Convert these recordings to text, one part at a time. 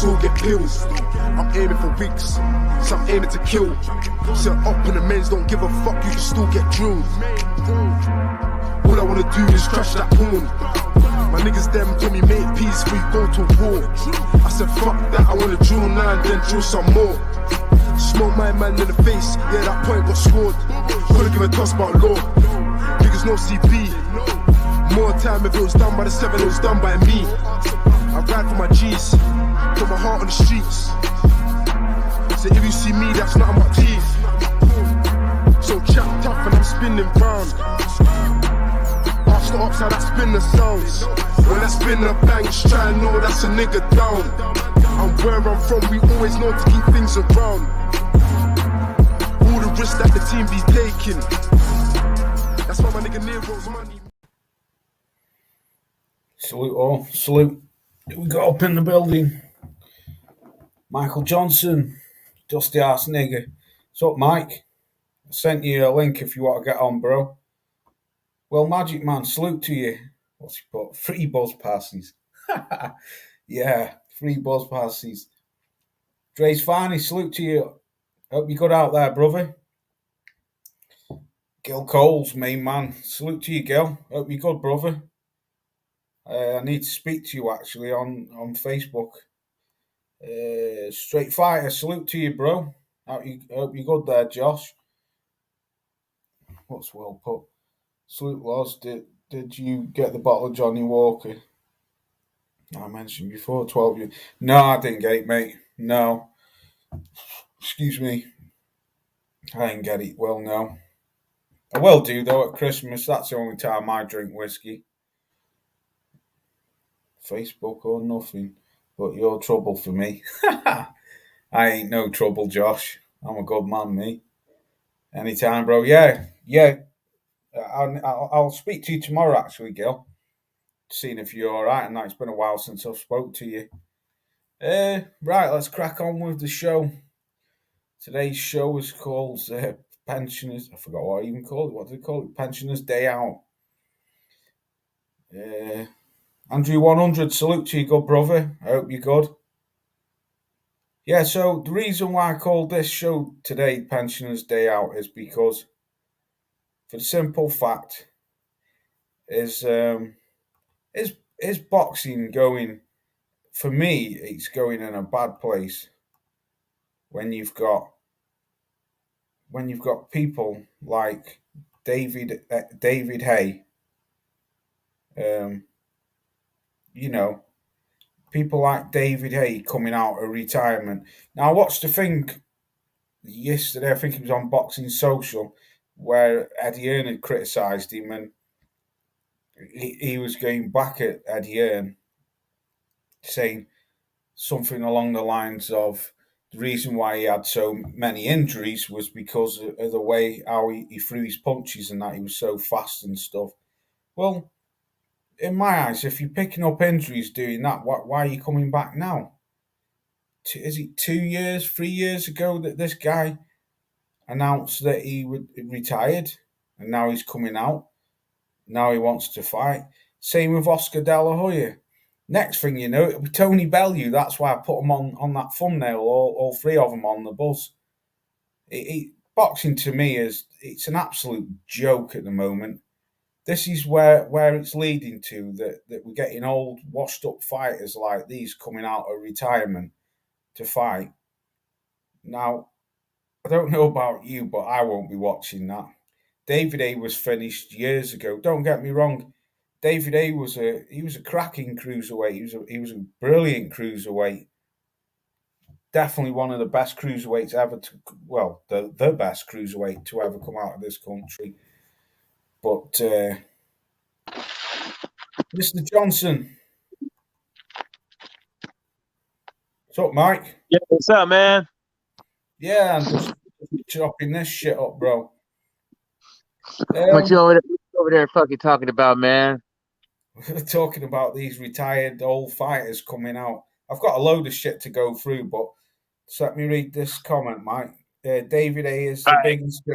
still get pills. I'm aiming for wigs, so I'm aiming to kill. Set up in the men's, don't give a fuck, you can still get drilled. All I wanna do is crush that porn. My niggas them told me make peace before you go to war. I said fuck that, I wanna drill 9, then drill some more. Smoke my man in the face, yeah that point got scored. Couldn't give a toss about law, niggas no CP. More time if it was done by the 7, it was done by me. I ride for my G's, put my heart on the streets. So if you see me, that's not my teeth. So chat tough and I'm spinning round. Ask the ops how that spinner sounds. When I spin the bangs, try and know that's a nigga down. And where I'm from, we always know to keep things around. All the risks that the team be taking. That's why my nigga Nero's money. Salute all, salute. We got up in the building. Michael Johnson, dusty ass nigga. What's up, Mike? I sent you a link if you want to get on, bro. Well, Magic Man, salute to you. What's he put? Free buzz passes. Yeah, free buzz passes. Dre's Farney, salute to you. Hope you're good out there, brother. Gil Coles, main man. Salute to you, Gil. Hope you're good, brother. I need to speak to you actually on Facebook. Straight Fighter, salute to you, bro. Hope you're good there, Josh. What's well put? Salute, Loz. Did you get the bottle of Johnny Walker? I mentioned before, 12 years. No, I didn't get it, mate. No. Excuse me. I didn't get it. Well, no. I will do, though, at Christmas. That's the only time I drink whiskey. Facebook or nothing. But you're trouble for me. I ain't no trouble, Josh. I'm a good man, me. Anytime, bro. Yeah. I'll speak to you tomorrow, actually, Gil. Seeing if you're all right. And it's been a while since I've spoke to you. Right, let's crack on with the show. Today's show is called Pensioners. I forgot what I even called it. What did they call it? Pensioners Day Out. Andrew 100, salute to you, good brother. I hope you're good. Yeah, so the reason why I called this show today Pensioners Day Out is because, for the simple fact, is boxing going, for me, it's going in a bad place when you've got people like David Hay, people like David Hay coming out of retirement. Now, I watched the thing yesterday, I think it was on Boxing Social, where Eddie Hearn had criticised him, and he was going back at Eddie Hearn, saying something along the lines of the reason why he had so many injuries was because of the way how he threw his punches and that he was so fast and stuff. Well, in my eyes, if you're picking up injuries doing that, why are you coming back now? Is it 2 years, 3 years ago that this guy announced that he would retired, and now he's coming out? Now he wants to fight. Same with Oscar De La Hoya. Next thing you know, it'll be Tony Bellew. That's why I put them on that thumbnail, all three of them on the bus. Boxing to me it's an absolute joke at the moment. This is where it's leading to, that we're getting old, washed-up fighters like these coming out of retirement to fight. Now, I don't know about you, but I won't be watching that. David A was finished years ago. Don't get me wrong. David A was a cracking cruiserweight. He was a brilliant cruiserweight. Definitely one of the best cruiserweights ever the best cruiserweight to ever come out of this country. But Mr. Johnson. What's up, Mike? Yeah, what's up, man? Yeah, I'm just chopping this shit up, bro. What you over there fucking talking about, man? We're talking about these retired old fighters coming out. I've got a load of shit to go through, but just let me read this comment, Mike. David A is the biggest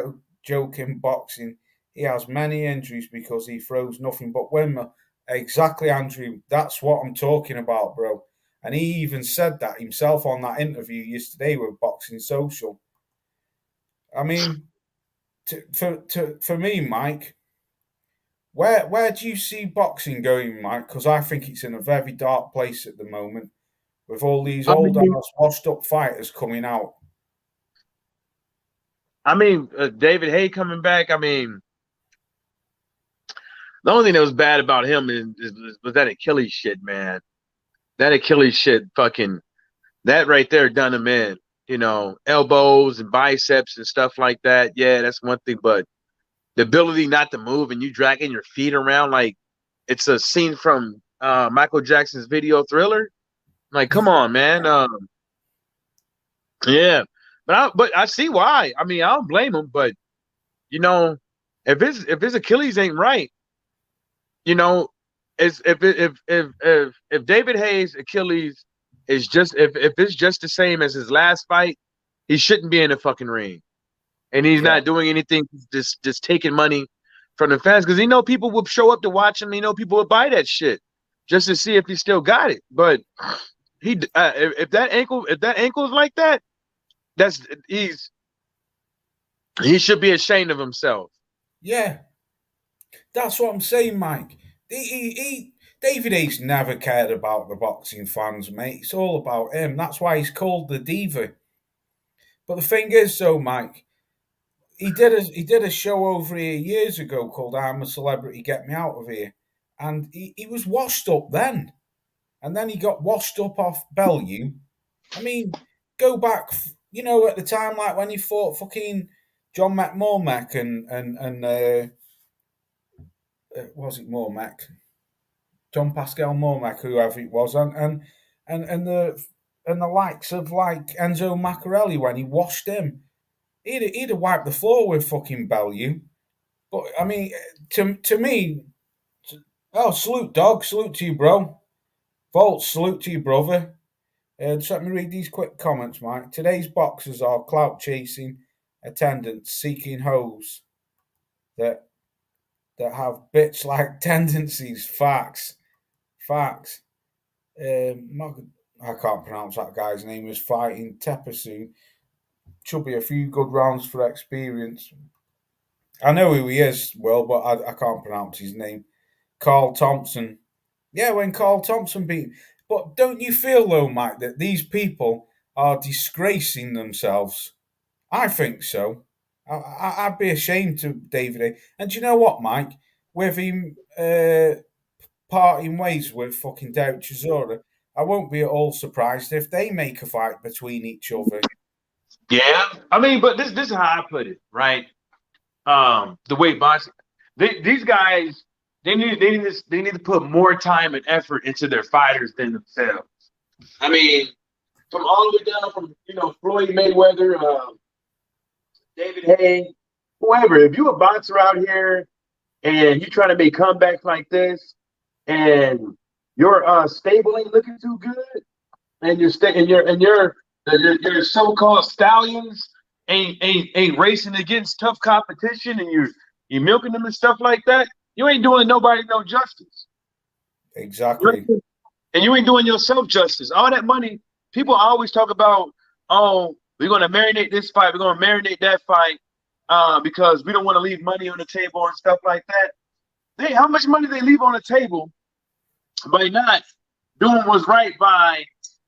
joke in boxing. He has many injuries because he throws nothing but windmill. Exactly, Andrew. That's what I'm talking about, bro. And he even said that himself on that interview yesterday with Boxing Social. I mean, for me, Mike, where do you see boxing going, Mike? Because I think it's in a very dark place at the moment with all these old ass washed up fighters coming out. David Haye coming back. I mean, the only thing that was bad about him was that Achilles shit, man. That Achilles shit, fucking, that right there done him in. You know, elbows and biceps and stuff like that. Yeah, that's one thing. But the ability not to move and you dragging your feet around like it's a scene from Michael Jackson's video Thriller. Like, come on, man. Yeah, but I see why. I mean, I don't blame him. But you know, if his Achilles ain't right, you know, if David Haye's Achilles is just if it's just the same as his last fight, he shouldn't be in the fucking ring, and he's not doing anything. Just taking money from the fans because he know people will show up to watch him. He know people will buy that shit just to see if he still got it. But if that ankle is like that, he should be ashamed of himself. Yeah, that's what I'm saying, Mike. David Haye's never cared about the boxing fans, mate. It's all about him. That's why he's called the diva. But the thing is, though, Mike, he did a show over here years ago called "I'm a Celebrity, Get Me Out of Here," and he was washed up then, and then he got washed up off Bellew. I mean, go back, you know, at the time like when he fought fucking John McMormack and was it Mormack? John Pascal Mormack, whoever it was, and the likes of like Enzo Maccarelli when he washed him, he'd have wiped the floor with fucking Bellew. But I mean, to me, salute dog, salute to you, bro. Volt, salute to you, brother. Just let me read these quick comments, Mike. Today's boxers are clout chasing attendants, seeking hoes that have bitch like tendencies. Facts. I can't pronounce that guy's name. Is fighting Tepasu. Should be a few good rounds for experience. I know who he is, well, but I can't pronounce his name. Carl Thompson. Yeah, when Carl Thompson beat. But don't you feel, though, Mike, that these people are disgracing themselves? I think so. I'd be ashamed to David Haye. And do you know what, Mike? With him parting ways with fucking Derek Chisora, I won't be at all surprised if they make a fight between each other. Yeah, I mean, but this is how I put it, right? The way boxing, these guys, they need to put more time and effort into their fighters than themselves. I mean, from all the way down from Floyd Mayweather, David Haye, whoever. If you a boxer out here and you trying to make comebacks like this, and your stable ain't looking too good, and your so-called stallions ain't racing against tough competition, and you're milking them and stuff like that, you ain't doing nobody no justice. Exactly. And you ain't doing yourself justice. All that money, people always talk about, oh, we're going to marinate this fight, we're going to marinate that fight, because we don't want to leave money on the table and stuff like that. How much money they leave on the table by not doing what's right by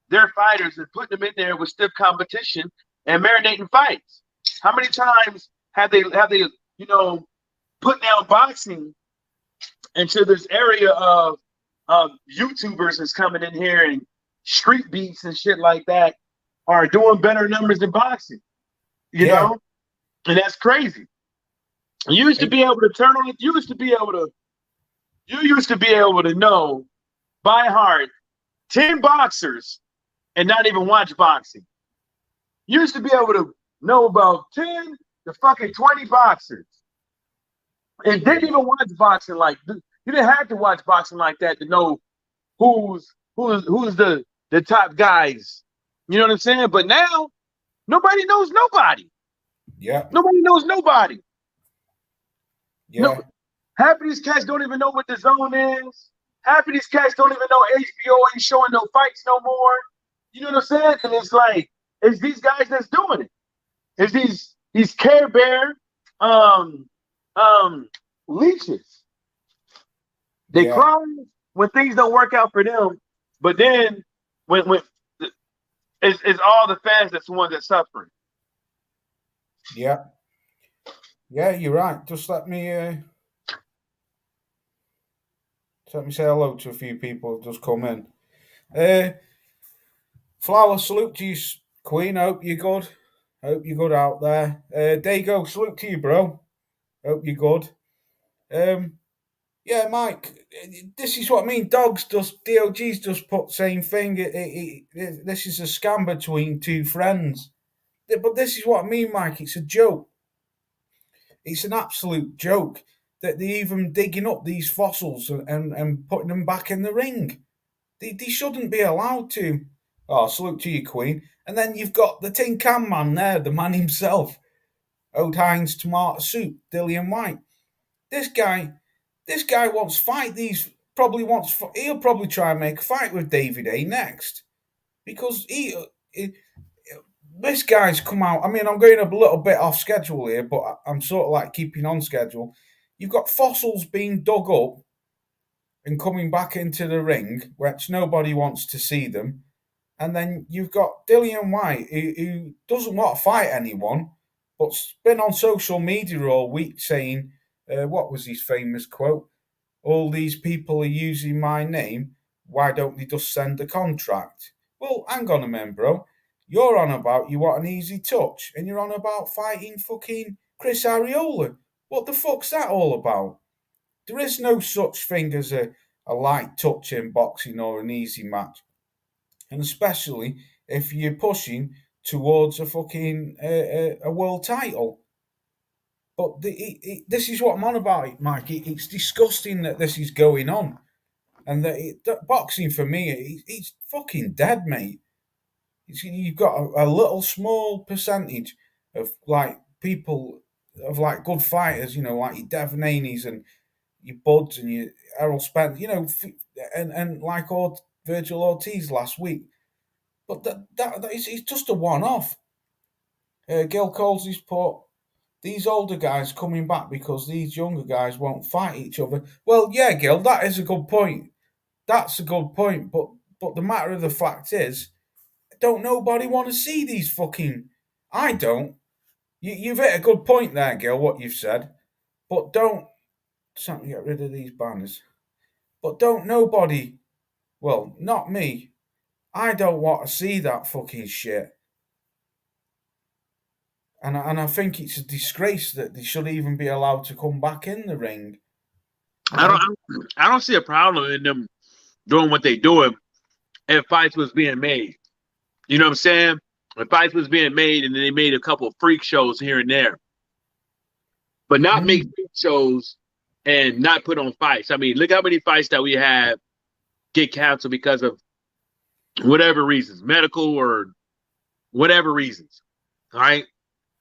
their fighters and putting them in there with stiff competition and marinating fights? How many times have they put down boxing into this area of YouTubers that's coming in here and street beats and shit like that are doing better numbers than boxing, you know? And that's crazy. You used to be able to turn on it. You used to be able to know by heart 10 boxers and not even watch boxing. You used to be able to know about 10 to fucking 20 boxers and didn't even watch boxing like this. You didn't have to watch boxing like that to know who's the top guys. You know what I'm saying? But now nobody knows nobody. Yeah. Nobody knows nobody. Yeah. Half of these cats don't even know what the zone is. half of these cats don't even know HBO ain't showing no fights no more. You know what I'm saying? And it's like, it's these guys that's doing it. It's these Care Bear um leeches. They cry when things don't work out for them, but then when it's all the fans that's the ones that suffering. Yeah, you're right. Just let me say hello to a few people who've just come in. Flower, salute to you, Queen. Hope you're good. Hope you're good out there. Dago, salute to you, bro. Hope you're good. Yeah, Mike, this is what I mean. DOG's just put same thing. This is a scam between two friends. But this is what I mean, Mike. It's a joke. It's an absolute joke that they're even digging up these fossils and putting them back in the ring. They shouldn't be allowed to. Oh, salute to you, Queen. And then you've got the Tin Can Man there, the man himself. Old Heinz tomato soup, Dillian White. This guy wants to fight these. He'll probably try and make a fight with David A next because this guy's come out. I mean, I'm going a little bit off schedule here, but I'm sort of like keeping on schedule. You've got fossils being dug up and coming back into the ring, which nobody wants to see them. And then you've got Dillian White, who doesn't want to fight anyone, but's been on social media all week saying, what was his famous quote? All these people are using my name. Why don't they just send a contract? Well, hang on a minute, bro. You're on about you want an easy touch, and you're on about fighting fucking Chris Ariola. What the fuck's that all about? There is no such thing as a light touch in boxing or an easy match. And especially if you're pushing towards a fucking a world title. But this is what I'm on about, Mike. It's disgusting that this is going on, and that boxing for me, it's fucking dead, mate. You've got a little small percentage of like people of like good fighters, like your Devon Haney's and your Buds and your Errol Spence, and like Virgil Ortiz last week. But that is it's just a one-off. Gil Colsey's put these older guys coming back because these younger guys won't fight each other. Well, yeah, Gil, that is a good point. That's a good point. But the matter of the fact is, don't nobody want to see these fucking. I don't. You've hit a good point there, Gil. What you've said, but don't. Something get rid of these banners. But don't nobody. Well, not me. I don't want to see that fucking shit. And I think it's a disgrace that they should even be allowed to come back in the ring. I don't see a problem in them doing what they doing if fights was being made. You know what I'm saying? If fights was being made and then they made a couple of freak shows here and there. But not make freak shows and not put on fights. I mean, look how many fights that we have get canceled because of whatever reasons, medical or whatever reasons. All right.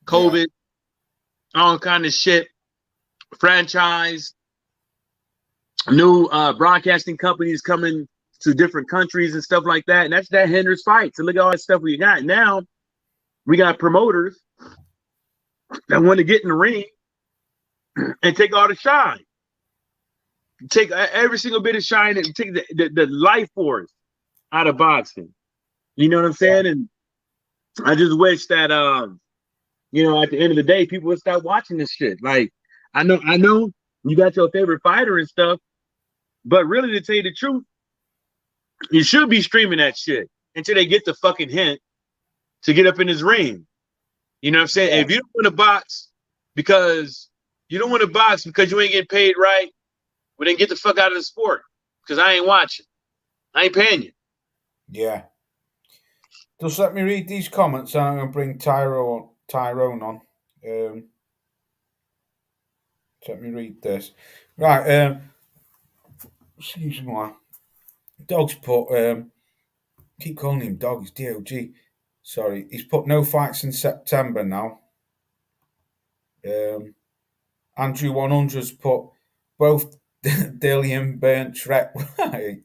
COVID, all kind of shit, franchise, new broadcasting companies coming to different countries and stuff like that. And that hinders fights. And look at all that stuff we got. Now we got promoters that want to get in the ring and take all the shine. Take every single bit of shine and take the life force out of boxing. You know what I'm saying? And I just wish that at the end of the day, people would start watching this shit. Like, I know you got your favorite fighter and stuff, but really, to tell you the truth, you should be streaming that shit until they get the fucking hint to get up in his ring. You know what I'm saying? Yeah. If you don't want to box because you ain't getting paid right, well, then get the fuck out of the sport because I ain't watching. I ain't paying you. Yeah. Just let me read these comments and I'm going to bring Tyrone on. Let me read this. Right. Excuse me. Dog's put. Keep calling him Dog. He's DOG. Sorry. He's put no fights in September now. Andrew 100's put both Dillian burnt Shrek White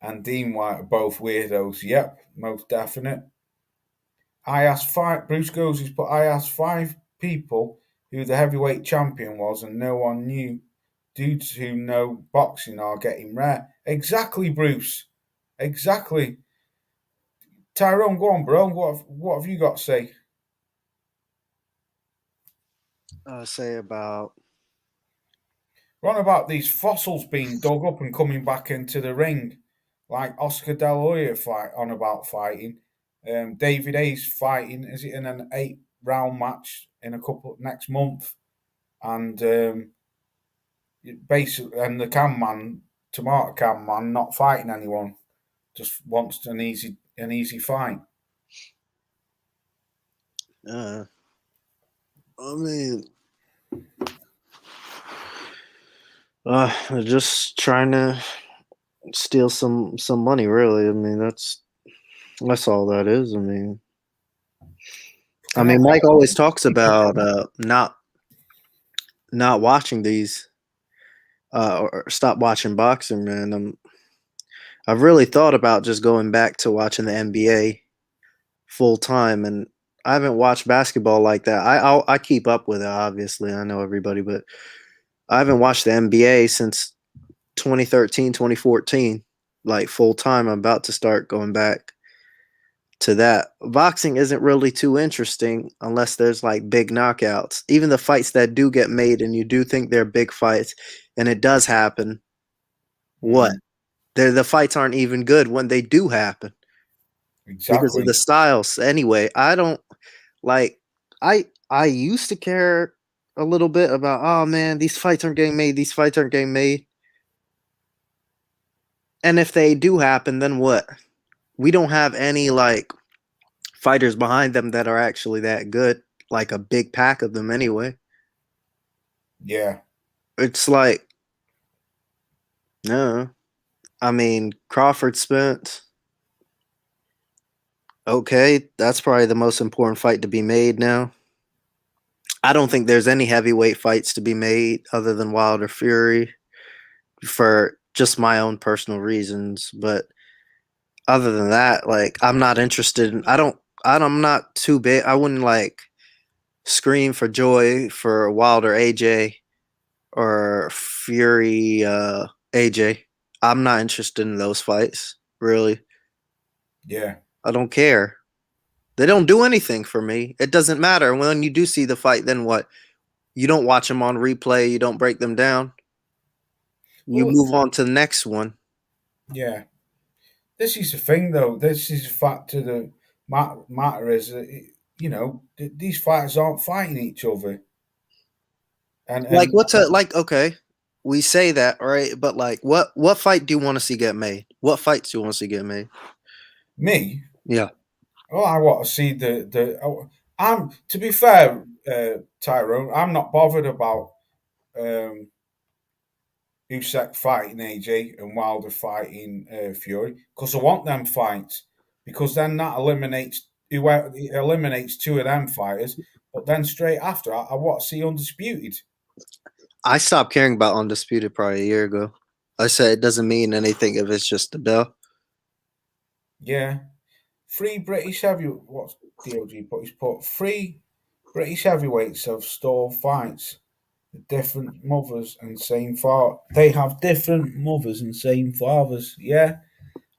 and Dean White are both weirdos. Yep, most definite. I asked five. Bruce goes. He's put. I asked five people who the heavyweight champion was, and no one knew. Dudes who know boxing are getting rare. Exactly, Bruce. Exactly. Tyrone, go on, bro. What have you got to say? Say about We're on about these fossils being dug up and coming back into the ring, like Oscar De La Hoya fight on about fighting. David Hayes fighting. Is it in an 8 round match in a couple next month? And basically, and the cam man, tomato can man, not fighting anyone, just wants an easy fight. I mean, just trying to steal some money. Really, I mean that's all that is. I mean, Mike always talks about not watching these or stop watching boxing, man. I've really thought about just going back to watching the NBA full time, and I haven't watched basketball like that. I keep up with it, obviously. I know everybody, but I haven't watched the NBA since 2013, 2014, like full time. I'm about to start going back to that. Boxing isn't really too interesting unless there's like big knockouts. Even the fights that do get made and you do think they're big fights and it does happen, what? The fights aren't even good when they do happen because of Exactly. the styles. Anyway, I don't like I used to care a little bit about, oh man, these fights aren't getting made, these fights aren't getting made. And if they do happen, then what? We don't have any like fighters behind them that are actually that good, like a big pack of them anyway. Yeah. It's like, no. I mean, Crawford Spence. Okay, that's probably the most important fight to be made now. I don't think there's any heavyweight fights to be made other than Wilder Fury for just my own personal reasons. But other than that, like I'm not interested in I'm not too big. I wouldn't like scream for joy for Wilder AJ or Fury AJ. I'm not interested in those fights, really. Yeah. I don't care. They don't do anything for me. It doesn't matter. When you do see the fight, then what? You don't watch them on replay. You don't break them down. You Well, move on to the next one. yeah. This is the thing, though. This is the fact of the matter is that these fighters aren't fighting each other, and Like and what's a like? Okay, we say that, right? But like, what fight do you want to see get made? What fights do you want to see get made? me. Yeah. Well, I want to see I'm to be fair, Tyrone. I'm not bothered about um, Usyk fighting AJ and Wilder fighting Fury because I want them fights because then that eliminates two of them fighters. But then straight after, I want to see undisputed. I stopped caring about Undisputed probably a year ago. I said it doesn't mean anything if it's just the bell. Yeah, three British heavyweights. What's DOG put? He's put three British heavyweights have stalled fights. Different mothers and same father. They have different mothers and same fathers. Yeah.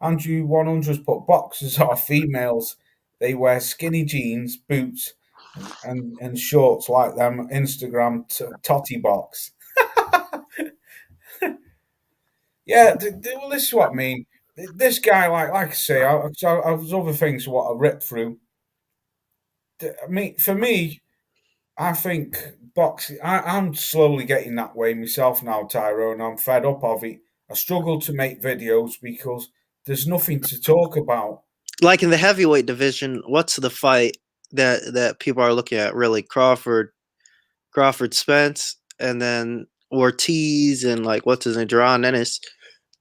Andrew 100's put boxers are females. They wear skinny jeans, boots, and shorts like them Instagram totty box. Yeah, well, this is what I mean. This guy, like I say, I was other things what I ripped through. I mean, for me, I think boxing. I'm slowly getting that way myself now, Tyrone. I'm fed up of it. I struggle to make videos because there's nothing to talk about. Like in the heavyweight division, what's the fight that people are looking at? Really, Crawford Spence, and then Ortiz, and like what's his name, Duran Ennis.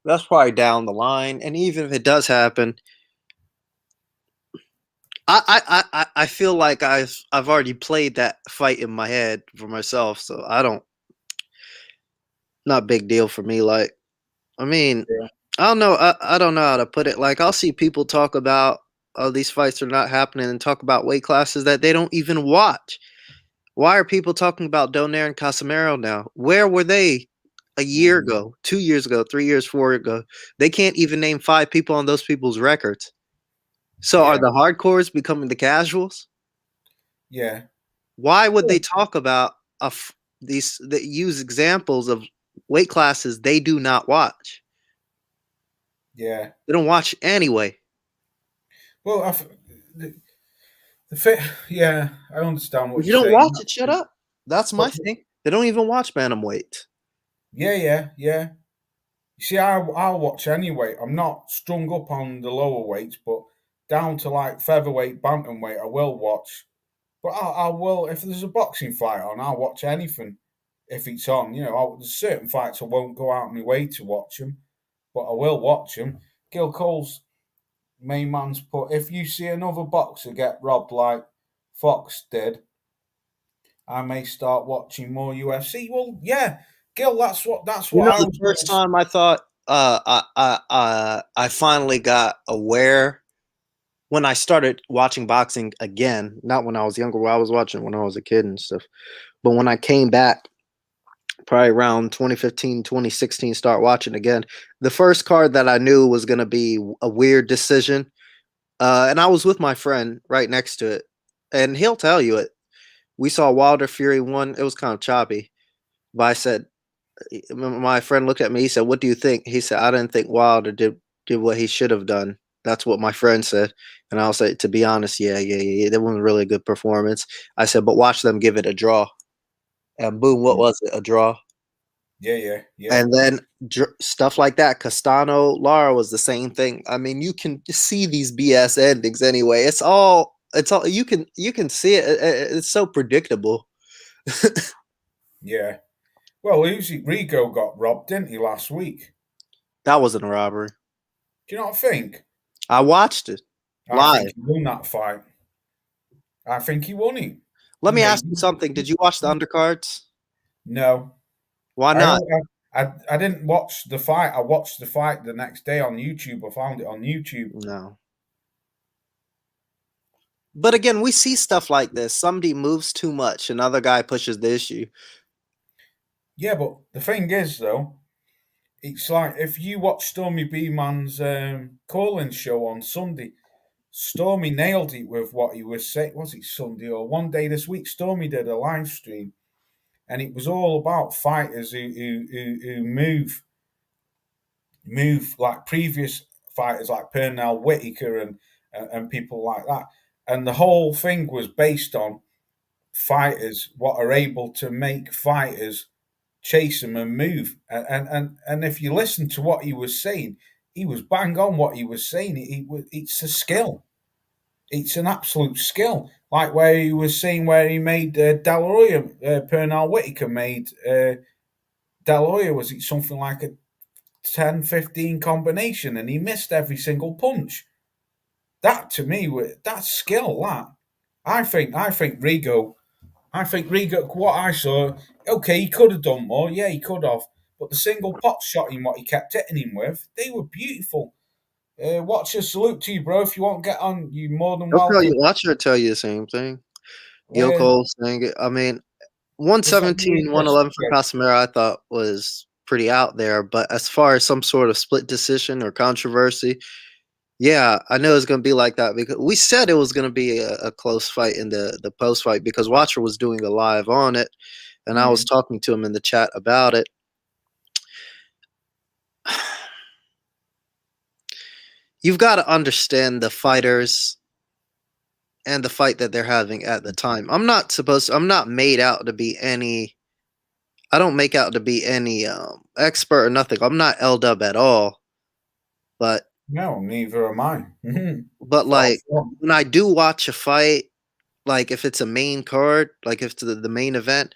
That's probably down the line. And even if it does happen, I feel like I've already played that fight in my head for myself, so I don't. not big deal for me. Like, I mean, Yeah. I don't know. I don't know how to put it. Like, I'll see people talk about, oh, these fights are not happening, and talk about weight classes that they don't even watch. Why are people talking about Donaire and Casemiro now? Where were they a year ago, 2 years ago, 3 years, 4 ago? They can't even name 5 people on those people's records. So are Yeah. the hardcores becoming the casuals? Yeah. Why would they talk about these that use examples of weight classes they do not watch? Yeah. They don't watch anyway. Well, the, the fit. Yeah, I understand what If you're you don't watch saying. it, shut up. That's my But thing. They don't even watch bantamweight. yeah. You see, I'll watch anyway. I'm not strung up on the lower weights, but down to like featherweight, bantamweight, I will watch. But I will, if there's a boxing fight on, I'll watch anything if it's on. There's certain fights I won't go out of my way to watch them, but I will watch them. Gil Cole's main man's put, if you see another boxer get robbed like Fox did, I may start watching more UFC. Well, yeah, Gil, that's You what know, I the was first gonna. time I thought I finally got aware when I started watching boxing again, not when I was younger, I was watching when I was a kid and stuff. But when I came back, probably around 2015, 2016, start watching again, the first card that I knew was going to be a weird decision. And I was with my friend right next to it. And he'll tell you it. We saw Wilder Fury 1. It was kind of choppy. But I said, my friend looked at me. He said, "What do you think?" He said, "I didn't think Wilder did what he should have done." That's what my friend said, and I'll say, to be honest, yeah. That was a really good performance. I said, but watch them give it a draw, and boom, what was it? A draw. Yeah. And then stuff like that. Castano Lara was the same thing. I mean, you can see these BS endings anyway. It's all you can see it. It's so predictable. Yeah. Well, Uzi Rigo got robbed, didn't he, last week? That wasn't a robbery. Do you not think? I watched it I live. think he won that fight. I think he won it. Let He me made ask you something. Did you watch the undercards? no. Why I not? only, I didn't watch the fight. I watched the fight the next day on YouTube. I found it on YouTube. No. But again, we see stuff like this. Somebody moves too much, another guy pushes the issue. Yeah, but the thing is, though, it's like if you watch Stormy B Man's calling show on Sunday, Stormy nailed it with what he was saying. Was it Sunday or one day this week? Stormy did a live stream, and it was all about fighters who move like previous fighters like Pernell Whitaker and people like that. And the whole thing was based on fighters what are able to make fighters chase them and move. And if you listen to what he was saying, he was bang on what he was saying. It's a skill. It's an absolute skill. Like where he was saying where he made De La Hoya, Pernell Whitaker made De La Hoya, was it something like a 10-15 combination and he missed every single punch. That to me, that's skill. That I think Rigo. What I saw, okay, he could have done more. Yeah, he could have. But the single pot shot him, what he kept hitting him with, they were beautiful. Watch a salute to you, bro. If you want to get on, you're more than I'll tell you, welcome. watch her tell you the same thing. Gil Uh, Cole saying it. I mean, was that 117, 111 for Casemiro, I thought was pretty out there. But as far as some sort of split decision or controversy, yeah, I know it's going to be like that because we said it was going to be a close fight in the post fight because Watcher was doing a live on it, and I was talking to him in the chat about it. You've got to understand the fighters and the fight that they're having at the time. I'm not made out to be any. I don't make out to be any expert or nothing. I'm not L-Dub at all. But No, neither am I. but like when I do watch a fight, like if it's a main card, like if it's the main event,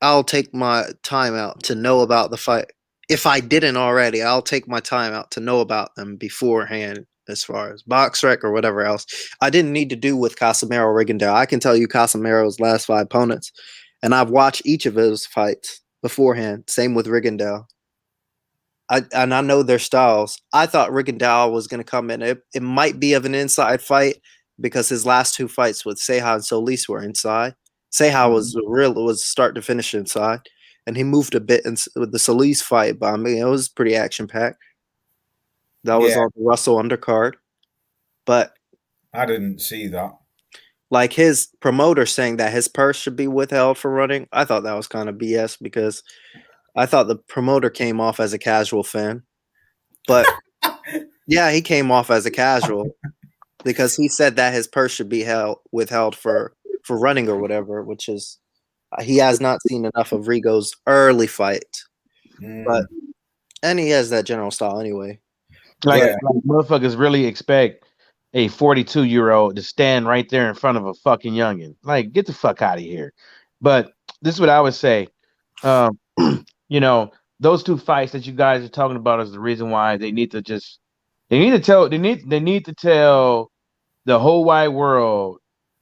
I'll take my time out to know about the fight. If I didn't already, I'll take my time out to know about them beforehand as far as box rec or whatever else. I didn't need to do with Casemiro Rigondeaux. I can tell you Casemiro's last 5 opponents, and I've watched each of his fights. beforehand. Same with Rigondeaux. I know their styles. I thought Rigondeaux was going to come in. It might be of an inside fight because his last 2 fights with Ceja and Solis were inside. Ceja was start to finish inside, and he moved a bit with the Solis fight. But I mean, it was pretty action packed. That was on the Russell undercard, but I didn't see that. Like his promoter saying that his purse should be withheld for running, I thought that was kind of BS because I thought the promoter came off as a casual fan. But yeah, he came off as a casual because he said that his purse should be withheld for running or whatever, which is he has not seen enough of Rigo's early fight. But and he has that general style anyway. Like motherfuckers really expect a 42-year-old to stand right there in front of a fucking youngin. Like, get the fuck out of here. But this is what I would say. You know, those 2 fights that you guys are talking about is the reason why they need to tell the whole wide world,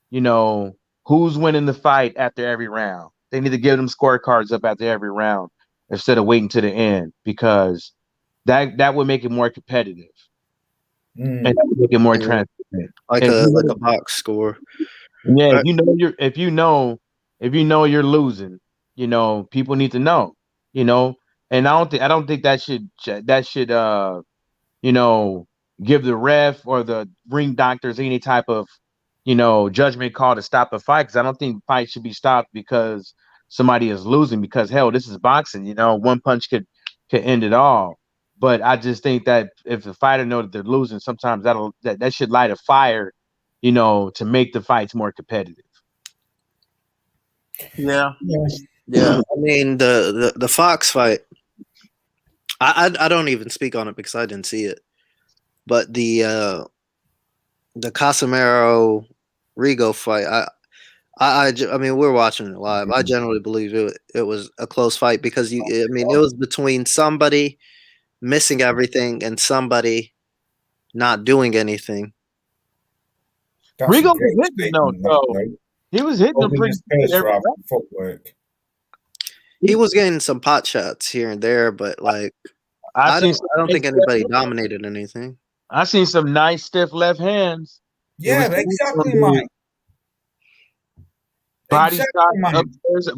you know, who's winning the fight after every round. They need to give them scorecards up after every round instead of waiting to the end, because that would make it more competitive. And that would make it more transparent. Like a box score. Yeah, if you know you're losing, you know, people need to know, you know. And I don't think that should you know, give the ref or the ring doctors any type of, you know, judgment call to stop a fight, because I don't think fights should be stopped because somebody is losing, because hell, this is boxing, you know, one punch could end it all. But I just think that if the fighter knows that they're losing, sometimes that should light a fire, you know, to make the fights more competitive. Yeah. I mean the Fox fight, I don't even speak on it because I didn't see it. But the Casemiro Rigo fight, I mean, we're watching it live. I generally believe it was a close fight because it was between somebody missing everything and somebody not doing anything. Rigo was hitting though, so he was hitting them pretty good. Footwork. He was getting some pot shots here and there, but like I don't think anybody dominated anything. I seen some nice stiff left hands. Yeah, exactly, Mike. Body shots upstairs,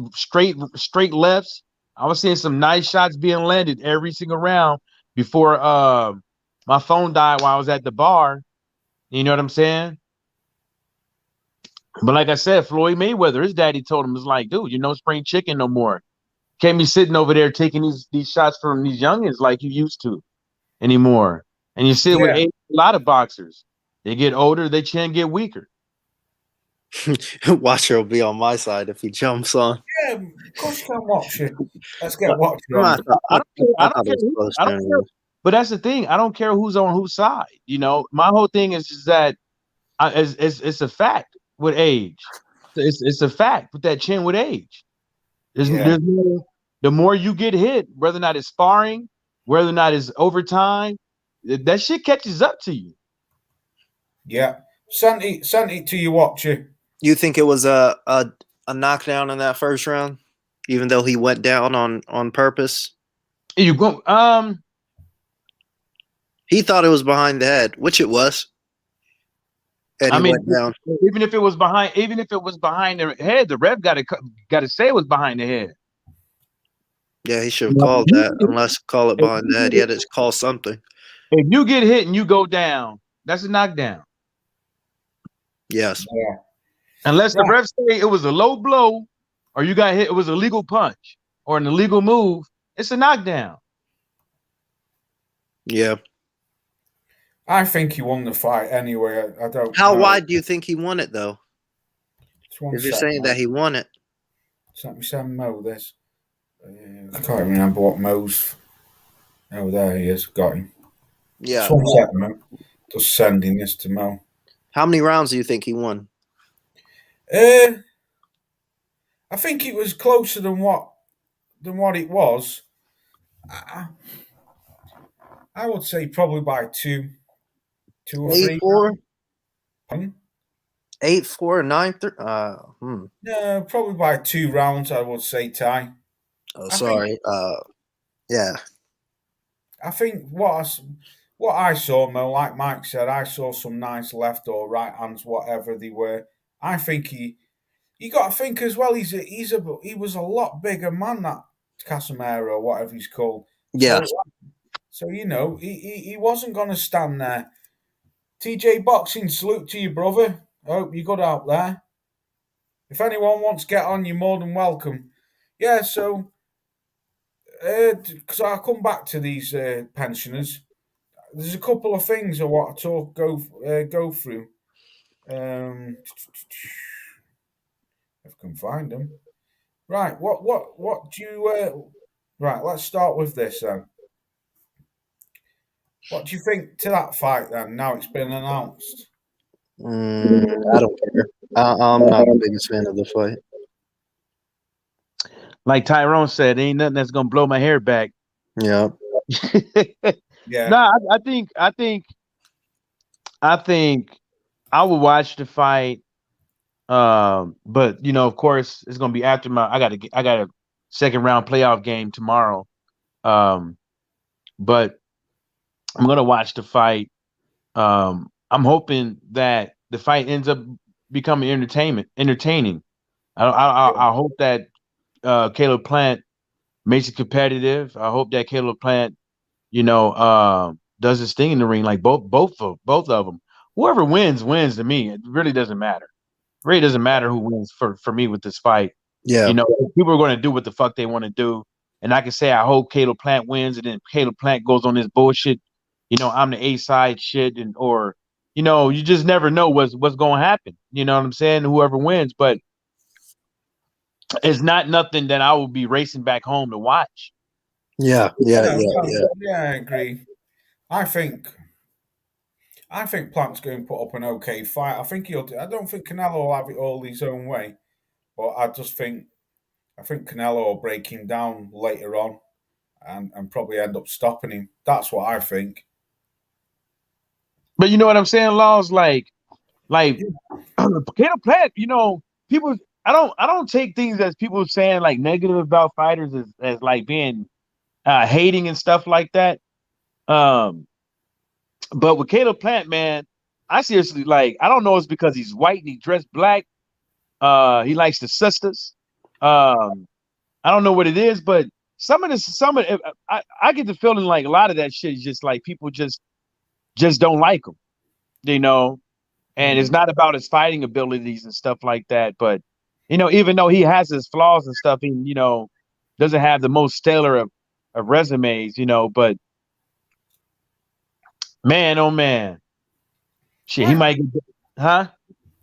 straight lefts. I was seeing some nice shots being landed every single round before my phone died while I was at the bar. You know what I'm saying? But like I said, Floyd Mayweather, his daddy told him, was like, dude, you're no spring chicken no more. Can't be sitting over there taking these shots from these youngins like you used to anymore. And you see it with a lot of boxers. They get older, their chin get weaker. Watcher will be on my side if he jumps on. Yeah, of course you can watch it. Let's get Watcher on. I don't care. But that's the thing. I don't care who's on whose side. You know, my whole thing is that it's a fact with age. It's a fact with that chin with age. The more you get hit, whether or not it's sparring, whether or not it's overtime, that shit catches up to you. Yeah. Sent it to you, Watcher. You think it was a knockdown in that first round, even though he went down on purpose? You go. He thought it was behind the head, which it was. And he went down. Even if it was behind the head, the ref got to say it was behind the head. Yeah, he should have called that, unless call it behind the head. He had to call something. If you get hit and you go down, that's a knockdown. Yes. Yeah. Unless the ref say it was a low blow, or you got hit, it was a legal punch or an illegal move, it's a knockdown. Yeah. I think he won the fight anyway. I don't. How wide do you think he won it, though? If you're saying that he won it. Let me send Mo this. I can't remember what Mo's. Oh, there he is. Got him. Yeah. Just 1 second, Mo. Just sending this to Mo. How many rounds do you think he won? I think it was closer than what it was. I would say probably by 2 or 3. 8-4? 8-4, 9-3. No, probably by 2 rounds. I would say, Ty. Oh, I think sorry. Yeah. I think what I saw, Mo, like Mike said, I saw some nice left or right hands, whatever they were. I think you got to think as well. He was a lot bigger man, that Casemiro, whatever he's called. Yeah. So he wasn't going to stand there. TJ Boxing, salute to you, brother. I hope you're good out there. If anyone wants to get on, you're more than welcome. Yeah, so because I'll come back to these pensioners. There's a couple of things I want to go through. If I can find them. Right, what do you? Right, let's start with this then. What do you think to that fight then? Now it's been announced. I don't care. I'm not the biggest fan of the fight. Like Tyrone said, ain't nothing that's gonna blow my hair back. Yeah. Yeah. No, I think I would watch the fight. But of course, it's gonna be after I got a second round playoff game tomorrow. But I'm gonna watch the fight. I'm hoping that the fight ends up becoming entertaining. I hope that Caleb Plant makes it competitive. I hope that Caleb Plant, does his thing in the ring, like both of them. Whoever wins to me. It really doesn't matter. It really doesn't matter who wins for me with this fight. Yeah. People are going to do what the fuck they want to do, and I can say I hope Caleb Plant wins, and then Caleb Plant goes on this bullshit. I'm the A side shit, or you just never know what's going to happen. You know what I'm saying? Whoever wins, but it's not nothing that I will be racing back home to watch. Yeah. Yeah, I agree. I think Plant's going to put up an okay fight. I don't think Canelo will have it all his own way, but I think Canelo will break him down later on, and probably end up stopping him. That's what I think. But you know what I'm saying, Laws? Like Caleb Plant, people. I don't take things as people saying like negative about fighters as like being hating and stuff like that. But with Caleb Plant, man, I seriously I don't know. It's because he's white and he dressed black. He likes the sisters. I don't know what it is, but I get the feeling like a lot of that shit is just like people just don't like him, and it's not about his fighting abilities and stuff like that. But even though he has his flaws and stuff, he doesn't have the most stellar of resumes, but man, oh man, shit, he might get, huh?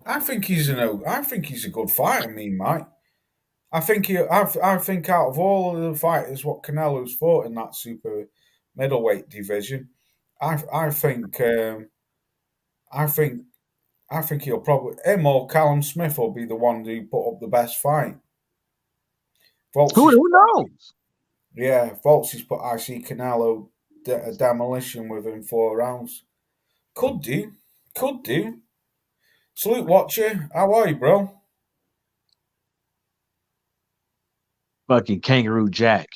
I think he's a good fighter, Mike. I think out of all of the fighters what Canelo's fought in that super middleweight division, I think he'll probably him or Callum Smith will be the one who put up the best fight. Who knows? Yeah, Voltzi's put I see Canelo a demolition within 4 rounds. Could do. Salute Watcher, how are you, bro? Fucking Kangaroo Jack.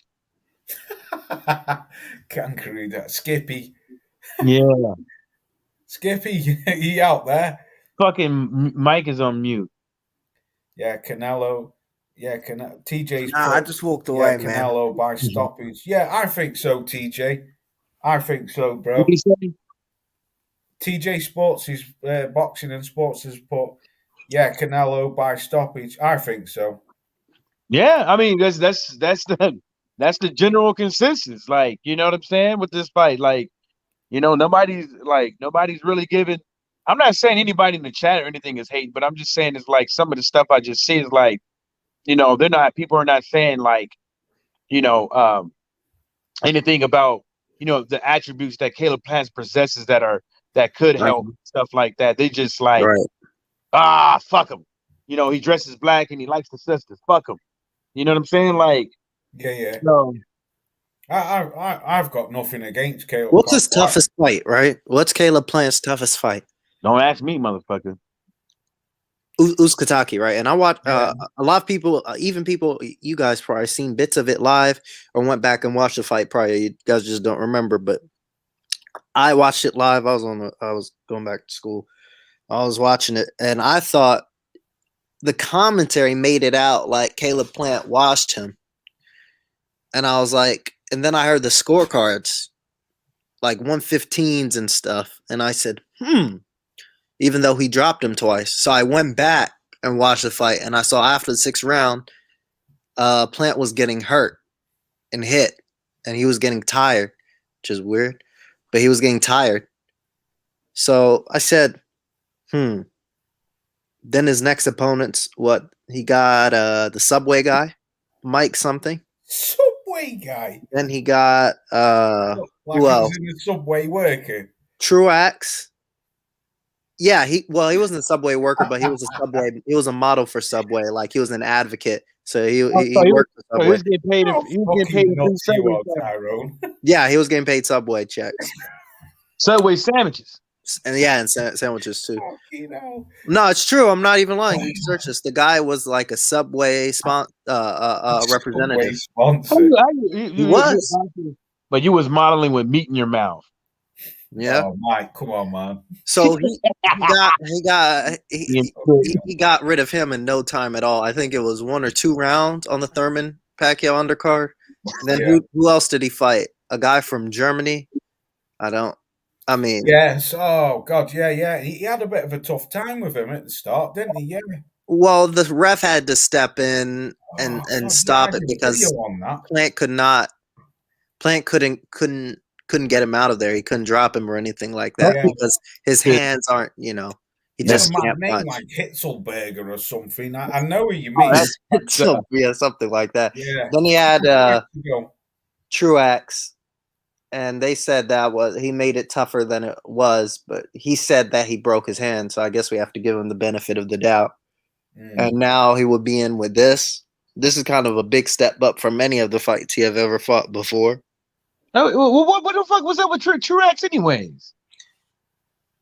Kangaroo, that Skippy. Yeah. Skippy, he out there. Fucking Mike is on mute. Yeah, Canelo. Yeah, TJ's. I just walked away, man. Canelo by stoppage. Yeah, I think so, TJ. I think so, bro. What did he say? TJ Sports is boxing and sports has put. Yeah, Canelo by stoppage. I think so. Yeah, I mean that's the general consensus. Like, you know what I'm saying with this fight. Like, nobody's really giving. I'm not saying anybody in the chat or anything is hate, but I'm just saying it's like some of the stuff I just see is like, people are not saying like, anything about the attributes that Caleb Plant possesses that could help stuff like that. They just like, fuck him. He dresses black and he likes the sisters. Fuck him. You know what I'm saying? Like, yeah. So, I've got nothing against Caleb. What's his toughest fight, right? What's Caleb Plant's toughest fight? Don't ask me, motherfucker. Uzkataki, right? And I watched Yeah. a lot of people, even people, you guys probably seen bits of it live or went back and watched the fight. Probably you guys just don't remember, but I watched it live. I was going back to school. I was watching it, and I thought the commentary made it out like Caleb Plant washed him, and I was like, and then I heard the scorecards, like 115s and stuff, and I said, even though he dropped him twice. So I went back and watched the fight, and I saw after the 6th round, Plant was getting hurt and hit, and he was getting tired, which is weird, but he was getting tired. So I said, Then his next opponent's what? He got the Subway guy, Mike something. Subway guy. Then he got Like who else? he was in the Subway worker. Truax. Yeah, he wasn't a Subway worker, but he was a model for Subway. Like he was an advocate. So he worked for So he Subway. was getting paid. He was getting paid to do Subway, Tyrone. Yeah, he was getting paid Subway checks. Subway sandwiches. And yeah, and sandwiches too. You know. No, it's true. I'm not even lying. You search this. The guy was like a Subway representative. Sponsor. He was. But you was modeling with meat in your mouth. Yeah. Oh, Mike, come on, man. So he got rid of him in no time at all. I think it was 1 or 2 rounds on the Thurman Pacquiao undercard. And then who else did he fight? A guy from Germany. Yes. Oh God. Yeah. He had a bit of a tough time with him at the start, didn't he? Yeah. Well, the ref had to step in and stop it because Plant couldn't get him out of there. He couldn't drop him or anything like that because his hands aren't, he just can't punch. Like Hitzelberger or something. I know what you mean. Something like that. Yeah. Then he had Truax, and they said he made it tougher than it was, but he said that he broke his hand, so I guess we have to give him the benefit of the doubt. And now he would be in with this. This is kind of a big step up from any of the fights he have ever fought before. Oh, what the fuck was up with Truax anyways?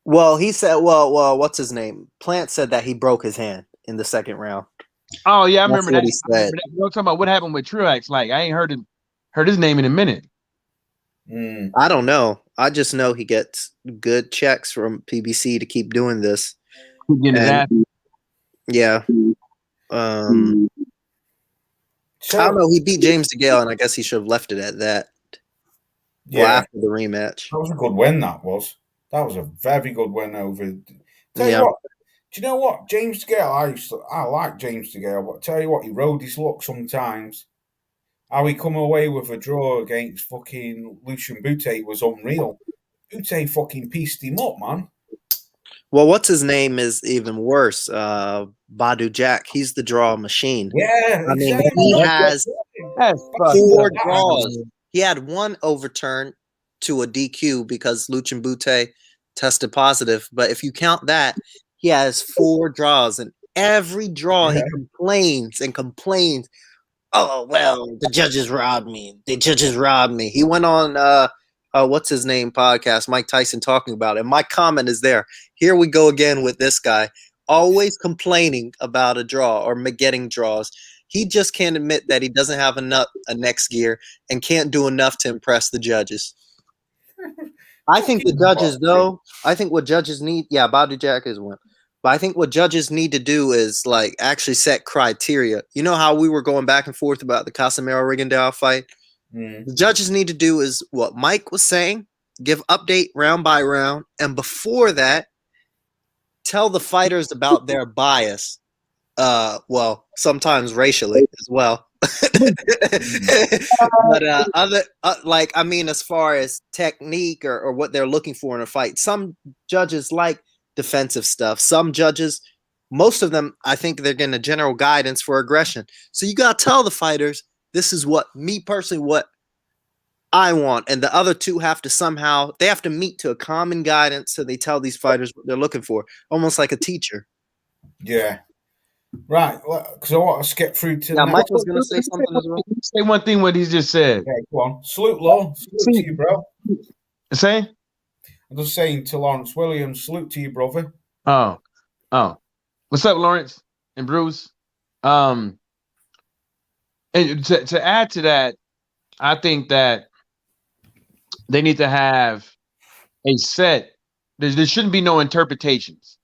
Well, he said, what's his name? Plant said that he broke his hand in the 2nd round. Oh yeah, I remember that. He said. You're talking about what happened with Truax. Like I ain't heard his name in a minute. I don't know. I just know he gets good checks from PBC to keep doing this. Yeah. I don't know. He beat James DeGale, and I guess he should have left it at that. Yeah. Well, after the rematch. That was a good win, that was. That was a very good win over. Tell you what, do you know what? James DeGale, I like James DeGale, but tell you what, he rode his luck sometimes. How he come away with a draw against fucking Lucian Bute was unreal. Bute fucking pieced him up, man. Well, what's his name is even worse. Badu Jack. He's the draw machine. Yeah. I mean, he has 4 draws. He had 1 overturn to a DQ because Lucian Bute tested positive. But if you count that, he has 4 draws. And every draw he complains and complains. Oh, well, the judges robbed me. The judges robbed me. He went on what's his name podcast, Mike Tyson, talking about it. My comment is there. Here we go again with this guy, always complaining about a draw or getting draws. He just can't admit that he doesn't have a next gear and can't do enough to impress the judges. I think the judges, though, I think what judges need, Badu Jack is one. But I think what judges need to do is like actually set criteria. You know how we were going back and forth about the Casimiro Rigondeaux fight? The judges need to do is what Mike was saying, give update round by round, and before that, tell the fighters about their bias. Well, sometimes racially as well. But as far as technique or what they're looking for in a fight, some judges like defensive stuff. Some judges, most of them, I think they're getting a general guidance for aggression. So you got to tell the fighters, this is what I want. And the other 2 have to they have to meet to a common guidance. So they tell these fighters what they're looking for, almost like a teacher. Yeah. Right. Because I want to skip through to Mike was going to say something as well. Say one thing what he just said. Okay, go on. Salute, Law. Salute to you, bro. Say? I'm just saying to Lawrence Williams, salute to you, brother. Oh. What's up, Lawrence and Bruce? And to add to that, I think that they need to have a set. There shouldn't be no interpretations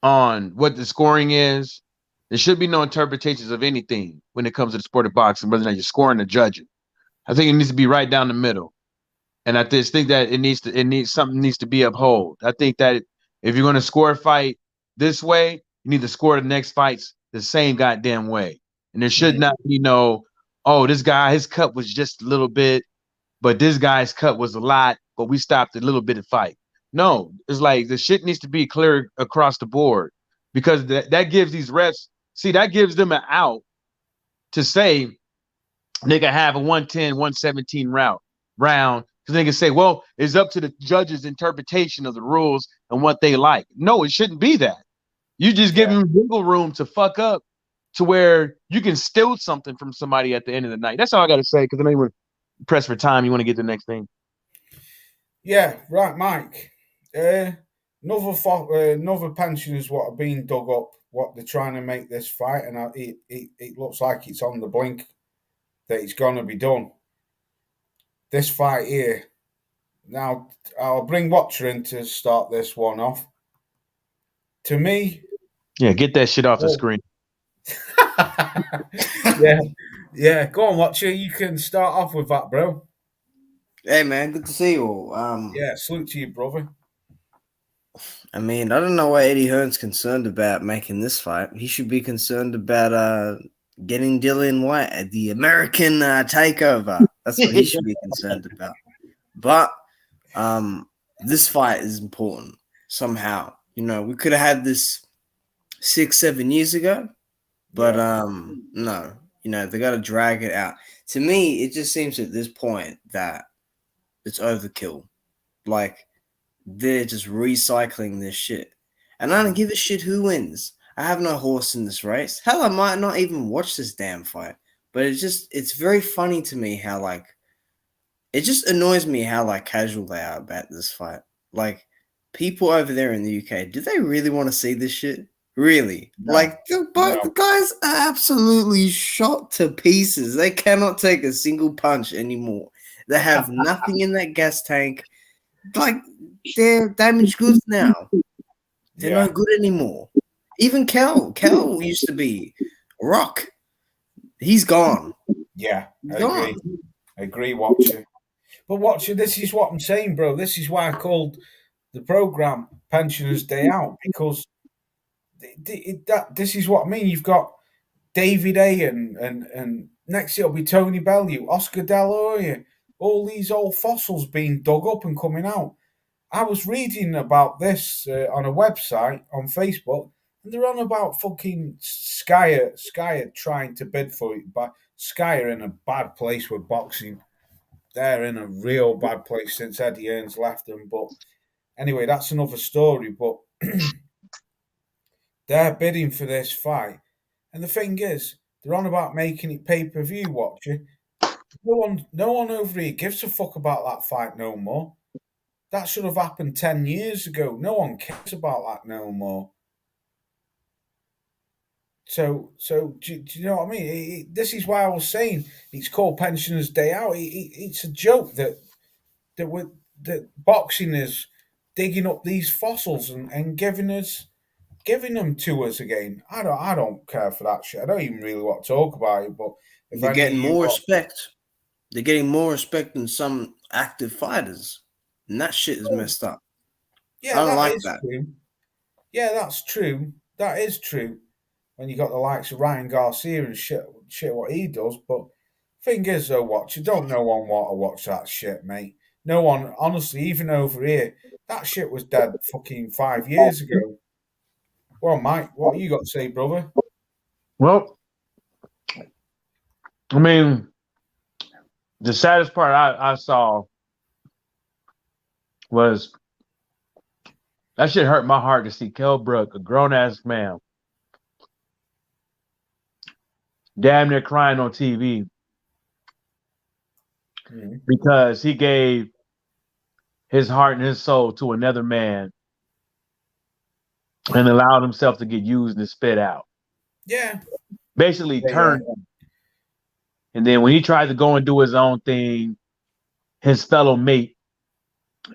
on what the scoring is. There should be no interpretations of anything when it comes to the sport of boxing, whether or not you're scoring or judging. I think it needs to be right down the middle. And I just think that something needs to be upheld. I think that if you're going to score a fight this way, you need to score the next fights the same goddamn way. And there should not be no, oh, this guy, his cut was just a little bit, but this guy's cut was a lot, but we stopped a little bit of fight. No, it's like the shit needs to be clear across the board because that gives these refs, that gives them an out to say they can have a 110, 117 round because they can say, well, it's up to the judge's interpretation of the rules and what they like. No, it shouldn't be that. You just give them wiggle room to fuck up to where you can steal something from somebody at the end of the night. That's all I got to say because I know you're pressed for time. You want to get to the next thing. Yeah, right, Mike. Another pensioners what are being dug up, what they're trying to make this fight, and it looks like it's on the blink that it's going to be done. This fight here. Now, I'll bring Watcher in to start this one off. To me... Yeah, get that shit off the screen. Yeah, go on, Watcher. You can start off with that, bro. Hey, man, good to see you all. Yeah, salute to you, brother. I mean, I don't know what Eddie Hearn's concerned about making this fight. He should be concerned about getting Dillian White at the American takeover. That's what he should be concerned about. But this fight is important somehow. You know, we could have had this 6-7 years ago, but no. You know, they got to drag it out. To me, it just seems at this point that it's overkill. Like, they're just recycling this shit. And I don't give a shit who wins. I have no horse in this race. Hell, I might not even watch this damn fight. But it's very funny to me how, like, it just annoys me how, like, casual they are about this fight. Like, people over there in the UK, do they really want to see this shit? Really? No. Like, the guys are absolutely shot to pieces. They cannot take a single punch anymore. They have nothing in that gas tank. Like, they're damaged goods now. They're not good anymore. Even Kel used to be a rock. He's gone. Yeah, I agree, Watcher. But Watcher, this is what I'm saying, bro. This is why I called the program Pensioners Day Out, because this is what I mean. You've got David A. and next it'll be Tony Bellew, Oscar De La Hoya, all these old fossils being dug up and coming out. I was reading about this on a website on Facebook, and they're on about fucking Sky trying to bid for it, but Sky are in a bad place with boxing. They're in a real bad place since Eddie Hearn's left them. But anyway, that's another story. But they're bidding for this fight. And the thing is, they're on about making it pay-per-view, Watcher. No one over here gives a fuck about that fight no more. That should have happened 10 years ago. No one cares about that no more. So do you know what I mean? This is why I was saying it's called Pensioners Day Out. It's a joke that boxing is digging up these fossils and giving them to us again. I don't care for that shit. I don't even really want to talk about it. But they're getting more respect. They're getting more respect than some active fighters. And that shit is messed up. Yeah, I don't like that. True. Yeah, that's true. That is true. When you got the likes of Ryan Garcia and shit what he does. But thing is, though, don't no one want to watch that shit, mate. No one, honestly, even over here, that shit was dead fucking 5 years ago. Well, Mike, what you got to say, brother? Well, I mean, the saddest part I saw was that shit hurt my heart to see Kell Brook, a grown-ass man, damn near crying on TV because he gave his heart and his soul to another man and allowed himself to get used and spit out. Yeah. Basically Yeah, turned him. And then when he tried to go and do his own thing, his fellow mate,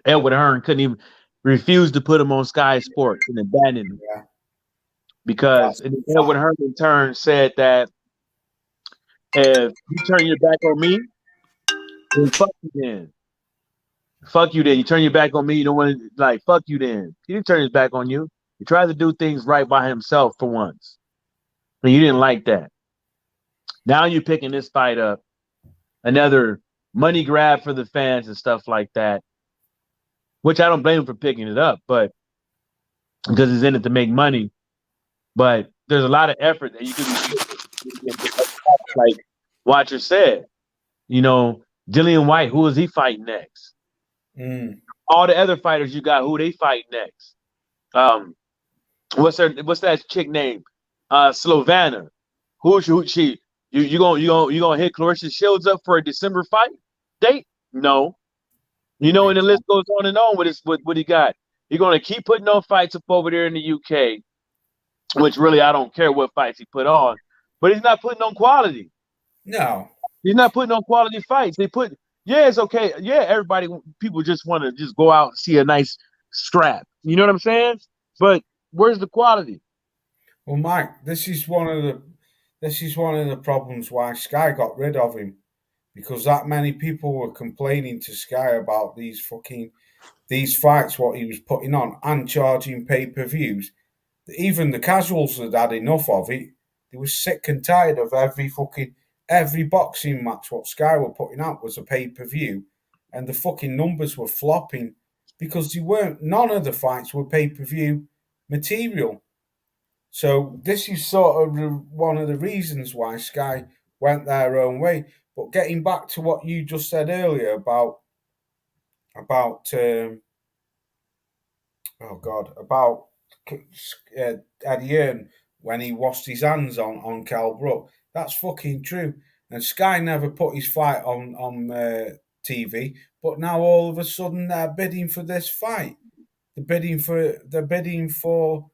Edward Hearn, couldn't even refuse to put him on Sky Sports and abandoned him. Yeah. Because Edward Hearn in turn said that if you turn your back on me, then fuck you then. Fuck you then. You turn your back on me, you don't want to, like, fuck you then. He didn't turn his back on you. He tried to do things right by himself for once. But you didn't like that. Now you're picking this fight up. Another money grab for the fans and stuff like that. Which I don't blame him for picking it up, but because he's in it to make money. But there's a lot of effort that you could be like Watcher said. You know, Dillian White, who is he fighting next? All the other fighters you got, who they fight next? What's that chick name? Slovana. Who she? You gonna hit Clarissa Shields up for a December fight date? No. You know, and the list goes on and on with what he got. You're gonna keep putting on fights up over there in the UK, which really I don't care what fights he put on, but he's not putting on quality. No. He's not putting on quality fights. It's okay. Yeah, people just want to just go out and see a nice scrap. You know what I'm saying? But where's the quality? Well, Mike, this is one of the problems why Sky got rid of him, because that many people were complaining to Sky about these fights, what he was putting on and charging pay-per-views. Even the casuals had had enough of it. They were sick and tired of every boxing match what Sky were putting out was a pay-per-view, and the fucking numbers were flopping because none of the fights were pay-per-view material. So this is sort of one of the reasons why Sky went their own way. But getting back to what you just said earlier about Eddie Hearn when he washed his hands on Cal Brook. That's fucking true. And Sky never put his fight on TV, but now all of a sudden they're bidding for this fight. They're bidding for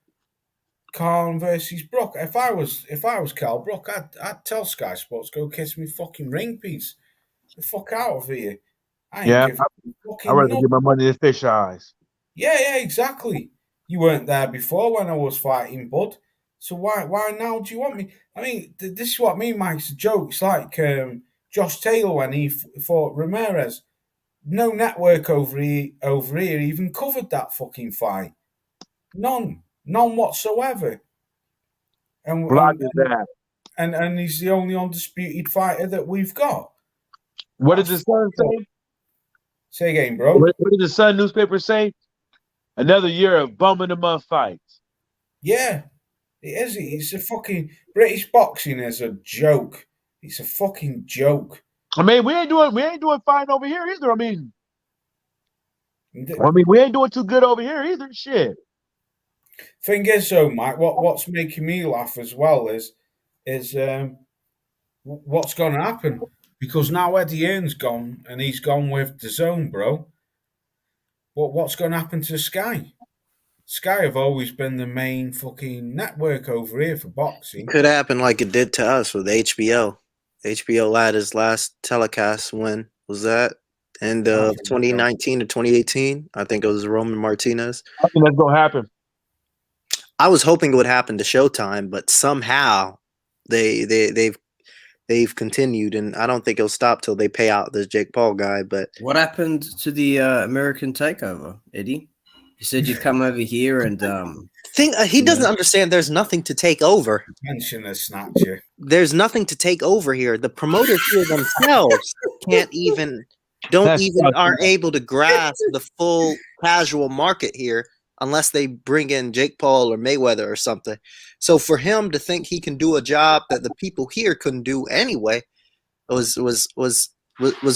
Khan versus Brook. If I was Cal Brook, I'd tell Sky Sports, go kiss me fucking ring piece. The fuck out of here. I ain't giving fucking I'd rather give my money to fish eyes. Yeah, exactly. You weren't there before when I was fighting Bud. So why now do you want me? I mean, this is what me makes a joke. It's like Josh Taylor when he fought Ramirez. No network over here even covered that fucking fight. None whatsoever. And he's the only undisputed fighter that we've got. What did the Sun say? Say again, bro. What did the Sun newspaper say? Another year of bumming the month fights. Yeah, it is. It's a fucking British boxing is a joke. It's a fucking joke. I mean, we ain't doing fine over here either. I mean, we ain't doing too good over here either. Shit. Thing is, though, Mike, what's making me laugh as well is what's going to happen, because now Eddie Hearn's gone and he's gone with DAZN, bro. What's going to happen to Sky? Sky have always been the main fucking network over here for boxing. Could happen like it did to us with HBO. HBO had his last telecast when was that? End of 2019 to 2018. I think it was Roman Martinez. I think that's gonna happen. I was hoping it would happen to Showtime, but somehow they've continued, and I don't think it'll stop till they pay out this Jake Paul guy. But what happened to the American Takeover, Eddie? You said you'd come over here and he doesn't understand. There's nothing to take over. Pensioner snatcher. There's nothing to take over here. The promoters here themselves aren't able to grasp the full casual market here unless they bring in Jake Paul or Mayweather or something. So for him to think he can do a job that the people here couldn't do anyway was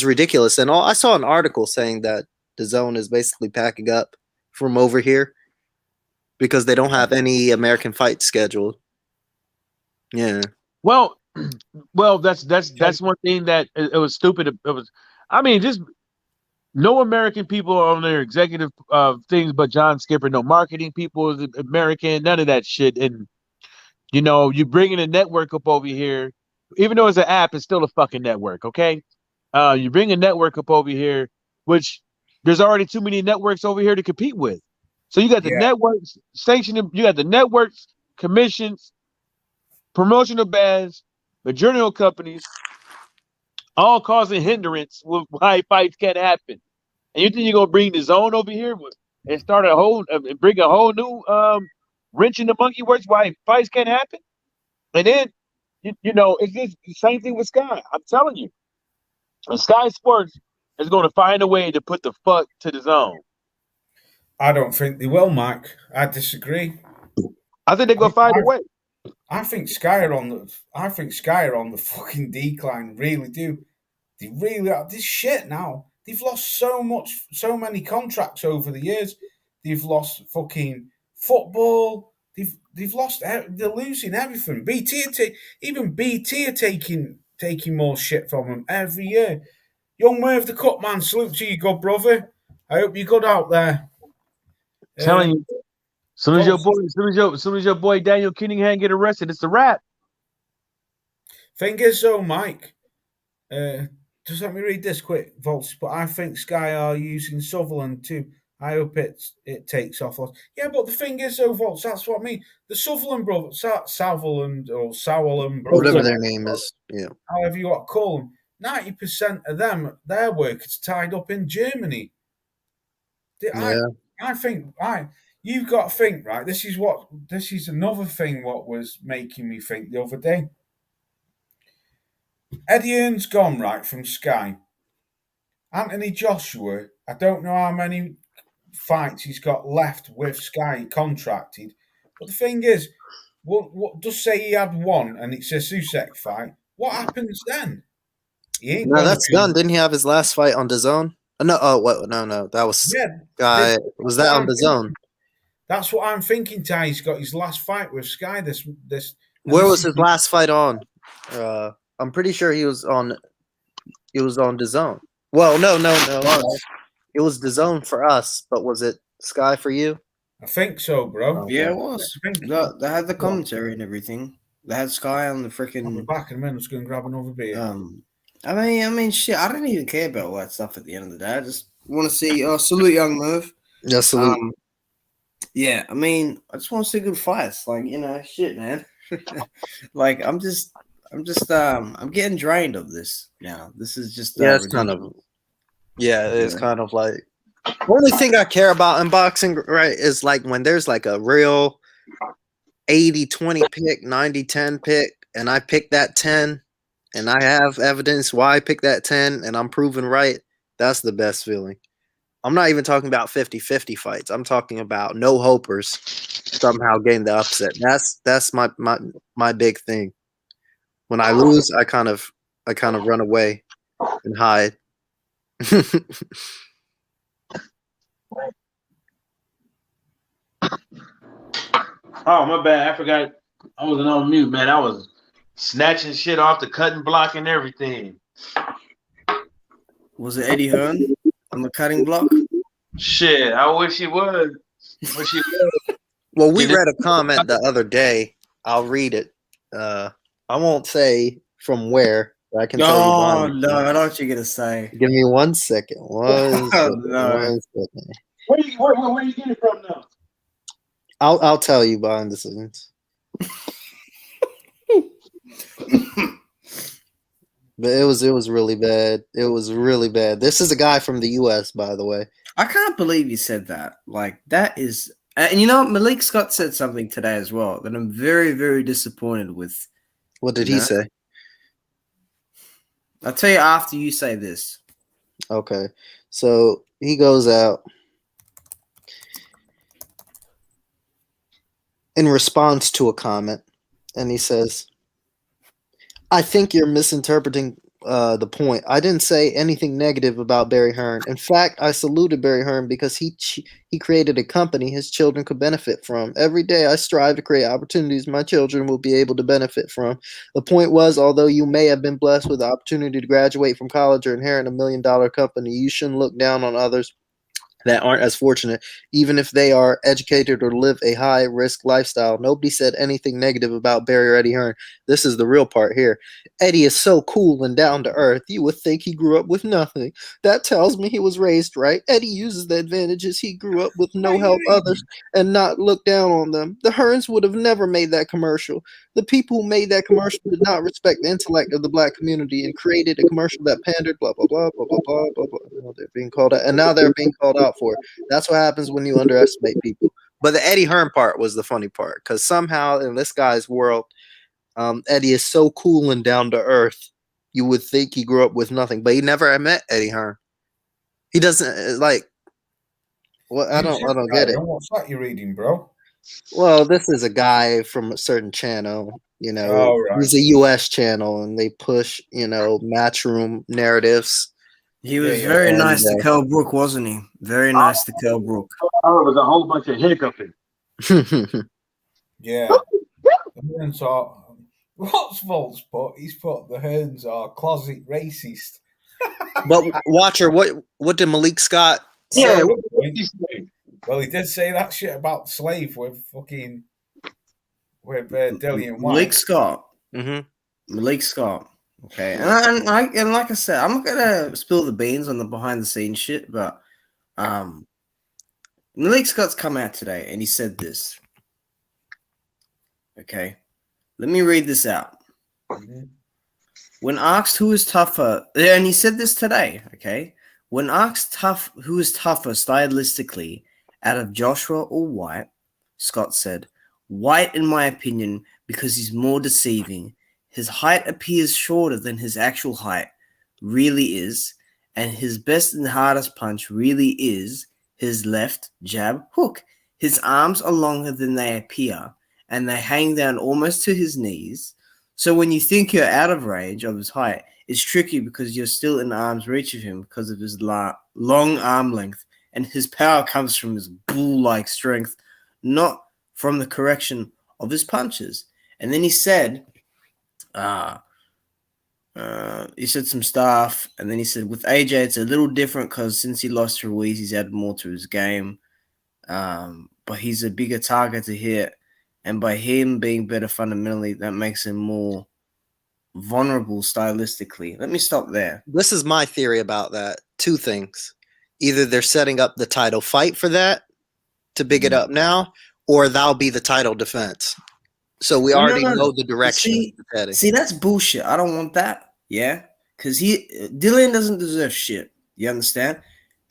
ridiculous. And I saw an article saying that DAZN is basically packing up from over here because they don't have any American fights scheduled. Yeah. Well, that's one thing that it was stupid. It was, I mean, just No American people are on their executive things, but John Skipper. No marketing people is American. None of that shit. And you bringing a network up over here, even though it's an app, it's still a fucking network. Okay, you bring a network up over here, which there's already too many networks over here to compete with. So you got the Yeah. networks sanctioning, you got the networks, commissions, promotional bans, the journal companies, all causing hindrance with why fights can't happen. And you think you're gonna bring the zone over here and start bring a whole new wrench in the monkey works why fights can't happen? And then it's just the same thing with Sky. I'm telling you, and Sky Sports is going to find a way to put the fuck to the zone. I don't think they will, Mike. I disagree. I think they're going to find a way. I think Sky are on the fucking decline. Really do. They really are. This shit now. They've lost so many contracts over the years. They've lost fucking football. They've lost. They're losing everything. Even BT are taking more shit from them every year. Young Merv the Cut Man, salute to you, good brother. I hope you're good out there. Telling you, as soon as your boy Daniel Kinningham get arrested, it's a wrap. Thing is, though, Mike. Just let me read this quick, Volts. But I think Sky are using Sutherland too. I hope it takes off. Yeah, but the thing is, though, Volts, that's what I mean. The Sutherland brothers, Sutherland or Sauerland brothers, Whatever their name is. Yeah. however you want to call them, 90% of them, their work is tied up in Germany. I think you've got to think, right? This is another thing what was making me think the other day. Eddie Hearn's gone, right, from Sky. Anthony Joshua, I don't know how many fights he's got left with Sky contracted. But the thing is, what just say he had one and it's a Susek fight. What happens then? He ain't No, that's done. Didn't he have his last fight on DAZN? No, no. That was Sky. Was that on DAZN? That's what I'm thinking, Ty. He's got his last fight with Sky. Where was his last fight on? I'm pretty sure he was on DAZN. Well, no. It was DAZN for us, but was it Sky for you? I think so, bro. Yeah, it was. They had the commentary and everything. They had Sky on the freaking. I'll be back in a minute. I'm just going to grab another beer. I mean, shit. I don't even care about all that stuff at the end of the day. I just want to see. Salute, young Merv. Yeah, salute. Yeah, I mean, I just want to see good fights. Like, shit, man. Like, I'm getting drained of this now. This is just it's kind of. Yeah, it's kind of like the only thing I care about in boxing, right, is like when there's like a real 80-20 pick, 90-10 pick, and I pick that 10, and I have evidence why I picked that 10, and I'm proven right. That's the best feeling. I'm not even talking about 50-50 fights. I'm talking about no hopers somehow getting the upset. That's my big thing. When I lose, I kind of run away and hide. Oh, my bad. I forgot I wasn't on mute, man. I was snatching shit off the cutting block and everything. Was it Eddie Hearn on the cutting block? Shit, I wish he was. Well, we read a comment the other day. I'll read it. I won't say from where. I can tell you. Oh, no, I know what you're going to say. Give me 1 second. One second. Where are you getting it from now? I'll tell you behind the scenes. But it was really bad. It was really bad. This is a guy from the US, by the way. I can't believe you said that. Like, that is... And you know what? Malik Scott said something today as well that I'm very, very disappointed with. What did he say? I'll tell you after you say this. Okay. So he goes out in response to a comment, and he says, I think you're misinterpreting the point. I didn't say anything negative about Barry Hearn. In fact, I saluted Barry Hearn because he created a company his children could benefit from. Every day I strive to create opportunities my children will be able to benefit from. The point was, although you may have been blessed with the opportunity to graduate from college or inherit $1 million company, you shouldn't look down on others that aren't as fortunate, even if they are educated or live a high-risk lifestyle. Nobody said anything negative about Barry or Eddie Hearn. This is the real part here. Eddie is so cool and down to earth, you would think he grew up with nothing. That tells me he was raised right. Eddie uses the advantages he grew up with, no help others, and not look down on them. The Hearns would have never made that commercial. The people who made that commercial did not respect the intellect of the black community and created a commercial that pandered, blah, blah, blah, blah, blah, blah, blah, blah. Now they're being called out, and now they're being called out for it. That's what happens when you underestimate people. But the Eddie Hearn part was the funny part, because somehow in this guy's world, Eddie is so cool and down to earth. You would think he grew up with nothing, but he never met Eddie Hearn. He doesn't like. Well, I don't get it. What's that you're reading, bro? Well, this is a guy from a certain channel. You know, Oh, right. He's a U.S. channel, and they push matchroom narratives. He was very nice to Kell Brook, wasn't he? Very nice to Kell Brook. Oh, it was a whole bunch of hiccuping. Yeah. The Hearns are. What's Volt's put? He's put the Hearns are closet racist. But Watcher, what did Malik Scott say? Yeah, Well, he did say that shit about Slave with Dillian White. Malik Scott. Mm-hmm. Malik Scott. Okay, and like I said, I'm not gonna spill the beans on the behind the scenes shit, but Malik Scott's come out today and he said this. Okay, let me read this out. Mm-hmm. When asked who is tougher, and he said this today. Okay, when asked who is tougher stylistically out of Joshua or White, Scott said, "White, in my opinion, because he's more deceiving. His height appears shorter than his actual height really is, and his best and hardest punch really is his left jab hook. His arms are longer than they appear, and they hang down almost to his knees. So when you think you're out of range of his height, it's tricky because you're still in arm's reach of him because of his long arm length, and his power comes from his bull-like strength, not from the correction of his punches." And then he said, some stuff, and then he said, with AJ, it's a little different because since he lost to Ruiz, he's added more to his game, but he's a bigger target to hit, and by him being better fundamentally, that makes him more vulnerable stylistically. Let me stop there. This is my theory about that. Two things. Either they're setting up the title fight for that to big it up now, or that'll be the title defense. So we already know the direction. See, that's bullshit. I don't want that. Yeah, because Dillian doesn't deserve shit. You understand?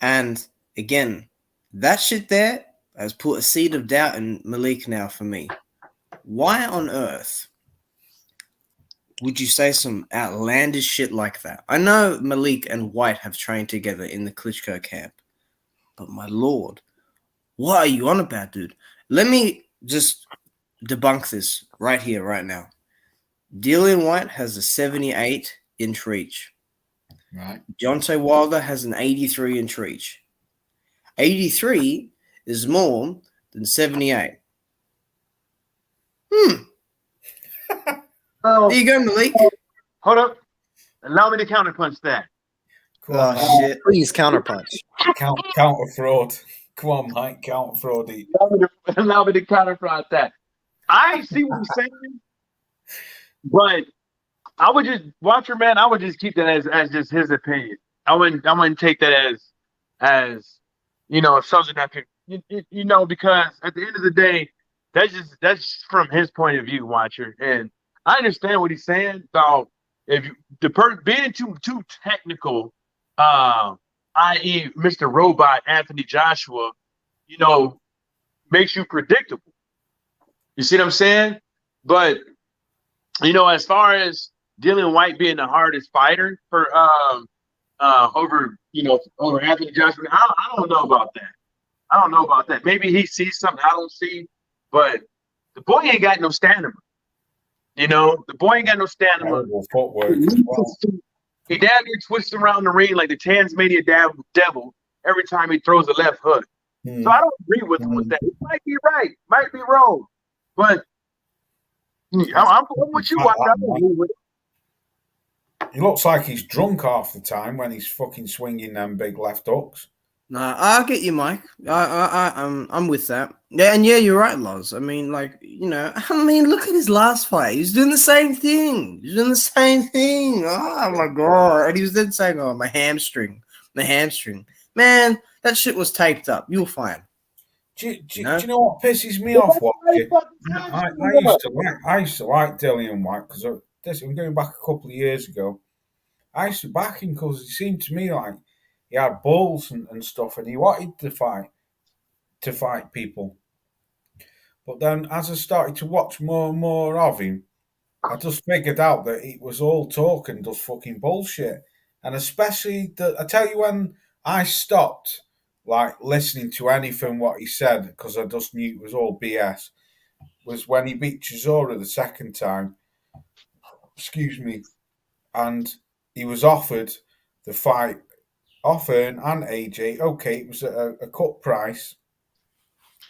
And again, that shit there has put a seed of doubt in Malik now for me. Why on earth would you say some outlandish shit like that? I know Malik and White have trained together in the Klitschko camp, but my lord, what are you on about, dude? Let me just debunk this right here, right now. Dillian White has a 78-inch reach. Right. Deontay Wilder has an 83-inch reach. 83 is more than 78. There you go, Malik. Hold up. Allow me to counterpunch that. Oh, shit. Please counterpunch. Counter fraud. Come on, Mike. Counter fraud. Allow me to counterpunch that. I see what you're saying, but I would just Watcher, man. I would just keep that as just his opinion. I wouldn't take that as something that could because at the end of the day, that's from his point of view, Watcher. And I understand what he's saying about being too technical, i.e., Mr. Robot Anthony Joshua, makes you predictable. You see what I'm saying? But as far as Dillian White being the hardest fighter for over Anthony Joshua, I don't know about that. Maybe he sees something I don't see, but the boy ain't got no stamina. The boy ain't got no stamina. Footwork as well. He damn near twists around the ring like the Tasmanian devil every time he throws a left hook. So I don't agree with him with that. He might be right, might be wrong, but I'm with you. I don't agree with it. He looks like he's drunk half the time when he's fucking swinging them big left hooks. No, I get you, Mike. I'm with that. Yeah, and yeah, you're right, Loz. I mean, like, you know, I mean, look at his last fight. He was doing the same thing. He was doing the same thing. Oh my god! And he was then saying, "Oh, my hamstring. Man, that shit was taped up. You'll find." Do you know what pisses me off? I used to like Dillian White because I'm going back a couple of years ago. I used to back him because it seemed to me like he had balls and stuff, and he wanted to fight people. But then, as I started to watch more and more of him, I just figured out that it was all talk and just fucking bullshit. And especially, I tell you, when I stopped like listening to anything what he said because I just knew it was all BS, was when he beat Chisora the second time. Excuse me, and he was offered the fight off Earn and AJ. Okay, it was a cut price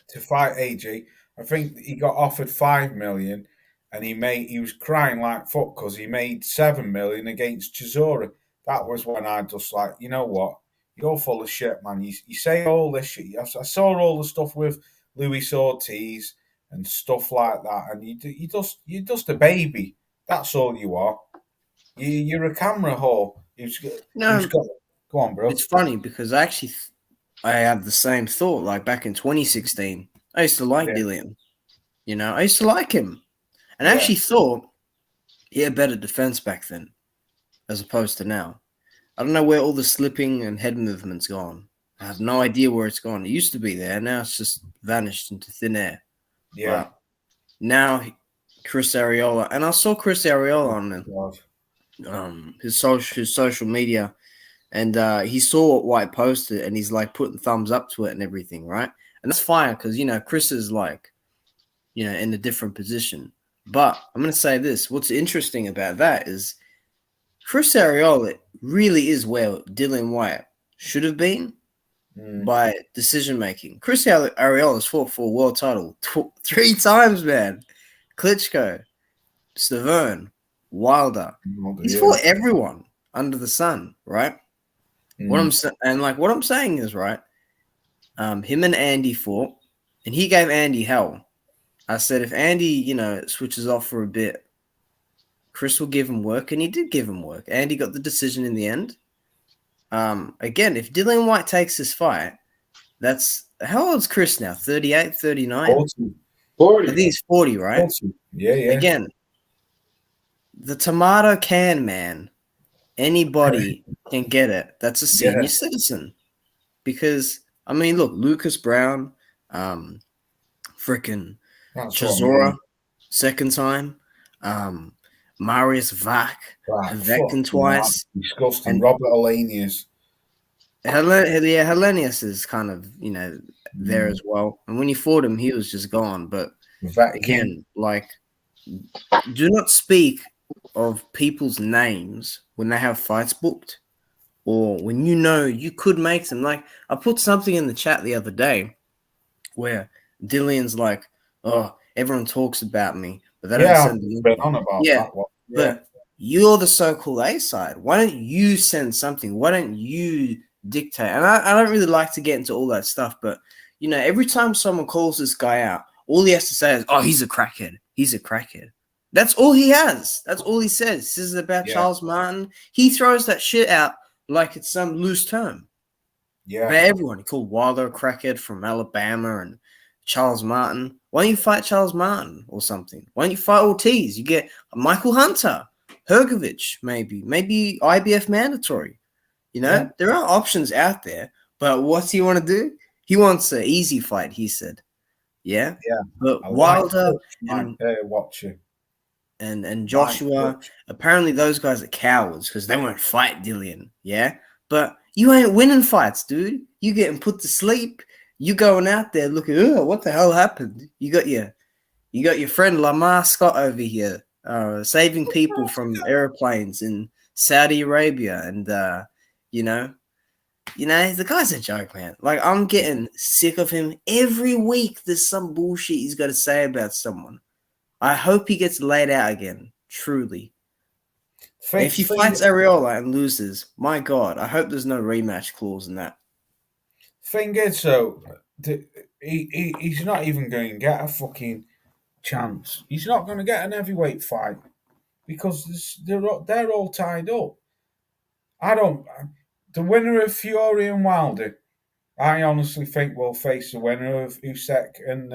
to fight AJ. I think he got offered 5 million, and he was crying like fuck because he made 7 million against Chisora. That was when I just like, you know what, you're full of shit, man. You say all this shit. I saw all the stuff with Luis Ortiz and stuff like that, and you're just a baby. That's all you are. You're a camera whore. Go on, bro. It's funny because I have the same thought. Like back in 2016, I used to like Dillian. You know, I used to like him, and I actually thought he had better defense back then, as opposed to now. I don't know where all the slipping and head movement's gone. I have no idea where it's gone. It used to be there. Now it's just vanished into thin air. Yeah. But now Chris Arreola, and I saw Chris Arreola on his social media, and he saw what White posted, and he's like putting thumbs up to it and everything, right? And that's fine because, you know, Chris is like, you know, in a different position. But I'm going to say this. What's interesting about that is Chris Arreola really is where Dillian White should have been by decision making. Chris Arreola has fought for a world title 3 times, man. Klitschko, Stavern, Wilder. He's fought everyone under the sun, right? What I'm saying is, right, him and Andy fought, and he gave Andy hell. I said if Andy, you know, switches off for a bit, Chris will give him work, and he did give him work. Andy got the decision in the end. Again, if Dillian White takes this fight, that's how old's Chris now? 38, 39? 40. I think he's 40, right? 40. Yeah. Again, the tomato can man, anybody can get it. That's a senior citizen. Because, I mean, look, Lucas Brown, freaking Chisora, second time, Marius Vac, Vectin twice. Disgusting. And Robert Hellenius. Hellenius is kind of, you know, there as well. And when you fought him, he was just gone. But again, like, do not speak of people's names when they have fights booked or when you know you could make them. Like, I put something in the chat the other day where Dillian's like, oh, everyone talks about me, but they don't send the been on about that one. But you're the so-called A side. Why don't you send something? Why don't you dictate? And I don't really like to get into all that stuff, but, you know, every time someone calls this guy out, all he has to say is, oh, he's a crackhead. He's a crackhead. That's all he has. That's all he says. This is about Charles Martin. He throws that shit out like it's some loose term. Yeah. But everyone, he called Wilder a crackhead from Alabama and Charles Martin. Why don't you fight Charles Martin or something? Why don't you fight Ortiz? You get Michael Hunter, Hergovich, maybe IBF mandatory. You know, there are options out there, but what's he want to do? He wants an easy fight, he said. Yeah? Yeah. But Wilder and Joshua, apparently those guys are cowards because they won't fight Dillian. Yeah? But you ain't winning fights, dude. You getting put to sleep. You going out there looking, oh, what the hell happened? You got your friend Lamar Scott over here saving people from airplanes in Saudi Arabia, and you know, the guy's a joke, man. Like, I'm getting sick of him. Every week there's some bullshit he's got to say about someone. I hope he gets laid out again. Truly. If he fights Areola and loses, my God, I hope there's no rematch clause in that. Thing is, so he's not even going to get a fucking chance. He's not going to get an heavyweight fight because they're all tied up. I don't. The winner of Fury and Wilder, I honestly think will face the winner of Usyk and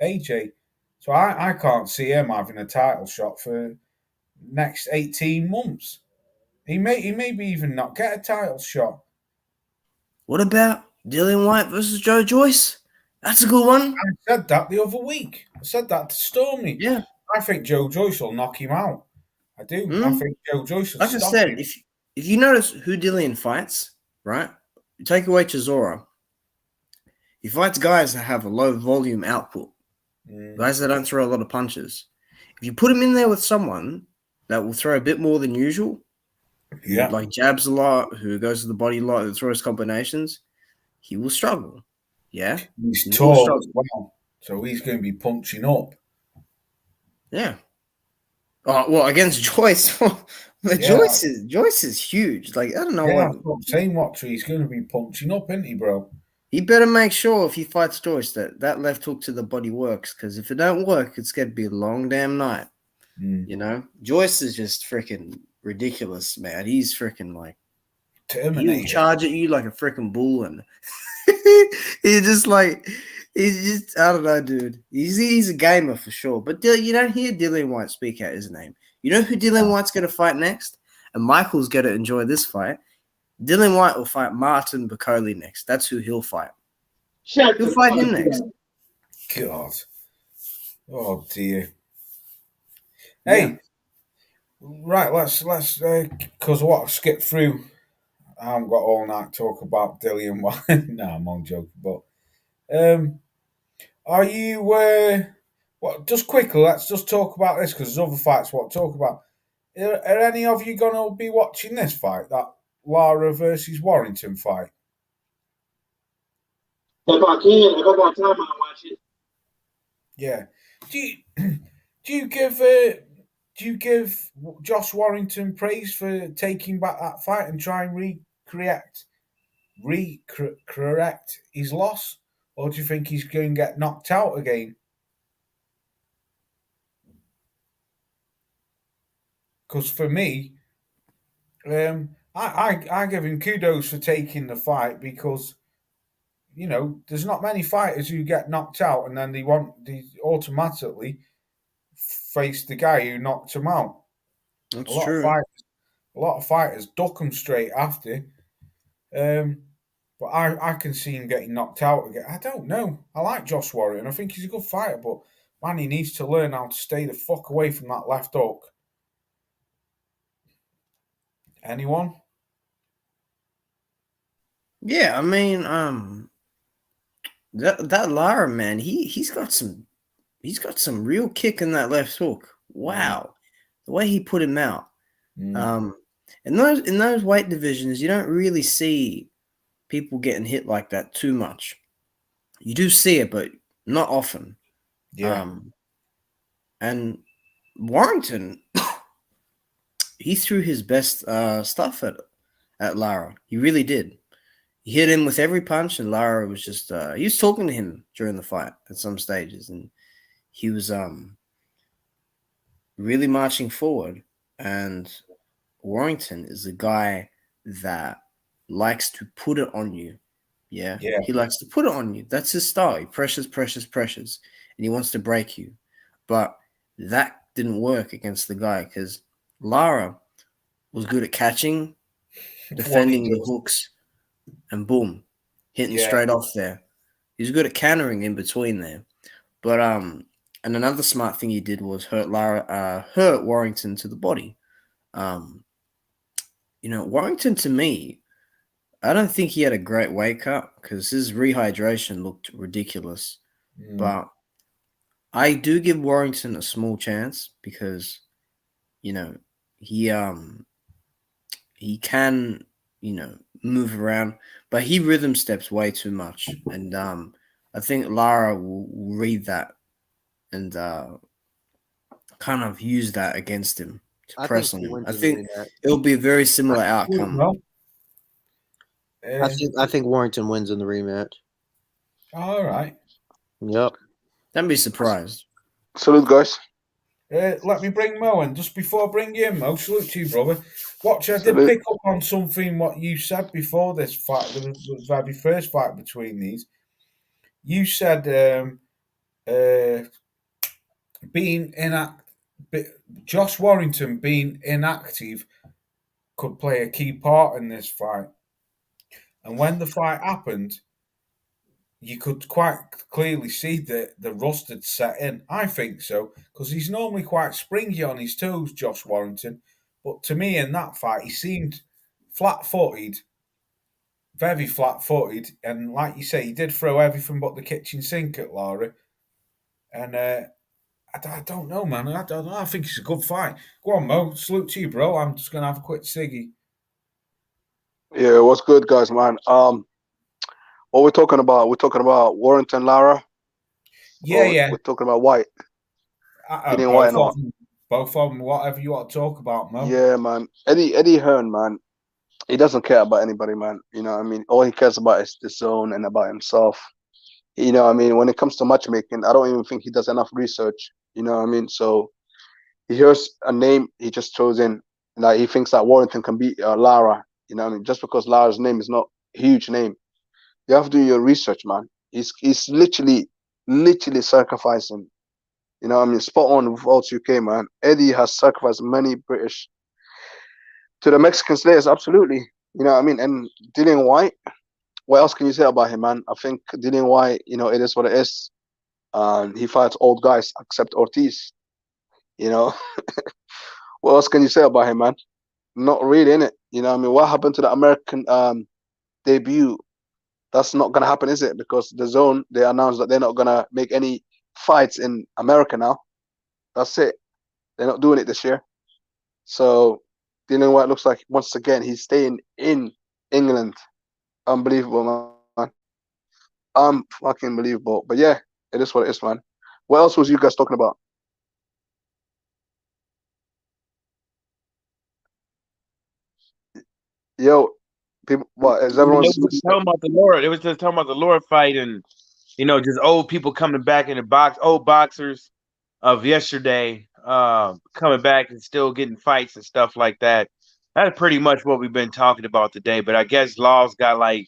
AJ. So I can't see him having a title shot for next 18 months. He may be even not get a title shot. What about Dillian White versus Joe Joyce? That's a good one. I said that the other week. I said that to Stormy. Yeah. I think Joe Joyce will knock him out. I do. I think Joe Joyce will Like I stop said, him. if you notice who Dillian fights, right? You take away Chisora. He fights guys that have a low volume output. Guys that don't throw a lot of punches. If you put him in there with someone that will throw a bit more than usual, Yeah. like jabs a lot, who goes to the body a lot, who throws combinations, he will struggle. Yeah? He's tall as well, so he's going to be punching up. Yeah. Oh, well, against Joyce, Joyce is huge. Like, I don't know what I'm saying. Watcher, he's going to be punching up, isn't he, bro? He better make sure if he fights Joyce that left hook to the body works, because if it don't work, it's going to be a long damn night. You know? Joyce is just freaking ridiculous, man. He's freaking like, he'll charge at you like a freaking bull, and he's just, I don't know, dude. He's a gamer for sure. But you don't hear Dillian White speak out his name. You know who Dillian White's going to fight next? And Michael's going to enjoy this fight. Dillian White will fight Martin Bakole next. That's who he'll fight. He'll fight him next. God. Oh, dear. Hey. Right, let's because skip through. I haven't got all night to talk about Dillian White. No, I'm only joking. But are you? What? Just quickly, let's just talk about this because there's other fights. What to talk about? Are any of you gonna be watching this fight? That Lara versus Warrington fight? If I can, if I got time, I'll watch it. Yeah. Do you give Josh Warrington praise for taking back that fight and try and correct his loss, or do you think he's going to get knocked out again? Because for me, I give him kudos for taking the fight because there's not many fighters who get knocked out and then they automatically face the guy who knocked him out. That's true. A lot of fighters duck him straight after. But I can see him getting knocked out again. I don't know. I like Josh Warrington. I think he's a good fighter, but man, he needs to learn how to stay the fuck away from that left hook. Anyone? Yeah, I mean, that Lara, man, he's got some real kick in that left hook. Wow, the way he put him out. In those weight divisions, you don't really see people getting hit like that too much. You do see it, but not often. Yeah. And Warrington, he threw his best stuff at Lara. He really did. He hit him with every punch, and Lara was just he was talking to him during the fight at some stages, and he was really marching forward. And Warrington is a guy that likes to put it on you. Yeah. He likes to put it on you. That's his style. He pressures, and he wants to break you. But that didn't work against the guy because Lara was good at catching, defending the hooks, and boom, hitting straight off there. He's good at countering in between there. But and another smart thing he did was hurt Warrington to the body. Warrington, to me, I don't think he had a great weight cut because his rehydration looked ridiculous. But I do give Warrington a small chance because, he He can, move around, but he rhythm steps way too much. And I think Lara will read that and kind of use that against him to I think press on he him. wins I in the think rematch. it'll be a very similar outcome. Well, I think Warrington wins in the rematch. all right. Yep. Don't be surprised. Salute, guys. Let me bring Mo in. Just before I bring you in, Mo, salute to you, brother. Watch, I did Salute. pick up on something what you said before this fight, the very first fight between these. You said being Josh Warrington being inactive could play a key part in this fight. And when the fight happened, you could quite clearly see that the rust had set in. I think so, because he's normally quite springy on his toes, Josh Warrington. But to me, in that fight, he seemed flat-footed, very flat-footed, and like you say, he did throw everything but the kitchen sink at Lara. And I don't know, man. I don't know. I think it's a good fight. Go on, Mo. Salute to you, bro. I'm just gonna have a quick ciggy. Yeah, what's good, guys, man? What we're talking about? We're talking about Warrington Lara, Yeah, or yeah. we're talking about White, Gideon White, Both and of all. them. Both of them. Whatever you want to talk about, Mo. Yeah, man. Eddie Hearn, man. He doesn't care about anybody, man. You know what I mean? All he cares about is the zone and about himself. You know what I mean? When it comes to matchmaking, I don't even think he does enough research. You know what I mean? So he hears a name, he just throws in. Like he thinks that Warrington can beat Lara. You know what I mean? Just because Lara's name is not a huge name, you have to do your research, man. He's literally sacrificing. You know what I mean? Spot on with Alt UK, man. Eddie has sacrificed many British to the Mexican slayers, absolutely. You know what I mean? And Dillian White, what else can you say about him, man? I think Dillian White, it is what it is. He fights old guys, except Ortiz. You know, what else can you say about him, man? Not really, innit? You know what I mean? What happened to the American debut? That's not gonna happen, is it? Because the zone, they announced that they're not gonna make any fights in America now. That's it. They're not doing it this year. So Dylan White looks like once again he's staying in England. Unbelievable, man. Fucking believable. But yeah, it is what it is, man. What else was you guys talking about? Yo, people, what is Yeah. everyone's? It Just, was uh, talking about the Lord. It was just talking about the Lord fight, and just old people coming back in the box, old boxers of yesterday, coming back and still getting fights and stuff like that. That's pretty much what we've been talking about today. But I guess Law's got like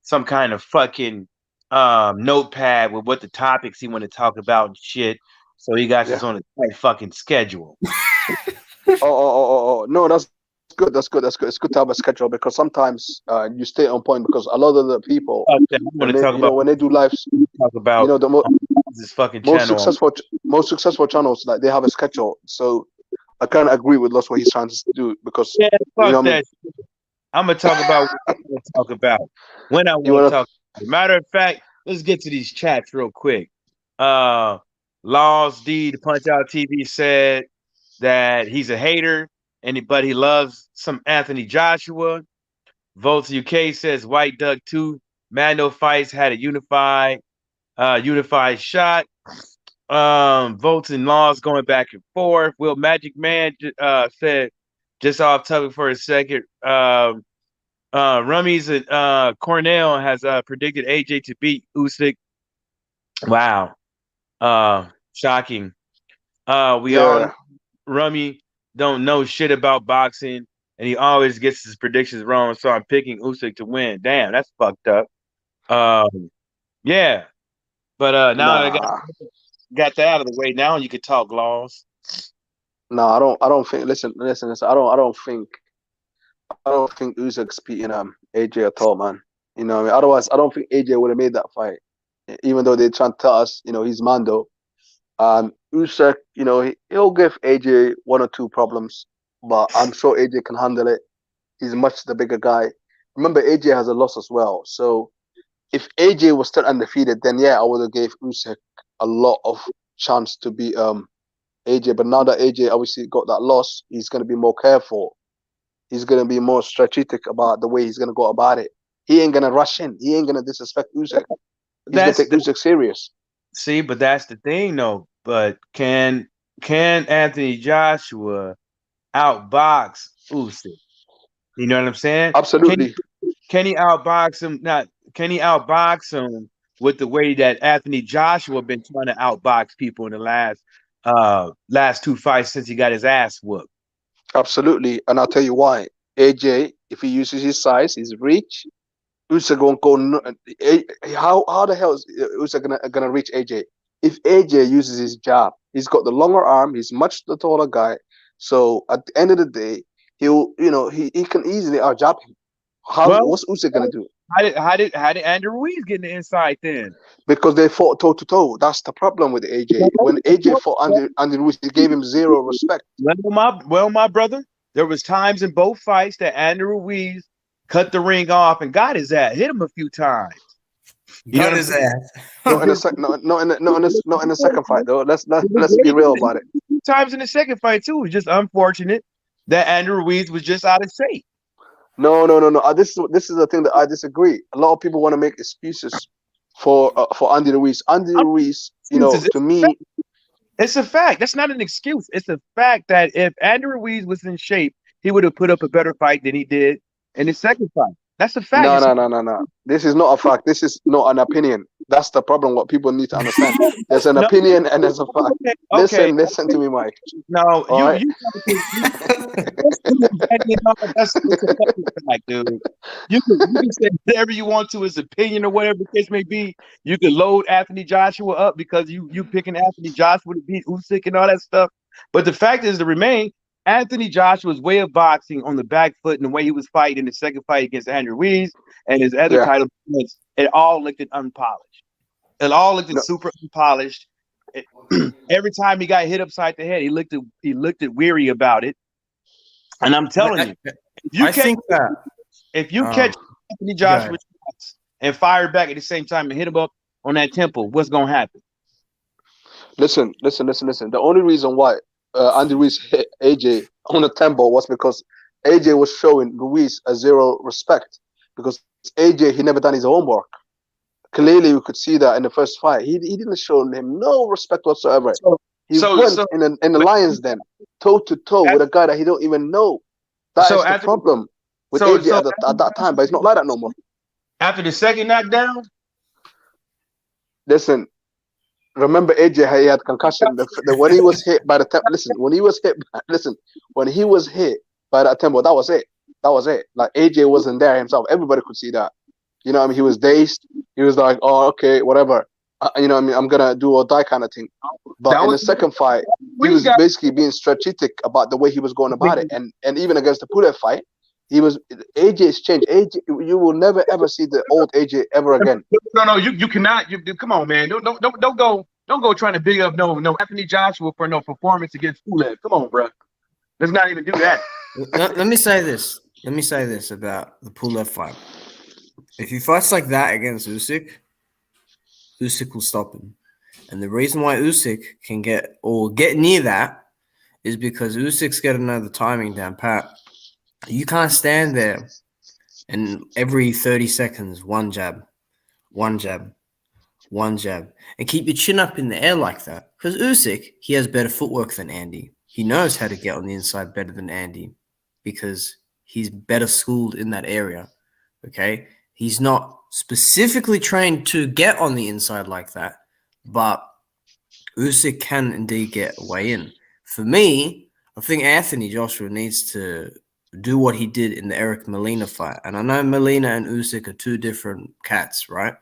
some kind of fucking notepad with what the topics he want to talk about and shit. So he got this Yeah. on a tight fucking schedule. No, that's good. That's good. That's good. It's good to have a schedule because sometimes you stay on point because a lot of the people I want to talk about when they do lives, talk about the this fucking most channel. successful channels like they have a schedule. So I kind of agree with Lost what he's trying to do because Yeah, you know fuck what I mean. that. I'm gonna talk about what I want to talk about when I You want to wanna talk. Matter of fact, let's get to these chats real quick. Uh, Laws D, the Punch Out TV said that he's a hater, but he loves some Anthony Joshua. Votes UK says White Duck 2 Mando fights had a unified shot. Votes and laws going back and forth. Will Magic Man said just off topic for a second. Rummy's Cornell has predicted AJ to beat Usyk. Wow. Shocking. We all yeah. Rummy don't know shit about boxing, and he always gets his predictions wrong. So I'm picking Usyk to win. Damn, that's fucked up. Yeah, but now that I Nah. got that out of the way, now you could talk laws. No, I don't think. Listen. I don't think Usyk's beating AJ at all, man. You know what I mean? Otherwise, I don't think AJ would have made that fight. Even though they're trying to tell us, he's Mando. Usyk, he'll give AJ one or two problems, but I'm sure AJ can handle it. He's much the bigger guy. Remember, AJ has a loss as well. So if AJ was still undefeated, then yeah, I would have gave Usyk a lot of chance to beat AJ. But now that AJ obviously got that loss, he's going to be more careful. he's gonna be more strategic about the way he's gonna go about it. He ain't gonna rush in. He ain't gonna disrespect Usyk. He's gonna take Usyk serious. See, but that's the thing, though. But can Anthony Joshua outbox Usyk? You know what I'm saying? Absolutely. Can he outbox him? Not can he outbox him with the way that Anthony Joshua been trying to outbox people in the last two fights since he got his ass whooped? Absolutely. And I'll tell you why. AJ, if he uses his size, his reach, Usyk gonna go. How the hell is Usyk gonna reach AJ? If AJ uses his jab, he's got the longer arm. He's much the taller guy. So at the end of the day, he'll he can easily out jab him. What's Usyk gonna do? How did Andy Ruiz get in the inside then? Because they fought toe to toe. That's the problem with AJ. When AJ fought Andy Ruiz, he gave him zero respect. Well, my brother, there was times in both fights that Andy Ruiz cut the ring off and got his ass, hit him a few times. Got his ass. Not in the second fight though. Let's be real about it. Times in the second fight too. It's just unfortunate that Andy Ruiz was just out of shape. No. This is the thing that I disagree. A lot of people want to make excuses for Andy Ruiz. Andy Ruiz, to me, it's a fact. That's not an excuse. It's a fact that if Andy Ruiz was in shape, he would have put up a better fight than he did in his second fight. That's a fact. No. This is not a fact. This is not an opinion. That's the problem. What people need to understand. There's an opinion and there's a fact. Okay. Listen to me, Mike. No, right. That's a fact, dude. You can say whatever you want to his opinion or whatever the case may be. You can load Anthony Joshua up because you picking Anthony Joshua to beat Usyk and all that stuff. But the fact is to remain, Anthony Joshua's way of boxing on the back foot and the way he was fighting in the second fight against Andrew Ruiz and his other title, it all looked unpolished. It all looked super unpolished. Every time he got hit upside the head, he looked weary about it. And I'm telling you, if you catch Anthony Joshua and fire back at the same time and hit him up on that temple, what's gonna happen? Listen. The only reason why Andy Ruiz hit AJ on the tempo was because AJ was showing Ruiz a zero respect because AJ, he never done his homework. Clearly, we could see that in the first fight. He didn't show him no respect whatsoever. He went in the Lions Den, toe to toe with a guy that he don't even know. That is the problem with AJ at that time, but it's not like that no more. After the second knockdown? Listen, remember AJ, he had concussion. When he was hit by the tempo, when he was hit by that tempo, that was it. Like AJ wasn't there himself. Everybody could see that. You know what I mean? He was dazed. He was like, oh, okay, whatever. You know what I mean? I'm going to do or die kind of thing. But in the second fight, he was basically being strategic about the way he was going about it. And even against the Pulev fight, AJ's changed. AJ, you will never, ever see the old AJ ever again. No, you cannot. Come on, man. Don't go trying to big up no Anthony Joshua for no performance against Pulev. Come on, bro. Let's not even do that. Let me say this. About the Pulev fight. If he fights like that against Usyk will stop him. And the reason why Usyk can get near that is because Usyk's got to know the timing down pat. You can't stand there and every 30 seconds, one jab, and keep your chin up in the air like that. Because Usyk, he has better footwork than Andy. He knows how to get on the inside better than Andy because he's better schooled in that area. Okay? He's not specifically trained to get on the inside like that, but Usyk can indeed get a way in. For me, I think Anthony Joshua needs to do what he did in the Eric Molina fight. And I know Molina and Usyk are two different cats, right?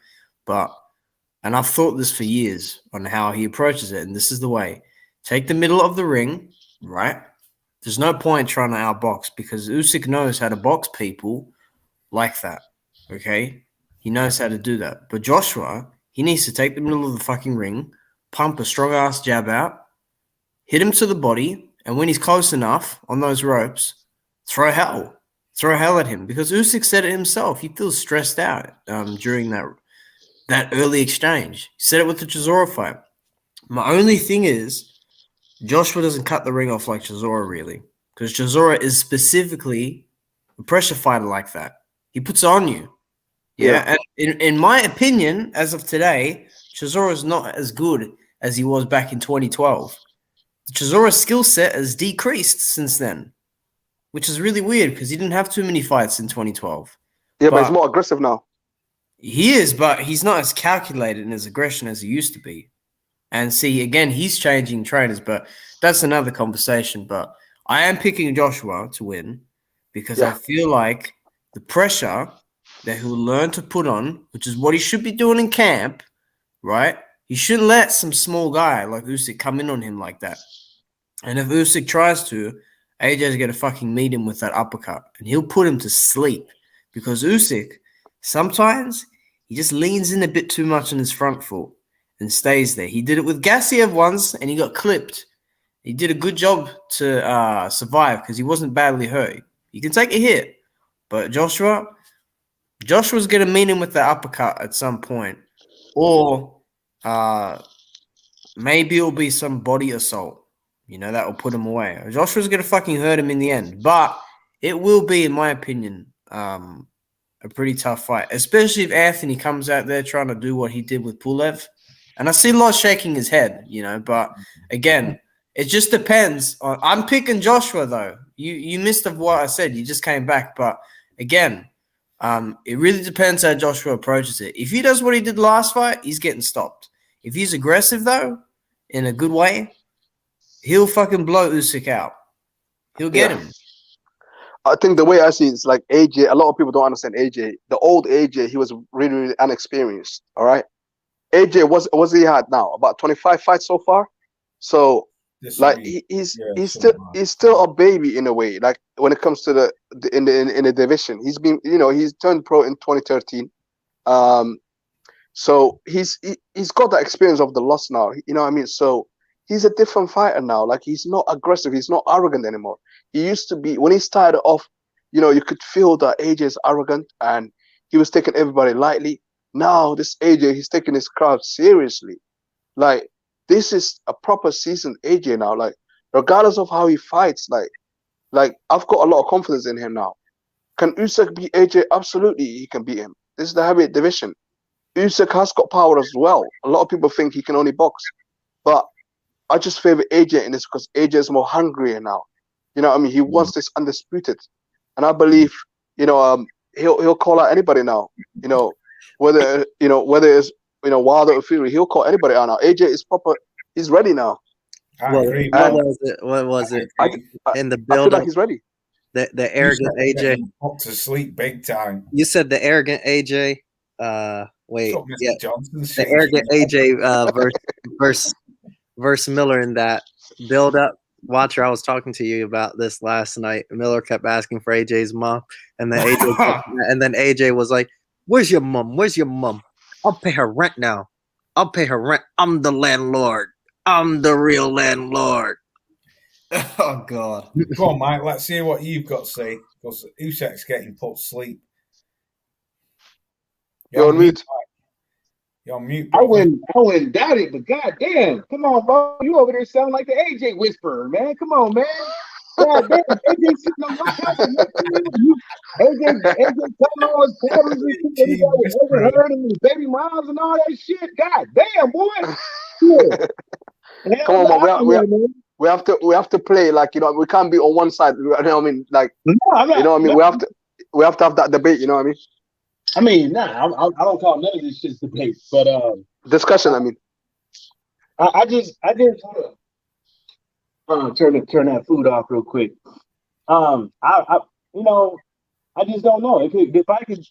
And I've thought this for years on how he approaches it, and this is the way. Take the middle of the ring, right? There's no point trying to outbox because Usyk knows how to box people like that. Okay, he knows how to do that. But Joshua, he needs to take the middle of the fucking ring, pump a strong-ass jab out, hit him to the body, and when he's close enough on those ropes, throw hell at him. Because Usyk said it himself. He feels stressed out during that early exchange. He said it with the Chisora fight. My only thing is Joshua doesn't cut the ring off like Chisora, really. Because Chisora is specifically a pressure fighter like that. He puts it on you. Yeah. And in my opinion, as of today, Chisora is not as good as he was back in 2012. Chisora's skill set has decreased since then, which is really weird because he didn't have too many fights in 2012. Yeah, but he's more aggressive now. He is, but he's not as calculated in his aggression as he used to be. And see, again, he's changing trainers, but that's another conversation. But I am picking Joshua to win because I feel like the pressure that he'll learn to put on, which is what he should be doing in camp, right? He shouldn't let some small guy like Usyk come in on him like that. And if Usyk tries to, AJ's going to fucking meet him with that uppercut, and he'll put him to sleep because Usyk, sometimes he just leans in a bit too much on his front foot and stays there. He did it with Gassiev once, and he got clipped. He did a good job to survive because he wasn't badly hurt. You can take a hit, but Joshua's going to meet him with the uppercut at some point, or maybe it'll be some body assault. That will put him away. Joshua's going to fucking hurt him in the end, but it will be, in my opinion, a pretty tough fight, especially if Anthony comes out there trying to do what he did with Pulev. And I see Loz shaking his head, but again, it just depends. I'm picking Joshua, though. You missed of what I said. You just came back. But again, it really depends how Joshua approaches it. If he does what he did last fight, he's getting stopped. If he's aggressive, though, in a good way, he'll fucking blow Usyk out. He'll get him. I think the way I see it is like AJ. A lot of people don't understand AJ. The old AJ, he was really, really unexperienced. All right, AJ was he had now about 25 fights so far. So like he's still a baby in a way. Like when it comes to in the division, he's turned pro in 2013. So he's got that experience of the loss now. You know what I mean? So he's a different fighter now. Like he's not aggressive. He's not arrogant anymore. He used to be, when he started off, you could feel that AJ is arrogant and he was taking everybody lightly. Now this AJ, he's taking his crowd seriously. Like this is a proper seasoned AJ now. Like regardless of how he fights, like I've got a lot of confidence in him now. Can Usyk beat AJ? Absolutely, he can beat him. This is the heavyweight division. Usyk has got power as well. A lot of people think he can only box, but I just favor AJ in this because AJ is more hungrier now. You know what I mean? He wants this undisputed. And I believe, he'll call out anybody now. Whether it's Wilder or Fury, he'll call anybody out now. AJ is proper, he's ready now. What was it? In the build, I feel like he's ready. The arrogant AJ. Put to sleep big time. You said the arrogant AJ. Wait, yeah, the arrogant AJ versus Miller in that build up. Watcher, I was talking to you about this last night. Miller kept asking for AJ's mom, and then AJ was like, "Where's your mom? Where's your mom? I'll pay her rent now. I'll pay her rent. I'm the landlord. I'm the real landlord." Oh God! Come on, Mike. Let's hear what you've got to say. Because Usyk's getting put to sleep. You're on mute. You're on mute. I wouldn't doubt it, but goddamn, come on, bro. You over there sounding like the AJ whisperer, man. Come on, man. Goddamn, AJ sitting on my couch and AJ telling all his quarters and shit that he overheard and his baby moms and all that shit. Goddamn, boy. Yeah. Come on, man. We have to play like we can't be on one side. You know what I mean? Like we have to have that debate. You know what I mean? I mean, I don't call none of this shit debate, but discussion. I mean, I just turn that food off real quick. I just don't know if I could.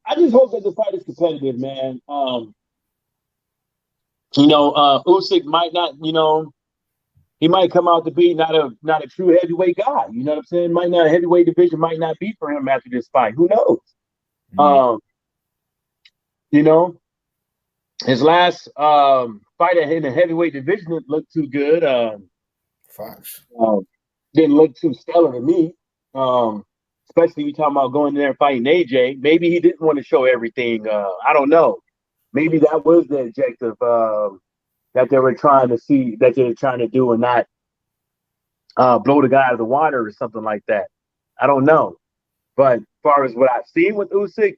I just hope that the fight is competitive, man. Usyk might not, he might come out to be not a true heavyweight guy. You know what I'm saying? Heavyweight division might not be for him after this fight. Who knows? Mm-hmm. His last fight in the heavyweight division didn't look too good. Facts. Didn't look too stellar to me. Especially you talking about going in there and fighting AJ. Maybe he didn't want to show everything. I don't know. Maybe that was the objective that they were trying to see, that they were trying to do, and not blow the guy out of the water or something like that. I don't know. But as far as what I've seen with Usyk,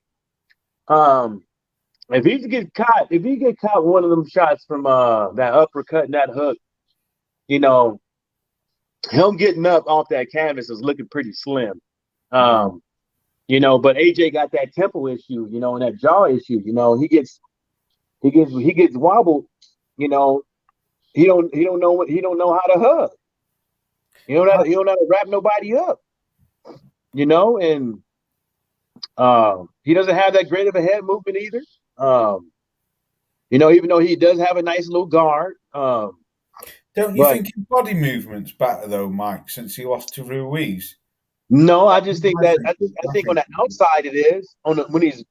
if he get caught with one of them shots from that uppercut and that hook, you know, him getting up off that canvas is looking pretty slim. You know, but AJ got that temple issue, you know, and that jaw issue. You know, he gets wobbled. You know, he don't know how to hug. He don't know how to wrap nobody up. You know, and he doesn't have that great of a head movement either. You know, even though he does have a nice little guard. Don't you think his body movement's better though, Mike, since he lost to Ruiz? No, I just think that I think on the outside it is when he's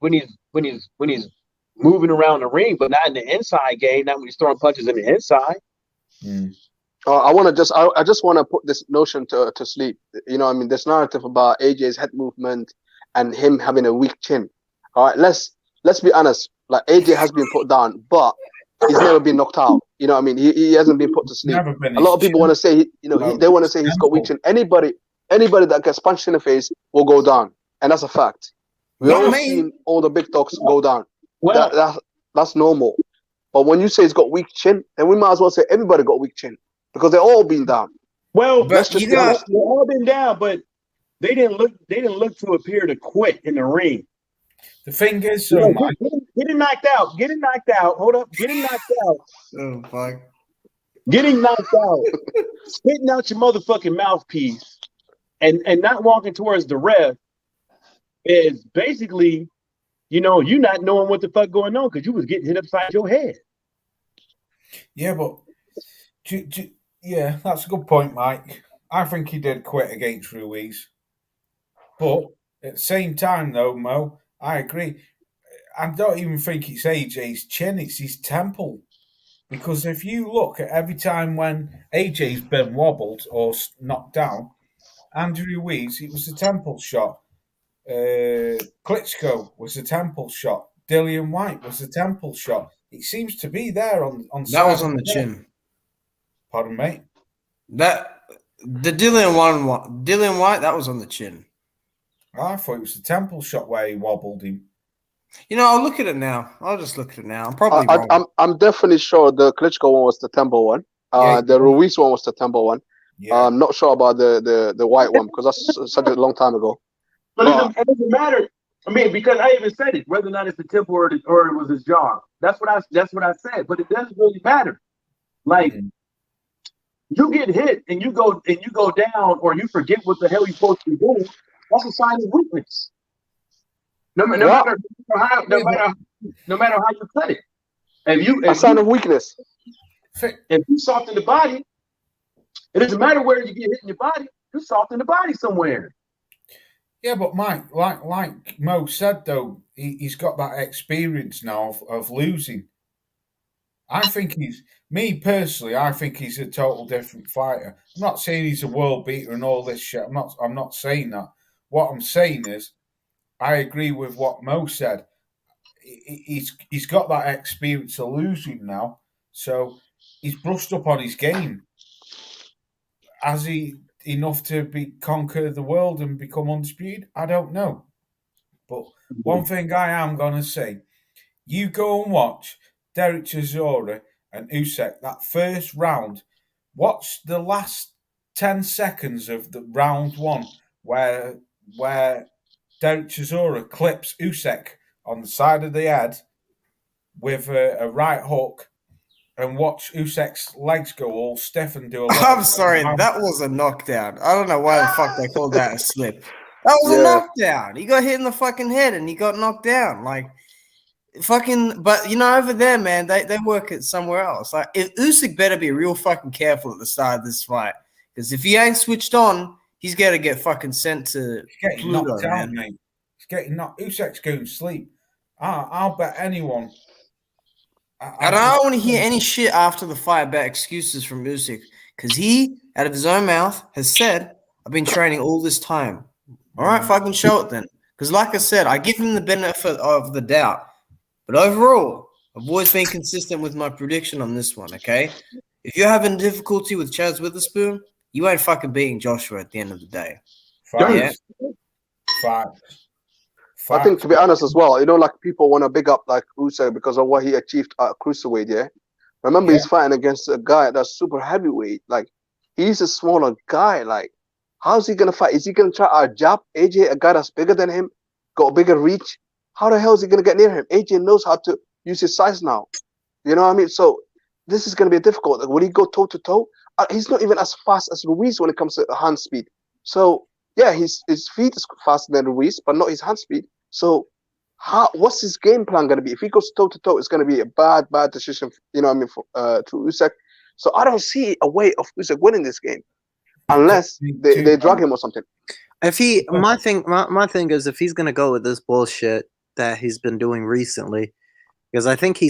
moving around the ring, but not in the inside game. Not when he's throwing punches in the inside. I just want to put this notion to sleep. You know, I mean, this narrative about AJ's head movement and him having a weak chin. All right, let's be honest. Like AJ has been put down, but he's never been knocked out. You know what I mean? He hasn't been put to sleep. A lot of people want to say, they want to say he's got weak chin. Anybody that gets punched in the face will go down, and that's a fact. We've all seen all the big dogs go down. Well, that's normal. But when you say he's got weak chin, then we might as well say everybody got weak chin because they're all been down. Well, they've all been down, but they didn't look to appear to quit in the ring. The thing is, getting knocked out. Hold up, getting knocked out. Oh fuck. Getting knocked out, spitting out your motherfucking mouthpiece, and not walking towards the ref is basically, you know, you not knowing what the fuck going on because you was getting hit upside your head. Yeah, but yeah, that's a good point, Mike. I think he did quit against Ruiz, but at the same time, though, Mo, I agree. I don't even think it's AJ's chin; it's his temple. Because if you look at every time when AJ's been wobbled or knocked down, Andrew Ruiz, it was a temple shot. Klitschko was a temple shot. Dillian White was a temple shot. It seems to be there on that was on the chin. Pardon me? The Dillian White, that was on the chin. I thought it was the temple shot where he wobbled him. You know, I'll look at it now. I'll just look at it now. I'm probably wrong. I'm definitely sure the Klitschko one was the temple one. The Ruiz one was the temple one. Yeah. I'm not sure about the White one because that's such a long time ago. But it doesn't matter. I mean, because I even said it, whether or not it's the temple or it was his jaw. That's what I said. But it doesn't really matter. Like you get hit and you go down, or you forget what the hell you're supposed to be doing. That's a sign of weakness. No matter how you cut it. A sign of weakness. If you soften the body, it doesn't matter where you get hit in your body. You soften the body somewhere. Yeah, but Mike, like Mo said, though, he's got that experience now of losing. I think me personally, I think he's a total different fighter. I'm not saying he's a world beater and all this shit. I'm not saying that. What I'm saying is, I agree with what Mo said. He's got that experience of losing now, so he's brushed up on his game. Has he enough to conquer the world and become undisputed? I don't know. But one thing I am going to say, you go and watch Derek Chisora and Usyk, that first round. Watch the last 10 seconds of the round one where Derek Chisora clips Usyk on the side of the head with a right hook, and watch Usyk's legs go all stiff and do a I'm sorry, that was a knockdown. I don't know why the fuck they called that a slip. That was a knockdown. He got hit in the fucking head and he got knocked down. Like, fucking, but you know, over there, man, they work it somewhere else. Like, if Usyk better be real fucking careful at the start of this fight, because if he ain't switched on, he's got to get fucking sent to Pluto, knocked out, mate. He's getting knocked. Usyk's going to sleep. I'll bet anyone. I don't want to hear any shit after the fight about excuses from Usyk, because he, out of his own mouth, has said, I've been training all this time. All right, fucking show it then. Because like I said, I give him the benefit of the doubt. But overall, I've always been consistent with my prediction on this one, okay? If you're having difficulty with Chaz Witherspoon, you ain't fucking beating Joshua at the end of the day. Facts. Facts. I think, to be honest as well, you know, like people want to big up like Usyk because of what he achieved at cruiserweight. Yeah, remember he's fighting against a guy that's super heavyweight. Like he's a smaller guy. Like how's he gonna fight? Is he gonna try to jab AJ, a guy that's bigger than him, got bigger reach? How the hell is he gonna get near him? AJ knows how to use his size now. You know what I mean? So this is gonna be difficult. Like, will he go toe to toe? He's not even as fast as Ruiz when it comes to hand speed. So yeah, his feet is faster than Ruiz, but not his hand speed. So what's his game plan going to be? If he goes toe to toe, it's going to be a bad decision. You know what I mean? To Usyk. So I don't see a way of Usyk winning this game unless they drag him or something. If he, my thing is, if he's going to go with this bullshit that he's been doing recently, because I think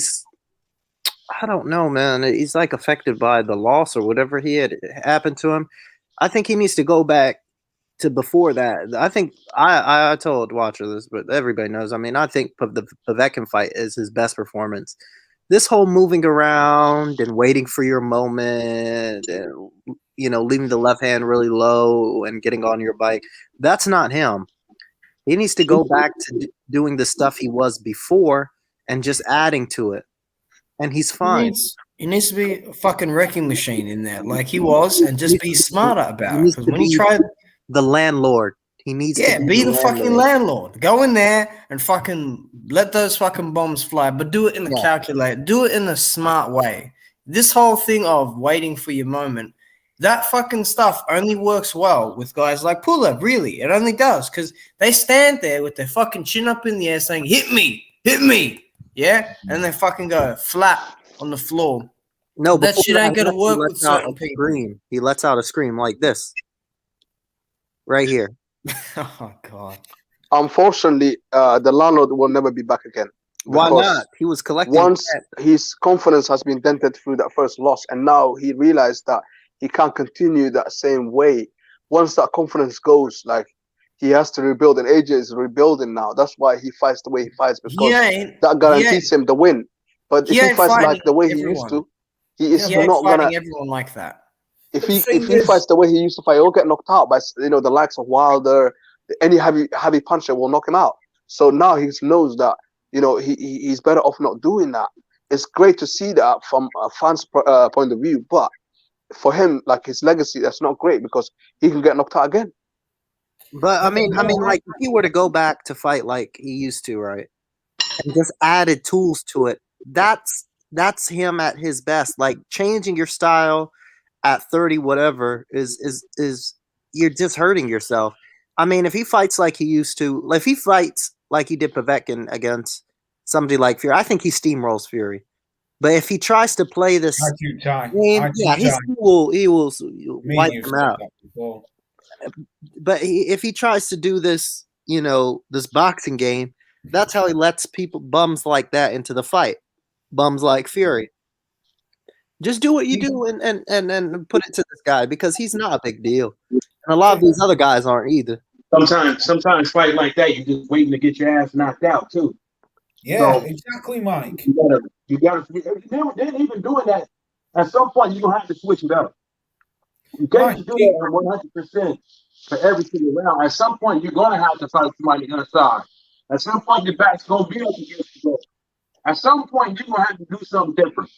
I don't know, man. He's like affected by the loss or whatever had happened to him. I think he needs to go back to before that. I think I told Watcher this, but everybody knows. I mean, I think the Povetkin fight is his best performance. This whole moving around and waiting for your moment, and leaving the left hand really low and getting on your bike, that's not him. He needs to go back to doing the stuff he was before and just adding to it. And he's fine. He needs to be a fucking wrecking machine in there, like he was, and just be smarter about it. Because when he tried the landlord, he needs to be the fucking landlord. Go in there and fucking let those fucking bombs fly, but do it in a calculator. Do it in a smart way. This whole thing of waiting for your moment, that fucking stuff only works well with guys like Pulev. Really, it only does, because they stand there with their fucking chin up in the air saying, "Hit me, hit me." Yeah, and they fucking go flat on the floor. No, that shit ain't gonna work with certain people. He lets out a scream like this, right here. Oh God! Unfortunately, the landlord will never be back again. Why not? He was collecting. Once his confidence has been dented through that first loss, and now he realized that he can't continue that same way. Once that confidence goes, like, he has to rebuild, and AJ is rebuilding now. That's why he fights the way he fights, because that guarantees him the win. But if he fights like the way he used to, he is not gonna. Everyone like that. If he fights the way he used to fight, he'll get knocked out by the likes of Wilder. Any heavy puncher will knock him out. So now he knows that he's better off not doing that. It's great to see that from a fan's point of view, but for him, like, his legacy, that's not great because he can get knocked out again. But I mean, like, if he were to go back to fight like he used to, right, and just added tools to it, that's him at his best. Like, changing your style at 30, whatever, is you're just hurting yourself. I mean, if he fights like he used to, if he fights like he did Povetkin against somebody like Fury, I think he steamrolls Fury. But if he tries to play this game, he will wipe him out. But if he tries to do this, this boxing game, that's how he lets bums like that into the fight. Bums like Fury. Just do what you do and put it to this guy, because he's not a big deal. And a lot of these other guys aren't either. Sometimes fighting like that, you're just waiting to get your ass knocked out too. Yeah, so, exactly, Mike. You gotta. They're even doing that. At some point, you're gonna have to switch it up. You can't do that 100% for every single round. At some point, you're gonna have to fight somebody inside. At some point, your back's gonna be up against the goal. At some point, you're gonna have to do something different.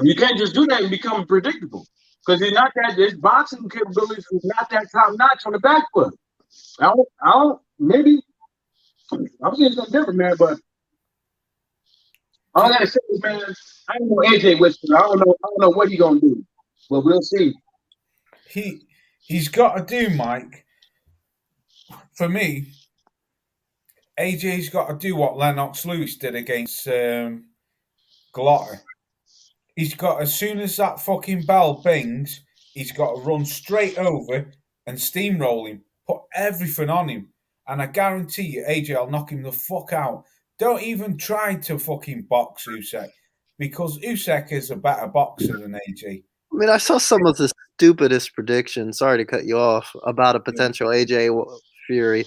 You can't just do that and become predictable, because his boxing capabilities is not that top notch on the back foot. I don't. Maybe I'm seeing something different, man. But all I gotta say is, man, I don't know AJ Whistler. I don't know what he's gonna do, but we'll see. He's got to do, Mike. For me, AJ's got to do what Lennox Lewis did against Glotter. He's got, as soon as that fucking bell bings, he's got to run straight over and steamroll him, put everything on him. And I guarantee you, AJ will knock him the fuck out. Don't even try to fucking box Usyk, because Usyk is a better boxer than AJ. I mean, I saw some of the stupidest predictions, sorry to cut you off, about a potential AJ Fury.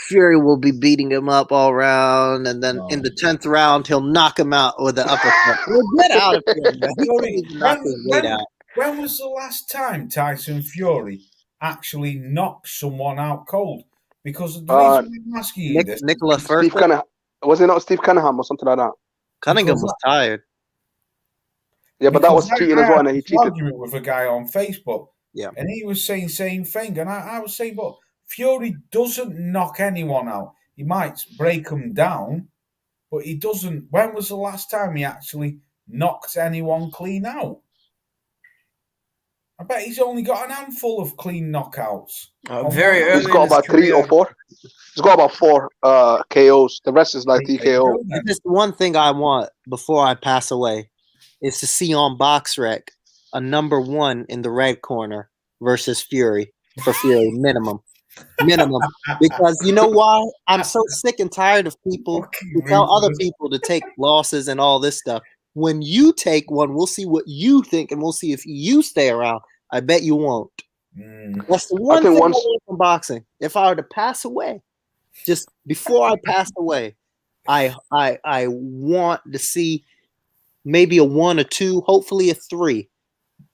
Fury will be beating him up all round, and then in the 10th round, he'll knock him out with an uppercut. Get out of here, man. When was the last time Tyson Fury actually knock someone out cold? Because the reason I'm asking you this, Nicola Steve Firth. Cunningham. Was it not Steve Cunningham or something like that? Cunningham was tired. Yeah, but that was because cheating I as well, had and he this cheated. argument with a guy on Facebook, Yeah. and he was saying same thing, and I was saying, but Fury doesn't knock anyone out. He might break them down, but he doesn't. When was the last time he actually knocked anyone clean out? I bet he's only got an handful of clean knockouts. Very He's early got in his about 3 or career. 4. He's got about 4 KOs. The rest is like There you TKO. go then. Just one thing I want before I pass away is to see on BoxRec a number 1 in the red corner versus Fury for Fury minimum. Because you know why? I'm so sick and tired of people who tell other people to take losses and all this stuff. When you take one, we'll see what you think, and we'll see if you stay around. I bet you won't. That's the one think thing I once- want from boxing. If I were to pass away, just before I passed away, I want to see maybe a 1 or 2, hopefully a 3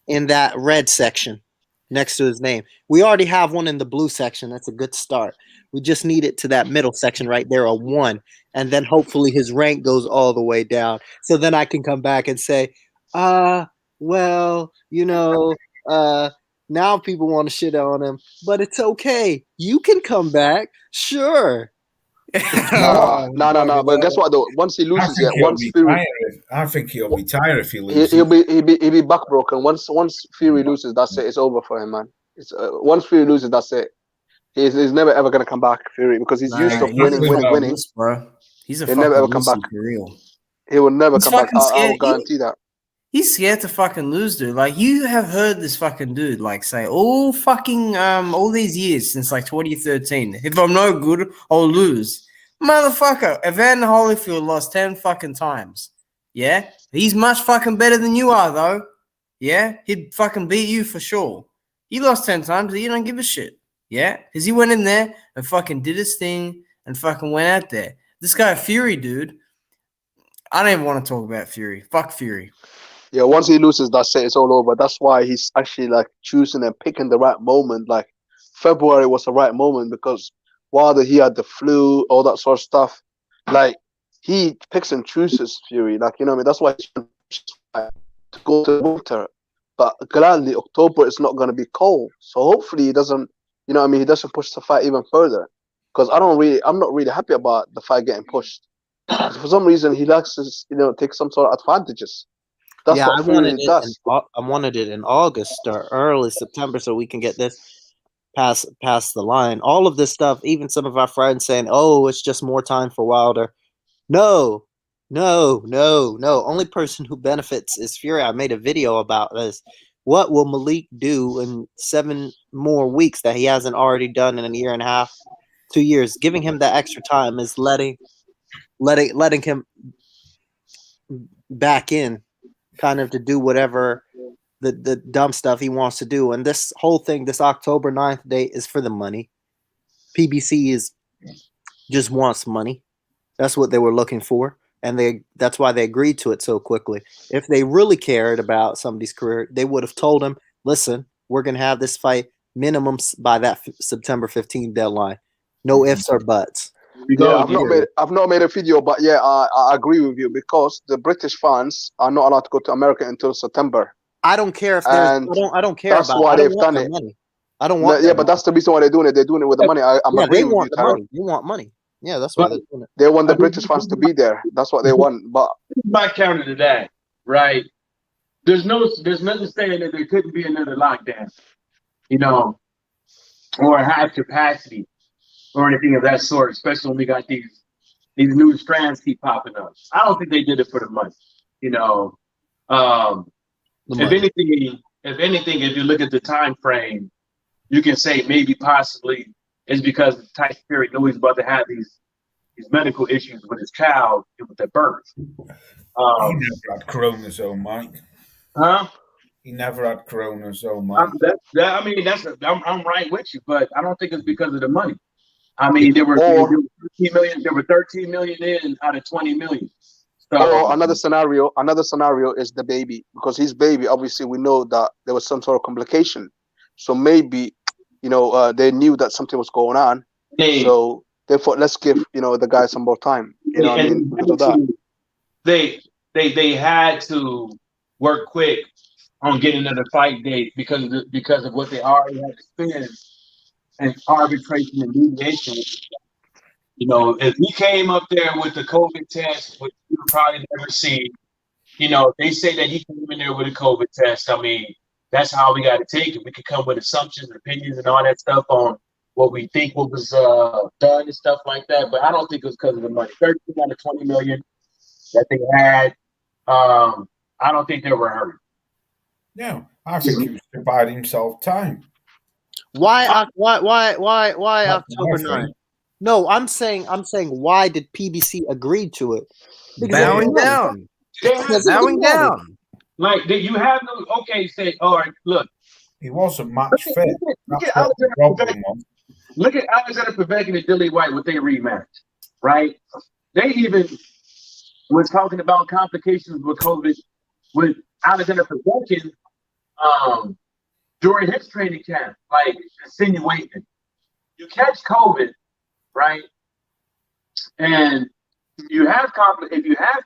in that red section next to his name. We already have one in the blue section. That's a good start. We just need it to that middle section right there, a 1. And then hopefully his rank goes all the way down. So then I can come back and say, well, you know, now people want to shit on him, but it's okay. You can come back. Sure. No. But guess what though? Once he loses, I think he'll retire if he loses. he'll be backbroken. Once Fury loses, that's it. It's over for him, man. It's once Fury loses, that's it. He's never ever gonna come back, Fury, because he's used to winning. Bro. He's a He'll fucking never ever come back. for real. He will never He's come back. fucking I'll scared. guarantee that. He's scared to fucking lose, dude. Like, you have heard this fucking dude like say all these years since like 2013. If I'm no good, I'll lose. Motherfucker, Evander Holyfield lost 10 fucking times. Yeah? He's much fucking better than you are, though. Yeah? He'd fucking beat you for sure. He lost 10 times, you don't give a shit. Yeah? Because he went in there and fucking did his thing and fucking went out there. This guy, Fury, dude, I don't even want to talk about Fury. Fuck Fury. Yeah, once he loses, that's it. It's all over. That's why he's actually like choosing and picking the right moment. Like February was the right moment because while he had the flu, all that sort of stuff, like he picks and chooses Fury. Like, you know what I mean? That's why he's to go to winter. But gladly, October is not going to be cold. So hopefully he doesn't, you know what I mean? He doesn't push the fight even further. Because I'm not really happy about the fight getting pushed. For some reason, he likes to, take some sort of advantages. That's what I wanted it in August or early September so we can get this past the line. All of this stuff, even some of our friends saying, "Oh, it's just more time for Wilder." No. Only person who benefits is Fury. I made a video about this. What will Malik do in 7 more weeks that he hasn't already done in a year and a half, 2 years? Giving him that extra time is letting him back in, kind of to do whatever the dumb stuff he wants to do. And this whole thing, this October 9th date, is for the money. PBC just wants money. That's what they were looking for. And that's why they agreed to it so quickly. If they really cared about somebody's career, they would have told him, listen, we're going to have this fight minimum by that September 15th deadline. No ifs or buts. Yeah, I've not made a video, but yeah, I agree with you because the British fans are not allowed to go to America until September. I don't care if there's. I don't care. That's why they've done it. Money. I don't want. Yeah, but that's the reason why they're doing it. They're doing it with the money. I'm agreeing with you, Tyrone. They want money. Yeah, that's why they're doing it. They want the British fans to be there. That's what they want. But my counter to that, right? There's nothing saying that there couldn't be another lockdown, or high capacity, or anything of that sort. Especially when we got these new strands keep popping up. I don't think they did it for the money. If anything, if you look at the time frame, you can say maybe possibly it's because Tyson Fury knew he's about to have these medical issues with his child and with their birth. He never had chromosome, Mike. Huh? He never had chromosome, Mike. I'm right with you, but I don't think it's because of the money. I mean, there were 13 million in out of 20 million. So, another scenario is the baby, because his baby, obviously we know that there was some sort of complication. So maybe they knew that something was going on, so they thought, let's give the guy some more time. You know what I mean? Because of that. They had to work quick on getting another fight date because of what they already had to spend and arbitration and mediation. If he came up there with the COVID test, which you would probably never see, they say that he came in there with a COVID test. I mean, that's how we got to take it. We could come with assumptions, opinions, and all that stuff on what we think what was done and stuff like that. But I don't think it was because of the money. 13 out of 20 million that they had. I don't think they were hurt. No, I think he was to buy himself time. Why October That's my 9th? thing. No, I'm saying why did PBC agree to it? Bowing down. Bowing down. Like, you have no, okay, say, all right, look. He wasn't match fit. Look at That's what the problem was. Look at Alexander Povetkin and Dillian White with their rematch, right? They even was talking about complications with COVID with Alexander Povetkin during his training camp, like insinuating you catch COVID, right? And if you have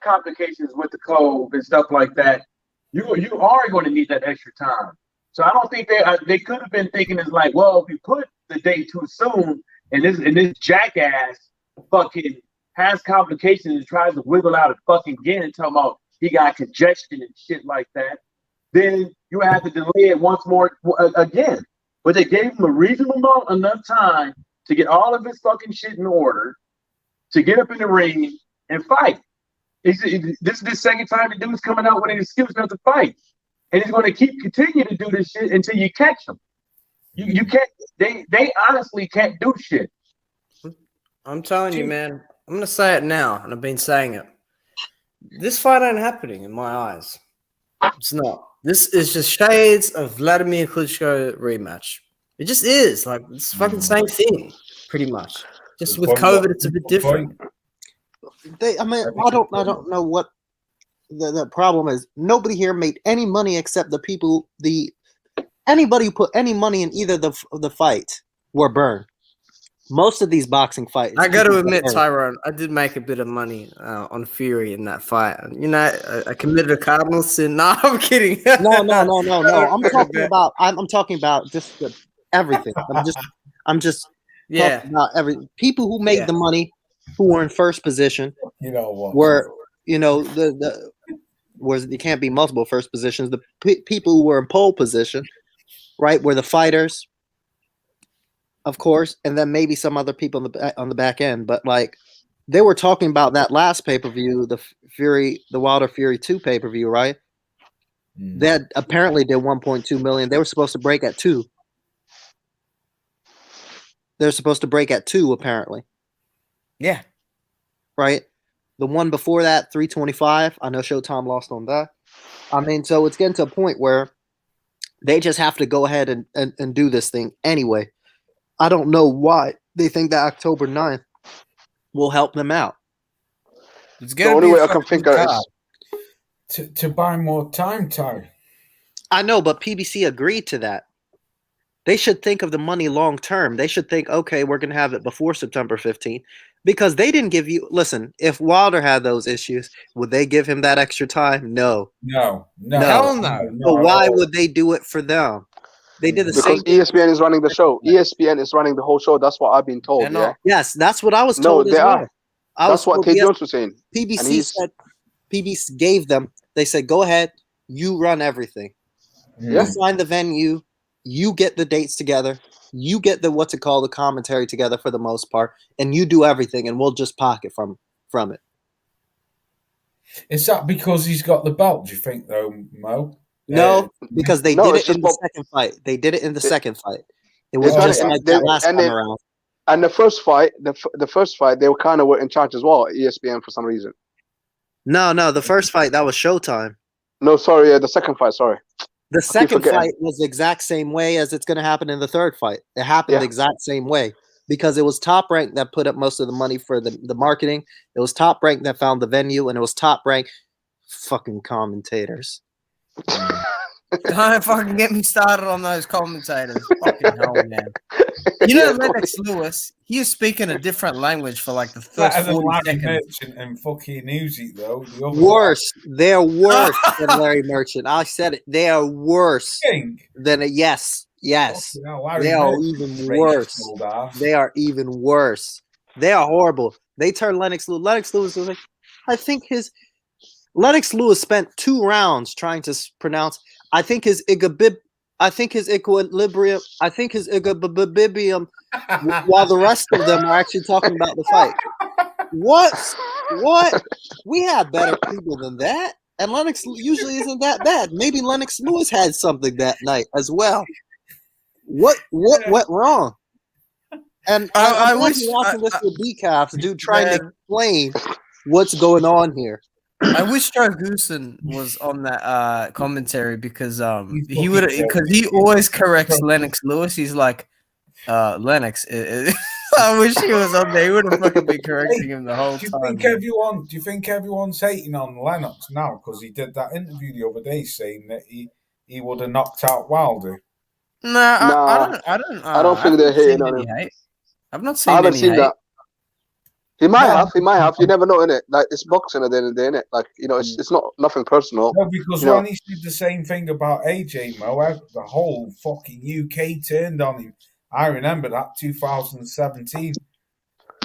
complications with the COVID and stuff like that, you are going to need that extra time. So I don't think they could have been thinking it's like, well, if you put the date too soon and this jackass fucking has complications and tries to wiggle out fucking again, talking about he got congestion and shit like that, then you have to delay it once more again. But they gave him a reasonable enough time to get all of his fucking shit in order, to get up in the ring and fight. This is the second time the dude's coming out with an excuse not to fight. And he's going to continue to do this shit until you catch him. You can't, they honestly can't do shit. I'm telling you, man, I'm going to say it now, and I've been saying it. This fight ain't happening in my eyes. It's not. This is just shades of Vladimir Klitschko rematch. It just is. Like, it's the fucking same thing, pretty much. Just with COVID, it's a bit different. I don't know what the problem is. Nobody here made any money except the people. Anybody who put any money in either the fight were burned. Most of these boxing fights. I got to admit, Tyrone, I did make a bit of money on Fury in that fight. I committed a cardinal sin. No, I'm kidding. No. I'm talking about just everything. I'm just talking about people who made the money, who were in first position. You know what? Were there can't be multiple first positions. The people who were in pole position, right, were the fighters, of course, and then maybe some other people on the back end. But like, they were talking about that last pay-per-view, the Wilder Fury 2 pay-per-view, right? That apparently did 1.2 million. They were supposed to break at 2. They're supposed to break at 2, apparently. Yeah. Right? The one before that, 325. I know Showtime lost on that. I mean, so it's getting to a point where they just have to go ahead and do this thing anyway. I don't know why they think that October 9th will help them out. The only way I can think of is to buy more time, Ty. I know, but PBC agreed to that. They should think of the money long term. They should think, okay, we're going to have it before September 15th. Because they didn't give you – listen, if Wilder had those issues, would they give him that extra time? No. No. Hell no. So why would they do it for them? They did the same thing. Because ESPN is running the show. ESPN is running the whole show. That's what I've been told. Yeah. Yes, that's what I was told. No, they are. That's what Tate Jones was saying. PBC said PBC gave them. They said, "Go ahead, you run everything. You find the venue, you get the dates together, you get the commentary together for the most part, and you do everything, and we'll just pocket from it." Is that because he's got the belt? Do you think, though, Mo? No, because they did it in the second fight. They did it in the second fight. It was just like that last time around. And the first fight, they were kind of in charge as well, ESPN, for some reason. No, the first fight, that was Showtime. No, sorry, the second fight, sorry. The second fight was the exact same way as it's going to happen in the third fight. It happened the exact same way because it was Top Rank that put up most of the money for the marketing. It was Top Rank that found the venue, and it was Top Rank fucking commentators. Don't fucking get me started on those commentators. Fucking hell, man. You know, Lennox Lewis, he was speaking a different language for like the first Better than 40 Larry seconds. Merchant and fucking Uzi, though. The other Worse. They're worse than Larry Merchant. I said it. They are worse King. than a yes. Fucking hell, Larry They are Merchant's even racist worse. old ass. They are even worse. They are horrible. They turned Lennox Lewis. Lennox Lewis was like, I think his Lennox Lewis spent 2 rounds trying to pronounce. I think his equilibrium. I think his equilibrium. While the rest of them are actually talking about the fight. What? We have better people than that. And Lennox usually isn't that bad. Maybe Lennox Lewis had something that night as well. What went wrong? And I wish watching this with decaps, dude, trying to explain what's going on here. I wish Joe Goosen was on that commentary because he would, because he always corrects Lennox Lewis. He's like, Lennox. I wish he was on there. He would have fucking been correcting him the whole time. Do you think everyone's hating on Lennox now because he did that interview the other day saying that he would have knocked out Wilder? I don't think they're hating on him. Hate. I've not seen. I haven't seen hate. that. He might have. You never know, innit? Like, it's boxing at the end of the day, innit? Like, you know, it's not nothing personal. No, because when he said the same thing about AJ Mo, the whole fucking UK turned on him. I remember that 2017.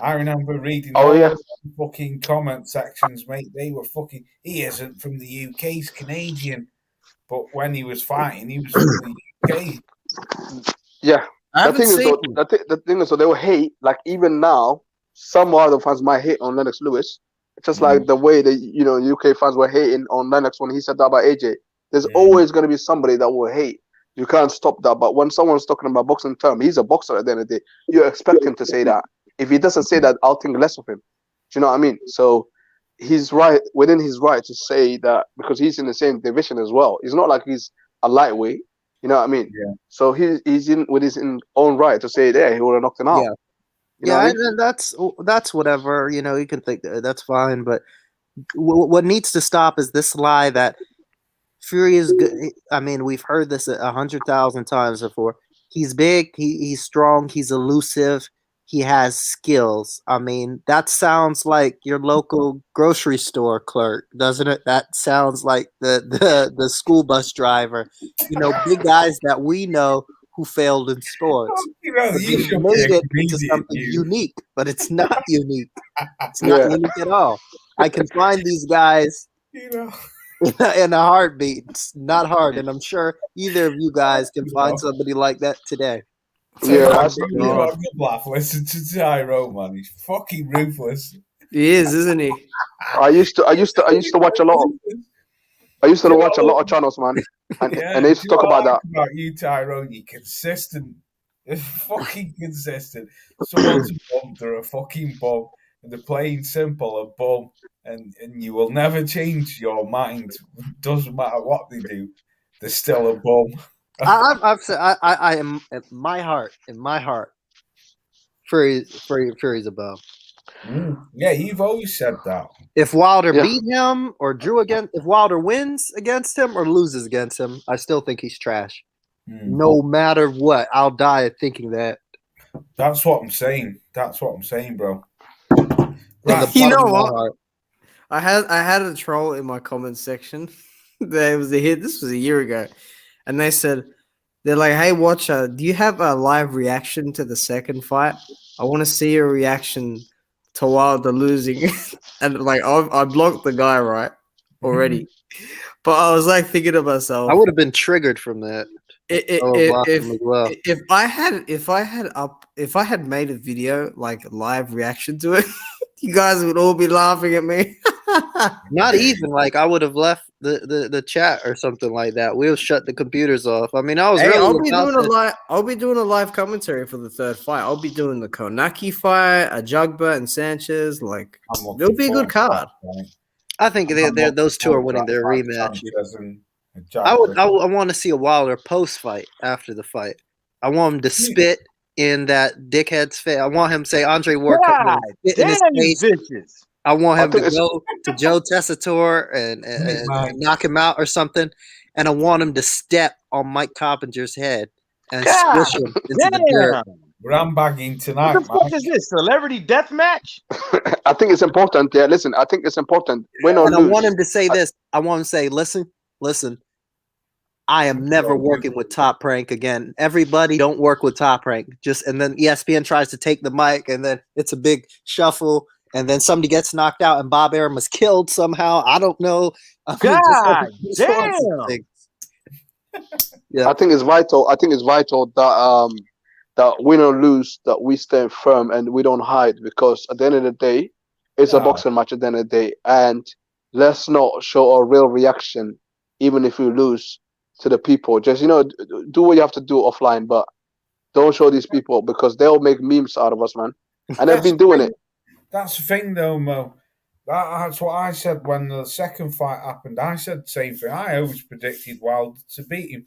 I remember reading the fucking comment sections, mate. They were fucking. He isn't from the UK, he's Canadian. But when he was fighting, he was from the UK. Yeah. The thing is, they will hate, like, even now, some other fans might hate on Lennox Lewis. It's just like the way the UK fans were hating on Lennox when he said that about AJ. There's always going to be somebody that will hate. You can't stop that. But when someone's talking about boxing term, he's a boxer at the end of the day. You expect him to say that. If he doesn't say that, I'll think less of him. Do you know what I mean? So he's right within his right to say that because he's in the same division as well. It's not like he's a lightweight. You know what I mean? Yeah. So he's in with his own right to say there he would have knocked him out. Yeah. You know and that's whatever, you can think that's fine, but what needs to stop is this lie that Fury is good. I mean, we've heard this 100,000 times before. He's big, he's strong, he's elusive, he has skills. I mean, that sounds like your local grocery store clerk, doesn't it? That sounds like the school bus driver. Big guys that we know who failed in sports. You made it into something unique, but it's not unique. It's not unique at all. I can find these guys in a heartbeat. It's not hard, and I'm sure either of you guys can find somebody like that today. Listen to Tyrone, man. He's fucking ruthless. He is, isn't he? I used to watch a lot. I used to watch a lot of channels, man, and they used to talk about that. About you, Tyrone, you're consistent. You're fucking consistent. Someone's a bum, they're a fucking bum. And they're plain simple, a bum. And you will never change your mind. Doesn't matter what they do. They're still a bum. I've said I am in my heart. Fury's a bum. Yeah, you've always said that. If Wilder beat him or if Wilder wins against him or loses against him, I still think he's trash. No matter what, I'll die thinking that. That's what I'm saying. Bro. Right. You know what? I had a troll in my comment section. There was a hit. This was a year ago, and they're like, "Hey, watcher, do you have a live reaction to the second fight? I want to see your reaction to Wilder losing." And like, I blocked the guy right already, but I was like thinking to myself, I would have been triggered from that. If I had made a video like live reaction to it, you guys would all be laughing at me. Not even like I would have left the chat or something like that. We'll shut the computers off. I mean, I was I'll be doing a live commentary for the third fight. I'll be doing the Konaki fight, a Jugba and Sanchez. Like, it'll be a good card. I think those two are winning their rematch. I want to see a Wilder post fight after the fight. I want him to spit in that dickhead's face. I want him to say Andre Ward spit in his face. I want him to go to Joe Tessitore and knock him out or something. and I want him to step on Mike Carpenter's head and God squish him into the dirt. damn. Rambagging What tonight, the fuck Mike. is this? Celebrity death match? I think it's important. Yeah, listen, I think it's important. Win or And I lose. want him to say this. I want him to say, listen, I am never working with Top Rank again. Everybody don't work with Top Rank. And then ESPN tries to take the mic, and then it's a big shuffle, and then somebody gets knocked out, and Bob Arum is killed somehow. I don't know. I mean, God just all sorts of damn. things. Yeah. I think it's vital. I think it's vital that that win or lose, that we stand firm and we don't hide, because at the end of the day, it's a No. boxing match at the end of the day, and let's not show a real reaction, even if we lose, to the people. Just do what you have to do offline, but don't show these people, because they'll make memes out of us, man. And they've been doing it. That's the thing, though, Mo. That's what I said when the second fight happened. I said the same thing. I always predicted Wilder to beat him,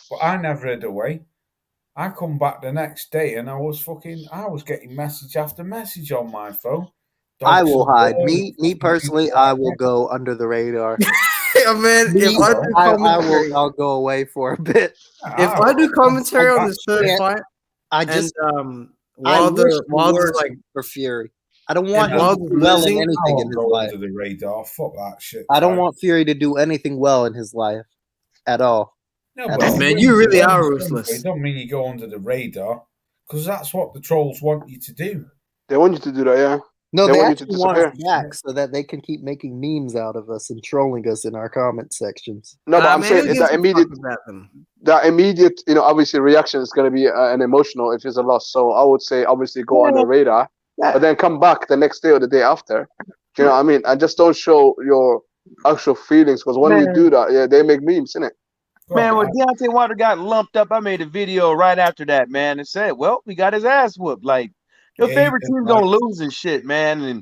but I never had a way. I come back the next day and I was getting message after message on my phone. I will hide. Me personally, I will go under the radar. Yeah, man. If I do commentary, I'll go away for a bit. if I do commentary on this third fight, I just and I Wilder's like for Fury. I don't want him Wilder's to do well in losing, anything in his life. Under the radar. Fuck that shit. I don't want Fury to do anything well in his life at all. No, Man, but man, you really are ruthless. It don't mean you go under the radar, because that's what the trolls want you to do. They want you to do that, yeah. No, They they want you to actually want us disappear. back so that they can keep making memes out of us and trolling us in our comment sections. No, but I'm man, saying who gives that a immediate, fuck about them? obviously reaction is going to be an emotional if it's a loss. So I would say obviously go under the radar, but then come back the next day or the day after. Do you know what I mean? And just don't show your actual feelings, because when we do that, yeah, they make memes, innit? Man, when Deontay Wilder got lumped up, I made a video right after that, man, and said, well, we got his ass whooped. Like, your favorite team's gonna lose and shit, man.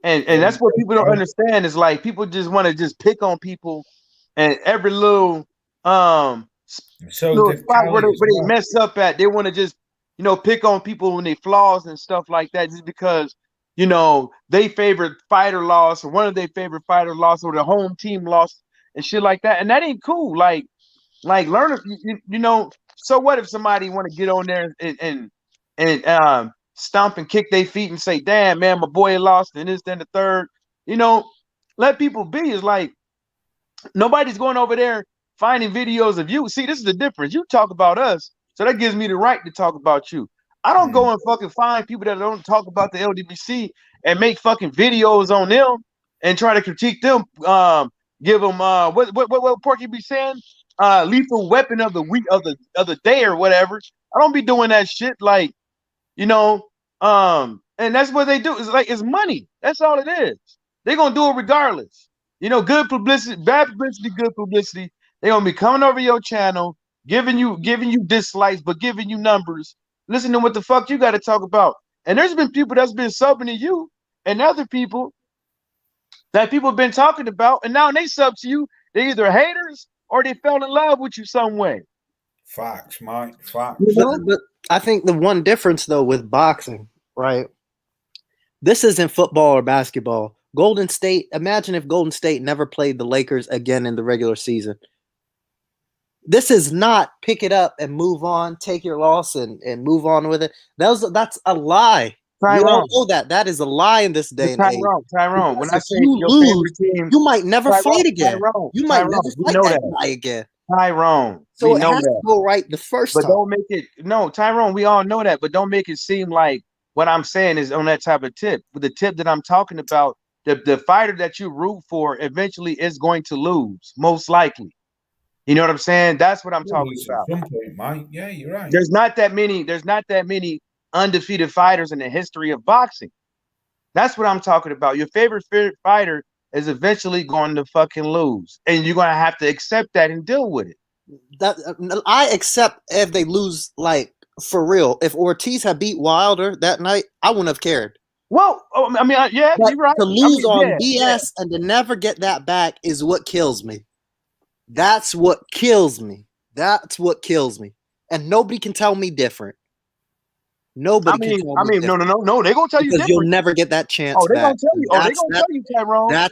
And that's what people don't understand, is like people just want to just pick on people, and every little little spot where they mess up at, they want to just pick on people when they flaws and stuff like that, just because they favorite fighter lost, or one of their favorite fighter lost, or the home team lost and shit like that. And that ain't cool. Like learn so what if somebody want to get on there and stomp and kick their feet and say, damn, man, my boy lost and this, then the third. Let people be. It's like nobody's going over there finding videos of you. See, this is the difference. You talk about us, so that gives me the right to talk about you. I don't go and fucking find people that don't talk about the LDBC and make fucking videos on them and try to critique them. Give them what Porky be saying? Lethal weapon of the week of the day or whatever. I don't be doing that shit. Like, and that's what they do. It's like, it's money. That's all it is. They're gonna do it regardless. Good publicity, bad publicity, good publicity. They're gonna be coming over your channel, giving you dislikes, but giving you numbers. Listen to what the fuck you got to talk about. And there's been people that's been subbing to you and other people that people have been talking about, and now they sub to you. They're either haters or they fell in love with you some way. Facts, Mike. Facts. But I think the one difference, though, with boxing, right? This isn't football or basketball. Golden State, imagine if Golden State never played the Lakers again in the regular season. This is not pick it up and move on, take your loss and move on with it. That's a lie. You all know that. That is a lie in this day and age. Tyrone, when I say you your lose, favorite team, you might never fight again. You might never fight that guy again. Tyrone, so it has to go right the first time. But don't make it, Tyrone, we all know that, but don't make it seem like what I'm saying is on that type of tip. With the tip that I'm talking about, the fighter that you root for eventually is going to lose, most likely. You know what I'm saying? That's what I'm talking about. At some point, Mike. Yeah, you're right. There's not that many undefeated fighters in the history of boxing. That's what I'm talking about. Your favorite fighter is eventually going to fucking lose, and you're gonna have to accept that and deal with it. That I accept if they lose, like for real. If Ortiz had beat Wilder that night, I wouldn't have cared. Well, I mean, yeah, but you're right. To lose on BS and to never get that back is what kills me. That's what kills me. That's what kills me. And nobody can tell me different. Nobody can tell me different. No. They're gonna tell you different. You'll never get that chance. They're gonna tell you. They're gonna tell you, Tyrone.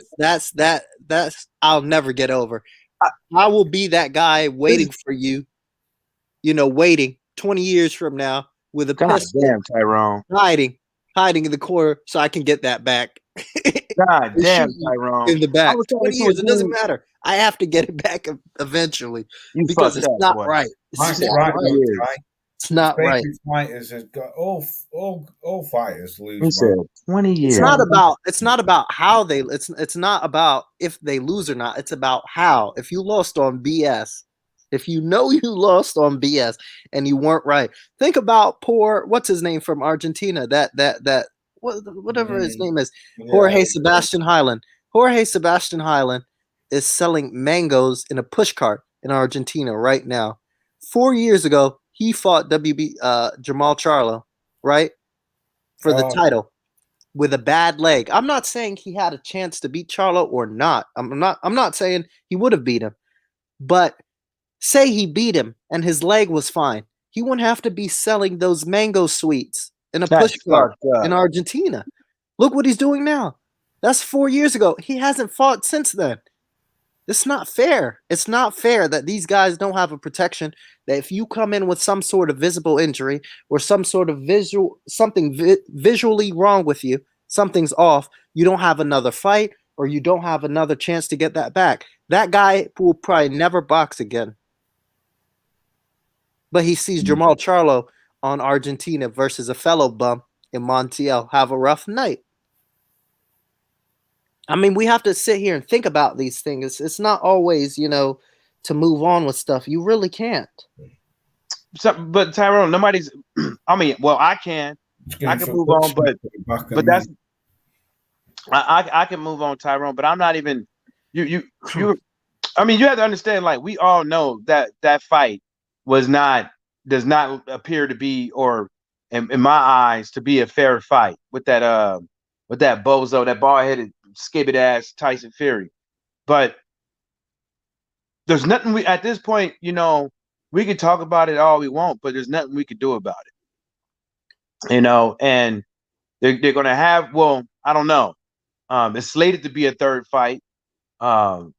That's I'll never get over. I will be that guy waiting for you. Waiting 20 years from now with a God pistol, damn, Tyrone. hiding in the corner so I can get that back. God And damn, shoot you Tyrone. in the I back. was talking 20 to a years. It doesn't dude. matter. I have to get it back eventually You because fucked it's up, not boy. right. Mike's It's not right, right. though, years. Ty. It's not right. Favorite fighters have got all fighters He lose, said man. 20 years. It's not about how they it's not about if they lose or not. It's about how. If you lost on BS, if you know you lost on BS and you weren't right. Think about poor what's his name from Argentina? Whatever his name is. Yeah. Jorge Sebastian Highland. Jorge Sebastian Highland is selling mangoes in a pushcart in Argentina right now. 4 years ago, he fought WB Jamal Charlo, right? For the title with a bad leg. I'm not saying he had a chance to beat Charlo or not. I'm not saying he would have beat him. But say he beat him and his leg was fine. He wouldn't have to be selling those mango sweets in a That's pushcart fucked up. in Argentina. Look what he's doing now. That's 4 years ago. He hasn't fought since then. It's not fair. It's not fair that these guys don't have a protection. That if you come in with some sort of visible injury or some sort of visually wrong with you, something's off, you don't have another fight or you don't have another chance to get that back. That guy will probably never box again. But he sees Jamal Charlo on Argentina versus a fellow bum in Montiel have a rough night. I mean, we have to sit here and think about these things. It's not always, to move on with stuff. You really can't. But Tyrone, nobody's. I mean, well, I can move on, but that's. I can move on, Tyrone, but I'm not even. You. I mean, you have to understand. Like, we all know that fight does not appear to be, or in my eyes, to be a fair fight with that bozo, that bald-headed skibbit ass Tyson Fury. But there's nothing at this point, we can talk about it all we want, but there's nothing we could do about it. And they're gonna have, well, I don't know. It's slated to be a third fight. The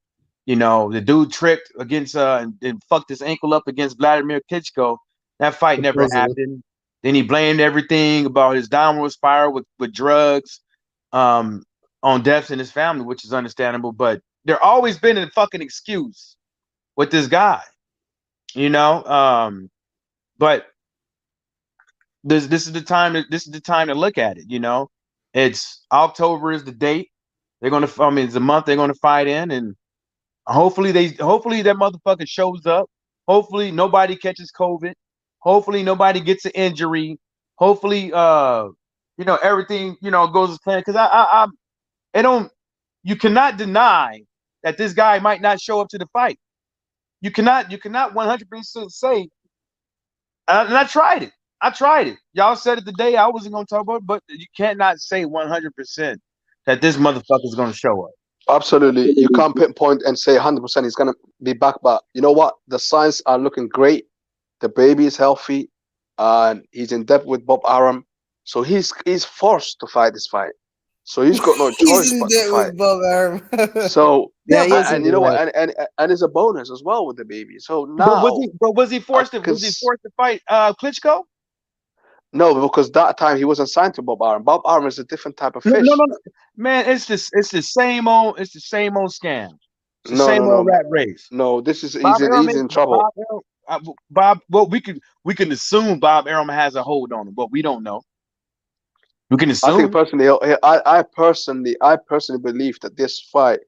dude tricked against and fucked his ankle up against Vladimir Klitschko. That fight never happened. Then he blamed everything about his downward spiral with drugs. On deaths in his family, which is understandable, but there always been a fucking excuse with this guy, but this is the time to look at it. It's October is the date. It's a month they're gonna fight in, and hopefully that motherfucker shows up. Hopefully nobody catches COVID. Hopefully nobody gets an injury. Hopefully everything goes as planned, because you cannot deny that this guy might not show up to the fight. You cannot 100% say, and I tried it. Y'all said it today. I wasn't going to talk about it, but you cannot say 100% that this motherfucker is going to show up. Absolutely. You can't pinpoint and say 100% he's going to be back. But you know what? The signs are looking great. The baby is healthy. And he's in depth with Bob Arum. So he's forced to fight this fight. So he's got no choice but to fight. Bob Arum. So Yeah, and you know what? And it's a bonus as well with the baby. So now, was he forced to fight Klitschko? No, because that time he wasn't signed to Bob Arum. Bob Arum is a different type of fish. No. Man, it's the same old scam. It's the same old rat race. No, he's in trouble. Bob, well, we can assume Bob Arum has a hold on him, but we don't know. We can assume. I think personally, I personally believe that this fight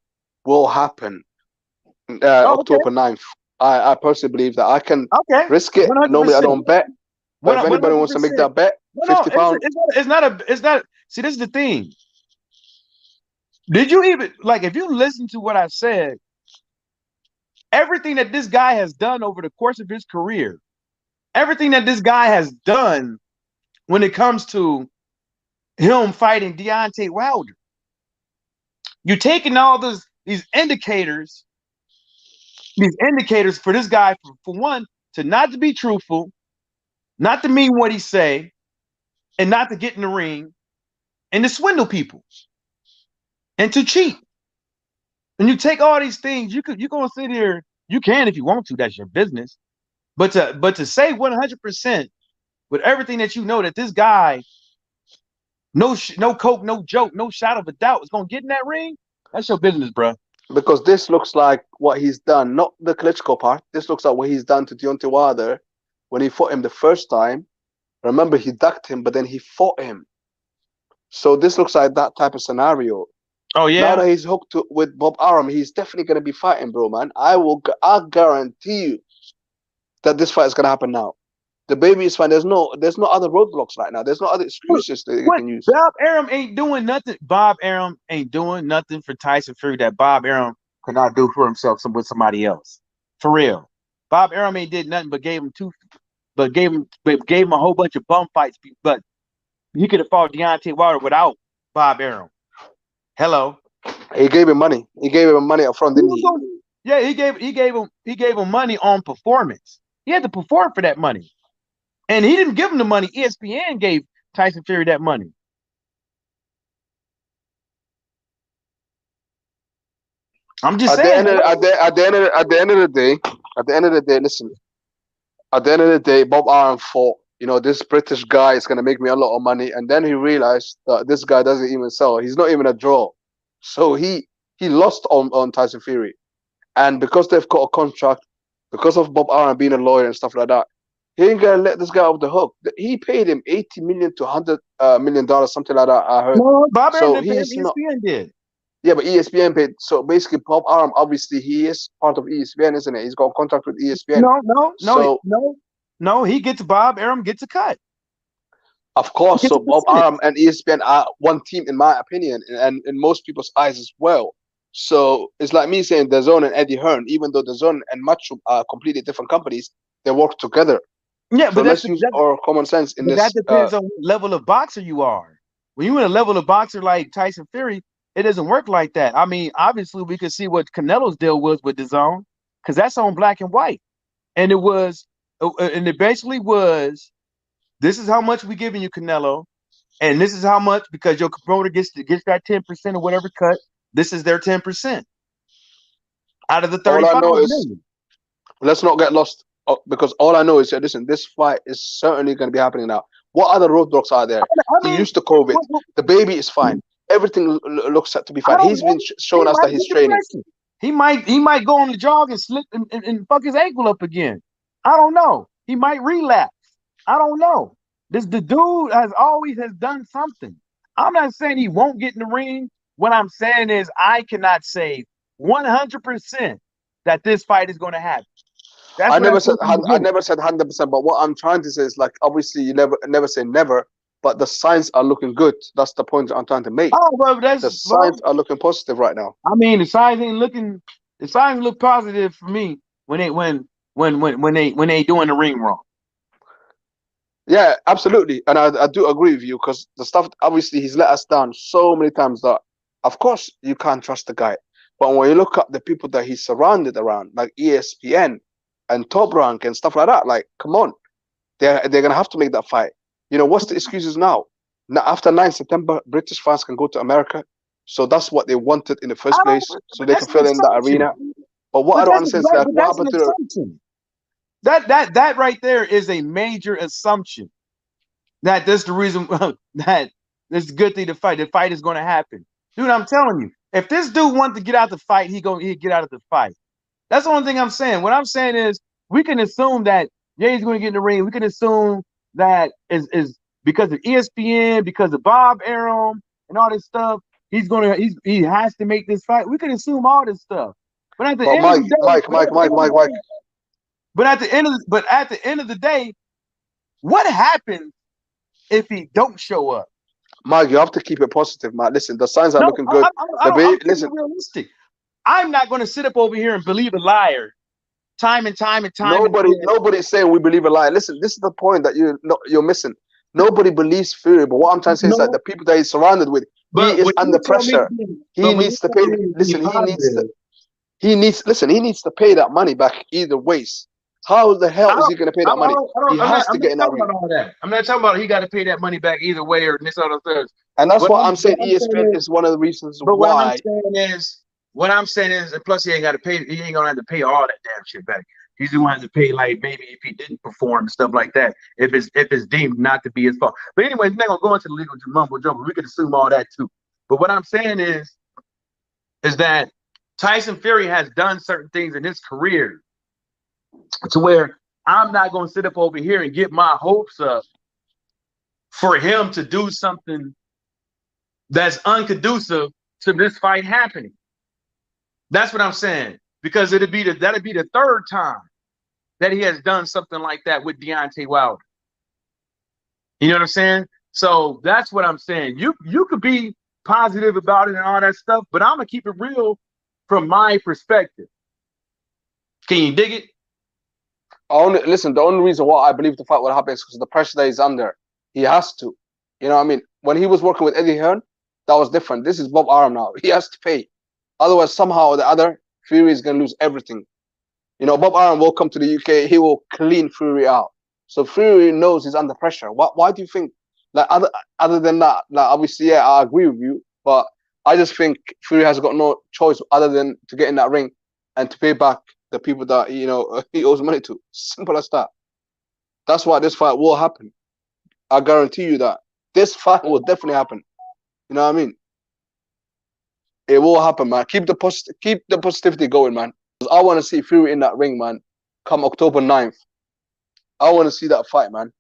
will happen October 9th. I personally believe that I can risk it. 100%. Normally I don't bet. But if anybody wants to make that bet, £50. It's not. See, this is the thing. Did you even if you listen to what I said? Everything that this guy has done over the course of his career, everything that this guy has done when it comes to him fighting Deontay Wilder, you're taking all these indicators for this guy, for one, to not to be truthful, not to mean what he say, and not to get in the ring and to swindle people and to cheat. When you take all these things, you're gonna sit here. You can if you want to. That's your business. But to say 100% with everything that you know that this guy, no coke, no joke, no shadow of a doubt, is gonna get in that ring. That's your business, bro. Because this looks like what he's done, not the Klitschko part. This looks like what he's done to Deontay Wilder when he fought him the first time. Remember, he ducked him, but then he fought him. So this looks like that type of scenario. Oh yeah. Now that he's hooked with Bob Arum, he's definitely going to be fighting, bro, man. I guarantee you that this fight is going to happen now. The baby is fine. There's no other roadblocks right now. There's no other excuses that you can use. Bob Arum ain't doing nothing. Bob Arum ain't doing nothing for Tyson Fury that Bob Arum could not do for himself with somebody else. For real. Bob Arum ain't did nothing but gave him a whole bunch of bum fights. But he could have fought Deontay Wilder without Bob Arum. Hello. He gave him money. He gave him money up front, didn't he? Yeah, he gave him money on performance. He had to perform for that money. And he didn't give him the money. ESPN gave Tyson Fury that money. I'm just saying. At the end of the day, listen. At the end of the day, Bob Arum thought, this British guy is gonna make me a lot of money, and then he realized that this guy doesn't even sell. He's not even a draw. So he lost on Tyson Fury, and because they've got a contract, because of Bob Arum being a lawyer and stuff like that, he ain't gonna let this guy off the hook. He paid him $80 million to $100 million, something like that. I heard. No, Bob so Arum he's not. ESPN did. Yeah, but ESPN paid. So basically, Bob Arum, obviously, he is part of ESPN, isn't it? He's got a contract with ESPN. No. He gets Bob Arum gets a cut. Of course. So Bob Arum and ESPN are one team, in my opinion, and in most people's eyes as well. So it's like me saying DAZN and Eddie Hearn, even though DAZN and Matchroom are completely different companies, they work together. Yeah, so let's use our common sense in this. That depends on what level of boxer you are. When you're in a level of boxer like Tyson Fury, it doesn't work like that. I mean, obviously, we could see what Canelo's deal was with DAZN, because that's on black and white, and it basically was, this is how much we giving you, Canelo, and this is how much, because your promoter gets that 10% or whatever cut. This is their 10% out of the 35 million. Let's not get lost, because all I know is that, listen, this fight is certainly going to be happening now. What other roadblocks are there? He used to COVID. The baby is fine. Everything looks set to be fine. He's been showing us that he's training. He might go on the jog and slip and fuck his ankle up again. I don't know. He might relapse. I don't know. The dude has done something. I'm not saying he won't get in the ring. What I'm saying is I cannot say 100% that this fight is going to happen. I never said 100%, but what I'm trying to say is, like, obviously you never say never, but the signs are looking good. That's the point I'm trying to make. Oh, bro, the signs are looking positive right now. I mean, the signs look positive for me when they doing the ring wrong. Yeah, absolutely, and I do agree with you, because the stuff, obviously, he's let us down so many times that, of course, you can't trust the guy. But when you look at the people that he's surrounded around, like ESPN and Top Rank and stuff like that, like, come on, they're gonna have to make that fight. What's the excuses now? Now, after 9 September, British fans can go to America, so that's what they wanted in the first place, so they can fill in the arena. But what I don't understand is, like, what happened to that right there is a major assumption. That's the reason that it's a good thing to fight. The fight is going to happen, dude. I'm telling you, if this dude wants to get out the fight, he'd get out of the fight. That's the only thing I'm saying. What I'm saying is, we can assume that he's going to get in the ring. We can assume that is because of ESPN, because of Bob Arum and all this stuff. He has to make this fight. We can assume all this stuff. But at the end of the day, Mike. But at the end of the day, what happens if he don't show up? Mike, you have to keep it positive, man. Listen, the signs are looking good. I'm realistic. I'm not going to sit up over here and believe a liar time and time. Nobody's saying we believe a liar. Listen, this is the point that you're missing. Nobody believes Fury, but what I'm trying to say is that the people that he's surrounded with, he is under pressure. He needs to pay. Listen, he needs to pay that money back either ways. How the hell is he going to pay that money? He has to get in that ring. I'm not talking about he got to pay that money back either way or this other thing. And that's what I'm saying. ESPN is one of the reasons why. What I'm saying is, what I'm saying is, and plus he ain't got to pay. He ain't gonna have to pay all that damn shit back. He's gonna have to pay like maybe if he didn't perform and stuff like that. If it's deemed not to be his fault. But anyway, we're not gonna go into the legal mumbo jumbo. We can assume all that too. But what I'm saying is that Tyson Fury has done certain things in his career to where I'm not gonna sit up over here and get my hopes up for him to do something that's unconducive to this fight happening. That's what I'm saying. Because that'd be the third time that he has done something like that with Deontay Wilder. You know what I'm saying? So that's what I'm saying. You could be positive about it and all that stuff, but I'm gonna keep it real from my perspective. Can you dig it? Listen, the only reason why I believe the fight will happen is because the pressure that he's under. He has to. You know what I mean? When he was working with Eddie Hearn, that was different. This is Bob Arum now. He has to pay. Otherwise, somehow or the other, Fury is going to lose everything. You know, Bob Arum will come to the UK. He will clean Fury out. So Fury knows he's under pressure. Why do you think, like, other than that, like, obviously, yeah, I agree with you, but I just think Fury has got no choice other than to get in that ring and to pay back the people that, you know, he owes money to. Simple as that. That's why this fight will happen. I guarantee you that. This fight will definitely happen. You know what I mean? It will happen, man. Keep the positivity going, man. I want to see Fury in that ring, man. Come October 9th. I want to see that fight, man.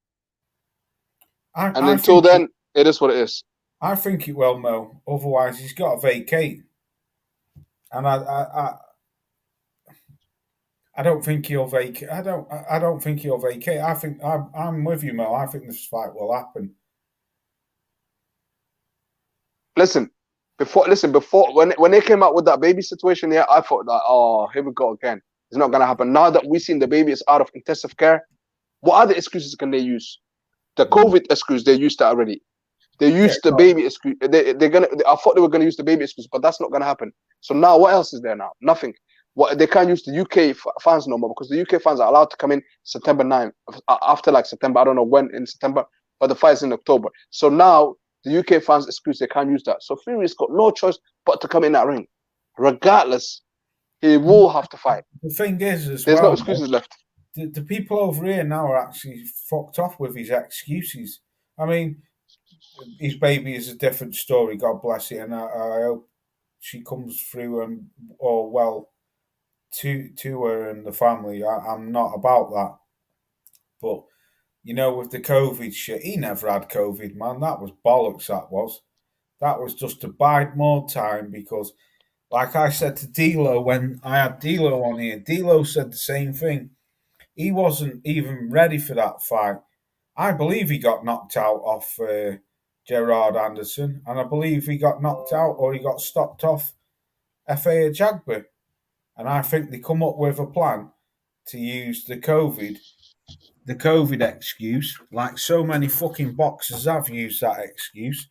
And until then, it is what it is. I think it will, Mo. Otherwise, he's got to vacate. And I don't think he'll vacate. I don't think he'll vacate. I think I'm with you, Mo. I think this fight will happen. Listen, before when they came out with that baby situation, yeah, I thought that, oh, here we go again. It's not gonna happen. Now that we've seen the baby is out of intensive care, what other excuses can they use? The COVID excuse, they used that already. They used the baby excuse. I thought they were gonna use the baby excuse, but that's not gonna happen. So now, what else is there now? Nothing. What they can't use the UK fans no more because the UK fans are allowed to come in September 9th. After like September, I don't know when in September, but the fight is in October. So now the UK fans excuse, they can't use that. So Fury's got no choice but to come in that ring. Regardless, he will have to fight. The thing is, there's no excuses left. The people over here now are actually fucked off with his excuses. I mean, his baby is a different story, God bless it, and I hope she comes through and all well to her and the family. I'm not about that. But, you know, with the COVID shit, he never had COVID, man. That was bollocks, that was. That was just to bide more time because, like I said to D'Lo when I had D'Lo on here, D'Lo said the same thing. He wasn't even ready for that fight. I believe he got knocked out off Gerard Anderson, and I believe he got knocked out or he got stopped off F.A. Jagba. And I think they come up with a plan to use the COVID excuse, like so many fucking boxers have used that excuse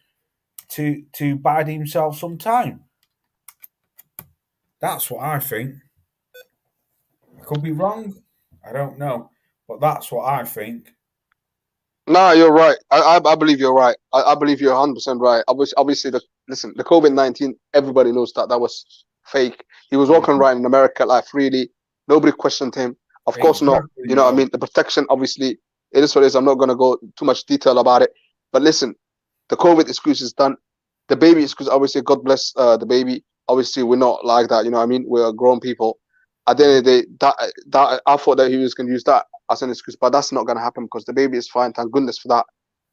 to bide himself some time. That's what I think. I could be wrong. I don't know, but that's what I think. Nah, you're right. I believe you're right. I believe you're 100% right. Obviously, the COVID-19, everybody knows that was fake. He was walking around in America like freely. Nobody questioned him. Of course not. You know what I mean? The protection, obviously, it is what it is. I'm not going to go too much detail about it. But listen, the COVID excuse is done. The baby excuse, obviously, God bless the baby. Obviously, we're not like that. You know what I mean? We're grown people. At the end of the day, that I thought that he was going to use that as an excuse, but that's not going to happen because the baby is fine. Thank goodness for that.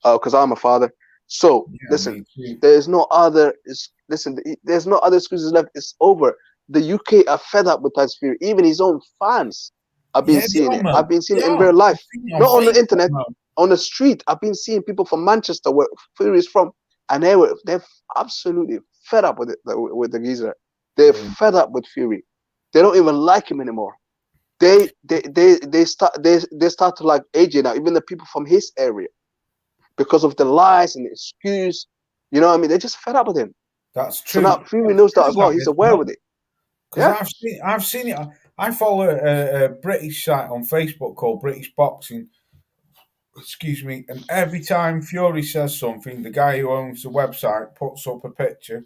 Because I'm a father. So listen, there's no other excuses left. It's over. The UK are fed up with Tyson Fury. Even his own fans have been seeing it. I've been seeing it in real life, not on the internet, on the street. I've been seeing people from Manchester, where Fury is from, and they're absolutely fed up with it, with the geezer. They're fed up with Fury. They don't even like him anymore. They start to like AJ now, even the people from his area, because of the lies and the excuse. You know what I mean? They're just fed up with him. That's true. So now Fury knows that as well. He's aware with it. Yeah, I've seen it. I follow a British site on Facebook called British Boxing. Excuse me. And every time Fury says something, the guy who owns the website puts up a picture.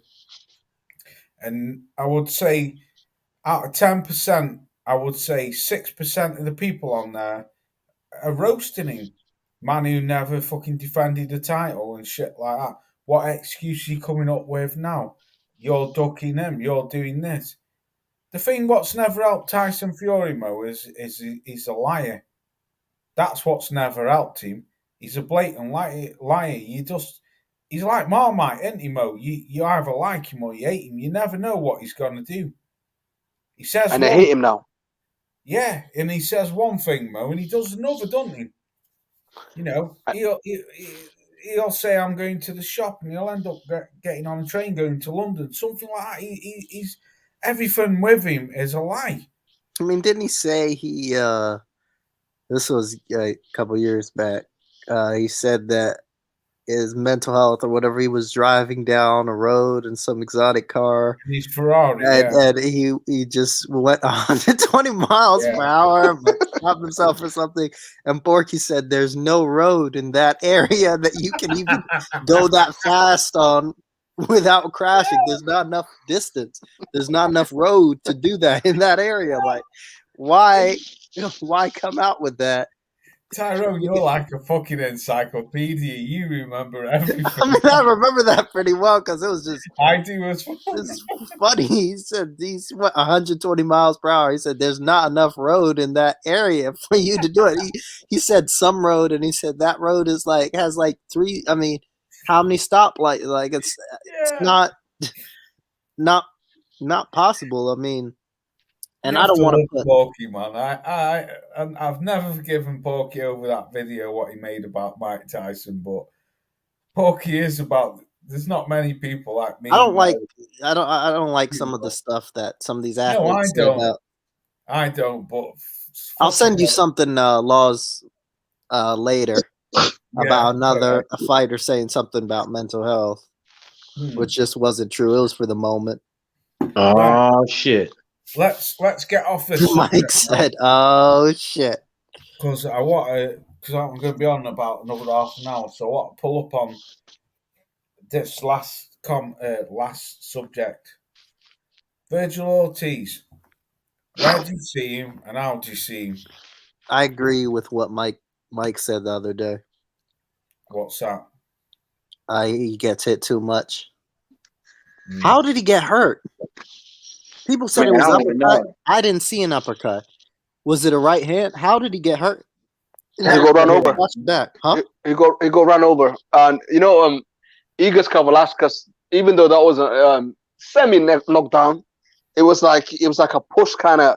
And I would say out of 10%, I would say 6% of the people on there are roasting him. Man who never fucking defended the title and shit like that. What excuse are you coming up with now? You're ducking him. You're doing this. The thing what's never helped Tyson Fury, Mo, is he's a liar. That's what's never helped him. He's a blatant liar. He's like Marmite, isn't he, Mo? You either like him or you hate him. You never know what he's going to do. He says And I hate him now. Yeah, and he says one thing, Mo, and he does another, doesn't he? You know, he'll say, I'm going to the shop, and he'll end up getting on a train going to London, something like that. He's everything with him is a lie. I mean, didn't he say he, this was a couple years back, he said that his mental health or whatever, he was driving down a road in some exotic car. And he's Ferrari, and he just went 120 miles per hour, but stopped himself or something. And Borky said there's no road in that area that you can even go that fast on without crashing. There's not enough distance. There's not enough road to do that in that area. Like, why come out with that? Tyrone, you're like a fucking encyclopedia. You remember everything. I mean, I remember that pretty well because it was just. I do as well. It's funny. He said he's 120 miles per hour. He said there's not enough road in that area for you to do it. He said some road, and he said that road is has three. I mean, how many stoplights? Like it's not possible. I mean. And I don't want to put Porky, man. I've never forgiven Porky over that video what he made about Mike Tyson, but Porky is about. There's not many people like me. I don't like some of the stuff that some of these athletes say about. I don't, but I'll send you something, Laws, later about a fighter saying something about mental health, which just wasn't true. It was for the moment. Oh shit. Let's get off this. Mike said, "Oh shit," because I'm going to be on about another half an hour, so I want to pull up on this last subject. Virgil Ortiz. Where do you see him, and how do you see him? I agree with what Mike said the other day. What's that? He gets hit too much. How did he get hurt? People said it was uppercut. I didn't see an uppercut. Was it a right hand? How did he get hurt? He go run over. Watch back, huh? He go run over, and Igor Kavalaskas. Even though that was a semi knockdown, it was like a push kind of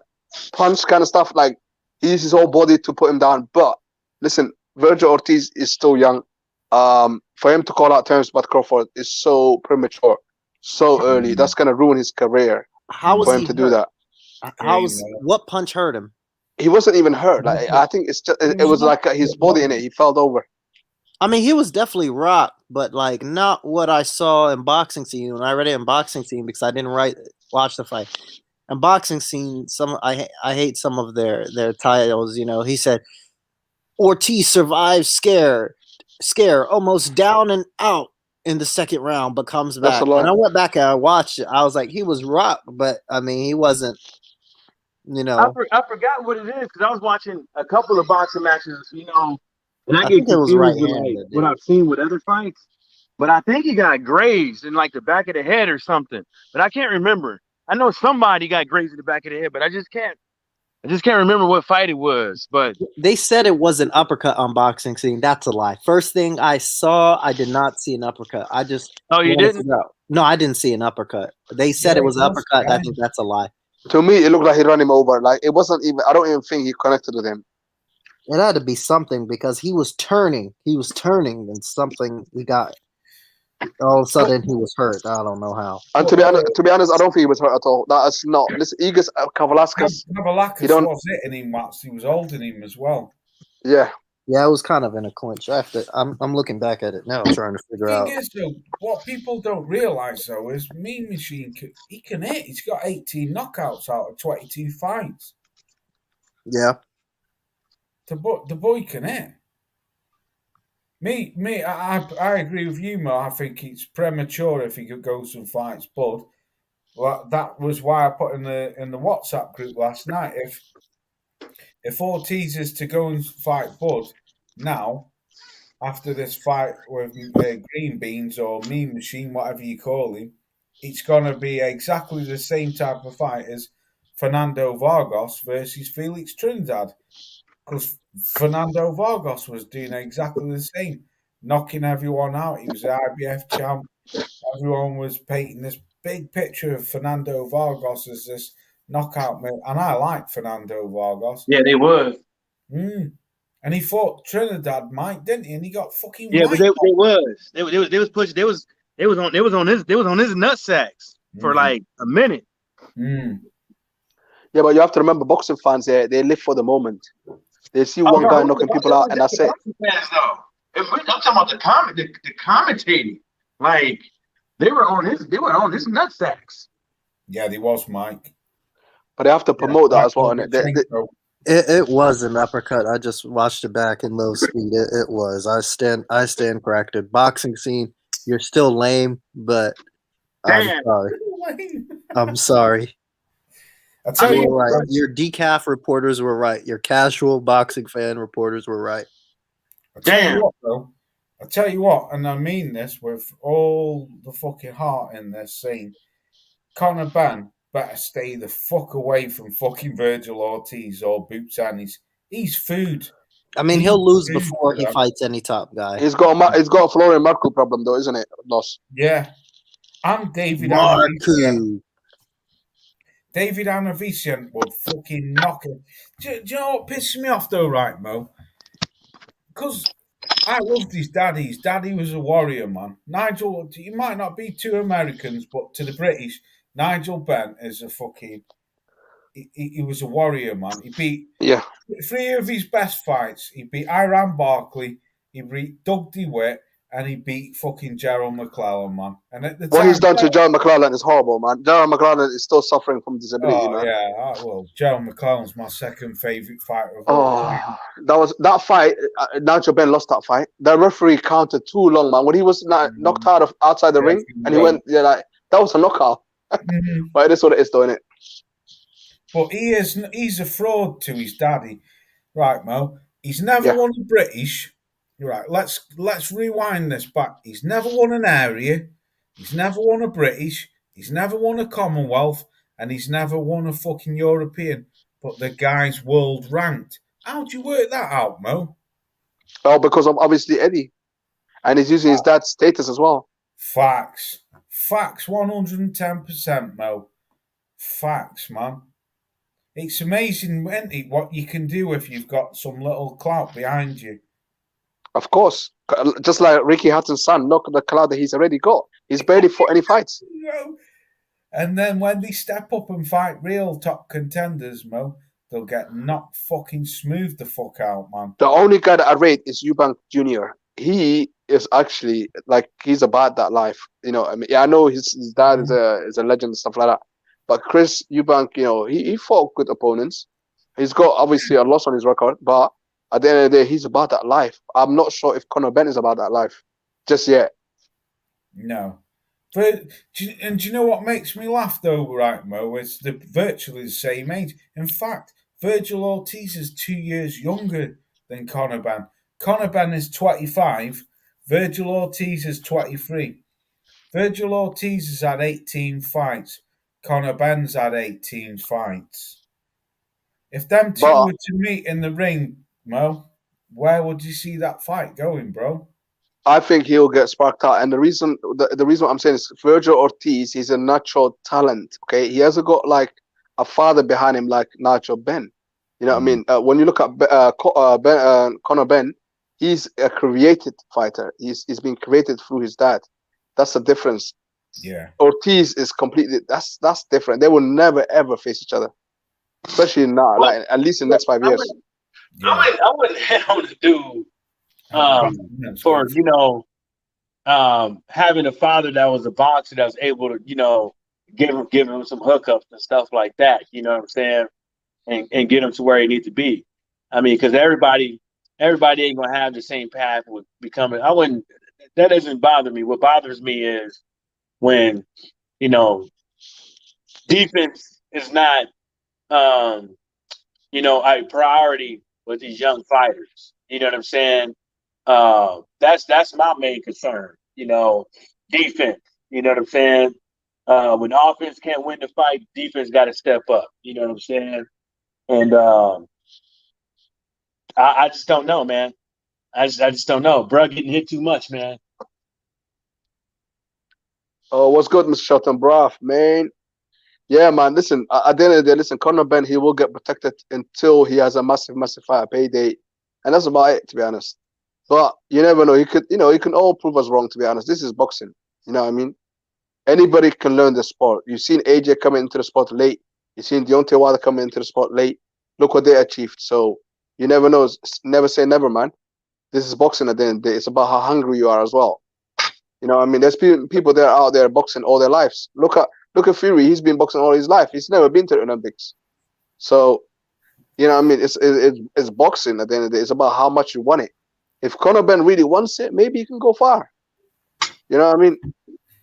punch kind of stuff. Like he used his whole body to put him down. But listen, Virgil Ortiz is still young. For him to call out Terence Bud Crawford is so premature, so early. That's gonna ruin his career. How was for him to do that? What punch hurt him? He wasn't even hurt. Like, I think it's just it was like his body in it. He fell over. I mean, he was definitely rocked, but like not what I saw in Boxing Scene. When I read it in Boxing Scene because I didn't watch the fight. In Boxing Scene, I hate some of their titles. He said Ortiz survives scare, almost down and out in the second round, but comes back. And I went back and I watched it. I was like, he was rocked, but I mean, he wasn't. I forgot what it is because I was watching a couple of boxing matches, and I get confused with what I've seen with other fights. But I think he got grazed in like the back of the head or something. But I can't remember. I know somebody got grazed in the back of the head, but I just can't remember what fight it was. But they said it was an uppercut on Boxing Scene. That's a lie. First thing I saw, I did not see an uppercut. I just you didn't? No, I didn't see an uppercut. They said it was an uppercut. I think that's a lie. To me, it looked like he ran him over. Like it wasn't even. I don't even think he connected with him. It had to be something because he was turning. And something he got. All of a sudden, he was hurt. I don't know how. And to be honest, I don't think he was hurt at all. That's not. Listen, Igor Kavalaskas. Kavalaskas was hitting him, Max. He was holding him as well. Yeah. Yeah, it was kind of in a clinch. I'm looking back at it now, trying to figure out. What people don't realize though is Mean Machine. He can hit. He's got 18 knockouts out of 22 fights. Yeah. The boy can hit. I agree with you, Mo. I think it's premature if he could go some fights, but Well, that was why I put in the WhatsApp group last night. If Ortiz is to go and fight Bud now, after this fight with Green Beans or Mean Machine, whatever you call him, it's going to be exactly the same type of fight as Fernando Vargas versus Felix Trinidad. Because Fernando Vargas was doing exactly the same, knocking everyone out. He was the IBF champ. Everyone was painting this big picture of Fernando Vargas as this knockout man. And I like Fernando Vargas. Yeah, they was. And he fought Trinidad, Mike, didn't he? And he got fucking Yeah, but they was. was pushing. They was on his nut sacks for like a minute. Yeah, but you have to remember, boxing fans, they live for the moment. They see one guy knocking people out, and that's it. Fans, though. I'm talking about the commentating. Like they were on his nut sacks. Yeah, they was, Mike. But they have to promote that as well. And it was an uppercut. I just watched it back in low speed. It was. I stand corrected. Boxing scene, you're still lame, but I'm sorry. I'm sorry. I tell you what, right. Your decaf reporters were right. Your casual boxing fan reporters were right. I tell you what, and I mean this with all the fucking heart in this scene. Conor Benn better stay the fuck away from fucking Virgil Ortiz or Boots Annie's. He's food. I mean, he'll lose before he fights any top guy. He's got a Florian Marco problem, though, isn't it? Loss. Yeah. I'm David Anavician. David Anavician would fucking knock him. Do you know what pisses me off, though, right, Mo? Because I loved his daddy. His daddy was a warrior, man. Nigel, you might not be two Americans, but to the British, Nigel Benn is a fucking... He was a warrior, man. He beat 3 of his best fights. He beat Iran Barkley, he beat Doug DeWitt, and he beat fucking Gerald McClellan, man. And at the what he's done to Gerald McClellan is horrible, man. Gerald McClellan is still suffering from disability, man. Yeah, well, Gerald McClellan's my second favourite fighter of all time. That fight. Nigel Benn lost that fight. The referee counted too long, man. When he was knocked out of outside the ring, and he went, that was a knockout. But it is what it is, though, innit? But he's a fraud to his daddy, right, Mo? He's never won a British. Right, let's rewind this back. He's never won an area. He's never won a British. He's never won a Commonwealth, and he's never won a fucking European. But the guy's world ranked. How'd you work that out, Mo? Oh, because of obviously Eddie, and he's using his dad's status as well. Facts, 110%, Mo. Facts, man. It's amazing, isn't it, what you can do if you've got some little clout behind you. Of course. Just like Ricky Hatton's son, look at the clout that he's already got. He's barely fought any fights. And then when they step up and fight real top contenders, Mo, they'll get knocked fucking smooth the fuck out, man. The only guy that I rate is Eubank Jr. He is actually, like, he's about that life. You know, I mean, I know his dad is a legend and stuff like that. But Chris Eubank, you know, he fought good opponents. He's got obviously a loss on his record, but at the end of the day, he's about that life. I'm not sure if Conor Benn is about that life just yet. No. And do you know what makes me laugh, though, right, Mo? It's virtually the same age. In fact, Virgil Ortiz is 2 years younger than Conor Benn. Conor Benn is 25. Virgil Ortiz is 23. Virgil Ortiz has had 18 fights. Conor Benn's had 18 fights. If them two were to meet in the ring, Mo, where would you see that fight going, bro? I think he'll get sparked out. And the reason what I'm saying is Virgil Ortiz, he's a natural talent. Okay, he hasn't got like a father behind him like Nigel Benn. You know what I mean? When you look at Conor Benn, he's a created fighter. He's been created through his dad. That's the difference. Yeah. Ortiz is completely that's different. They will never ever face each other, especially now. Like at least in the next 5 years. I wouldn't head on the dude for having a father that was a boxer that was able to give him some hookups and stuff like that. You know what I'm saying, and get him to where he needs to be. I mean, because everybody ain't gonna have the same path with becoming. That doesn't bother me. What bothers me is when defense is not, a priority with these young fighters. You know what I'm saying? That's my main concern. Defense. You know what I'm saying? When offense can't win the fight, defense got to step up. You know what I'm saying? And I just don't know, man. I just don't know. Bruh getting hit too much, man. Oh, what's good, Mr. Shelton Braff, man? Yeah, man. Listen, at the end of the day, listen, Conor Ben, he will get protected until he has a massive, massive fight payday, and that's about it, to be honest. But you never know. He can all prove us wrong, to be honest. This is boxing. You know what I mean? Anybody can learn the sport. You've seen AJ coming into the sport late. You've seen Deontay Wilder coming into the sport late. Look what they achieved. So you never know. Never say never, man. This is boxing at the end of the day. It's about how hungry you are as well. You know what I mean? There's people that are out there boxing all their lives. Look at Fury. He's been boxing all his life. He's never been to the Olympics. So, you know what I mean? It's boxing at the end of the day. It's about how much you want it. If Conor Ben really wants it, maybe he can go far. You know what I mean?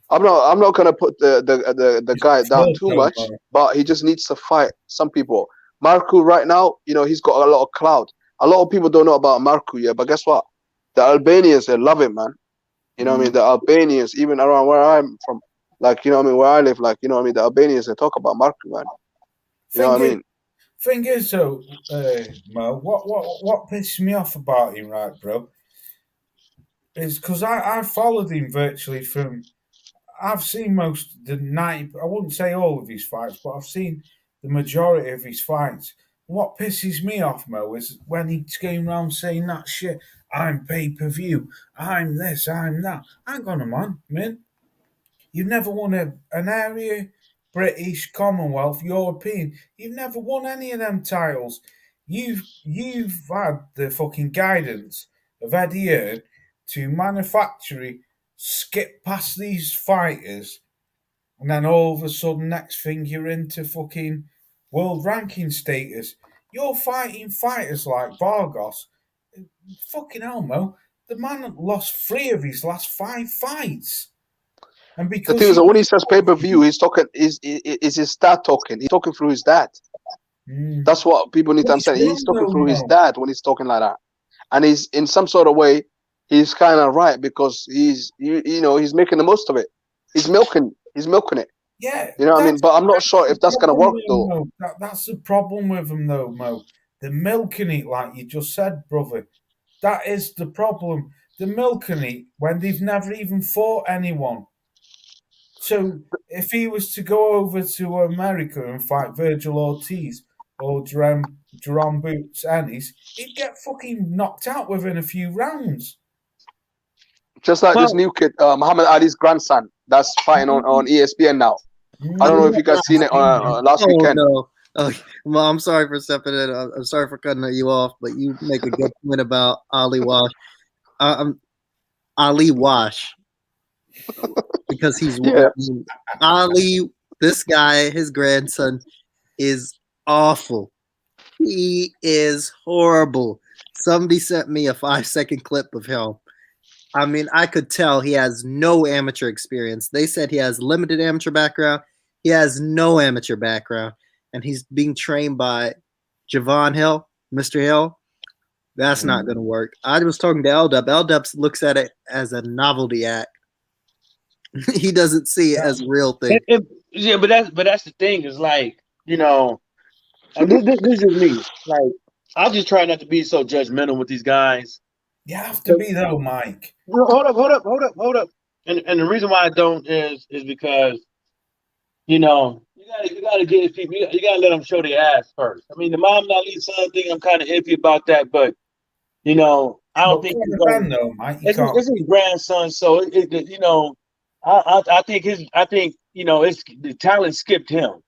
I'm not gonna put the guy down too much, but he just needs to fight some people. Marku right now, he's got a lot of clout. A lot of people don't know about Marku yet, but guess what? The Albanians, they love it, man. You know what I mean? The Albanians, even around where I'm from, like, where I live, like, the Albanians, they talk about Marku, man. You know what I mean? Thing is, though, Mo, what pisses me off about him, right, bro, is because I followed him virtually from. I've seen most the 90. I wouldn't say all of his fights, but I've seen the majority of his fights. What pisses me off, Mo, is when he's going around saying that shit. I'm pay-per-view. I'm this. I'm that. Hang on a man. You've never won an area, British, Commonwealth, European. You've never won any of them titles. You've had the fucking guidance of Eddie Hearn to manufacture, skip past these fighters, and then all of a sudden, next thing you're into fucking world ranking status. You're fighting fighters like Vargas. Fucking hell, Mo. The man lost 3 of his last 5 fights. And The because thing is, when he says pay-per-view, he's talking is his dad talking. He's talking through his dad. That's what people need to understand. He's talking through his dad when he's talking like that, and he's in some sort of way, he's kind of right because he's making the most of it. He's milking it. Yeah, you know what I mean. But I'm not sure if that's gonna work though. That's the problem with him, though, Mo. The milking it, like you just said, brother. That is the problem. The milking it when they've never even fought anyone. So if he was to go over to America and fight Virgil Ortiz or Jerome Boots Ennis, he'd get fucking knocked out within a few rounds. Just like this new kid, Muhammad Ali's grandson, that's fighting on ESPN now. I don't know if you guys seen it last weekend. No. Well, I'm sorry for stepping in. I'm sorry for cutting you off, but you make a good point about Ali Wash. Ali Wash. Because he's Ali, this guy, his grandson, is awful. He is horrible. Somebody sent me a 5-second clip of him. I mean, I could tell he has no amateur experience. They said he has limited amateur background. He has no amateur background. And he's being trained by Javon Hill, Mr. Hill. That's not going to work. I was talking to L-Dub. L-Dub looks at it as a novelty act. He doesn't see it as a real thing. Yeah, but that's the thing. Is like, this is me. Like, I just try not to be so judgmental with these guys. You have to be though, Mike. Hold up. And the reason why I don't is because, you gotta get people. You gotta let them show their ass first. I mean, the Mom Ali son thing, I'm kind of iffy about that, but I don't think it's his grandson. So I think it's the talent skipped him,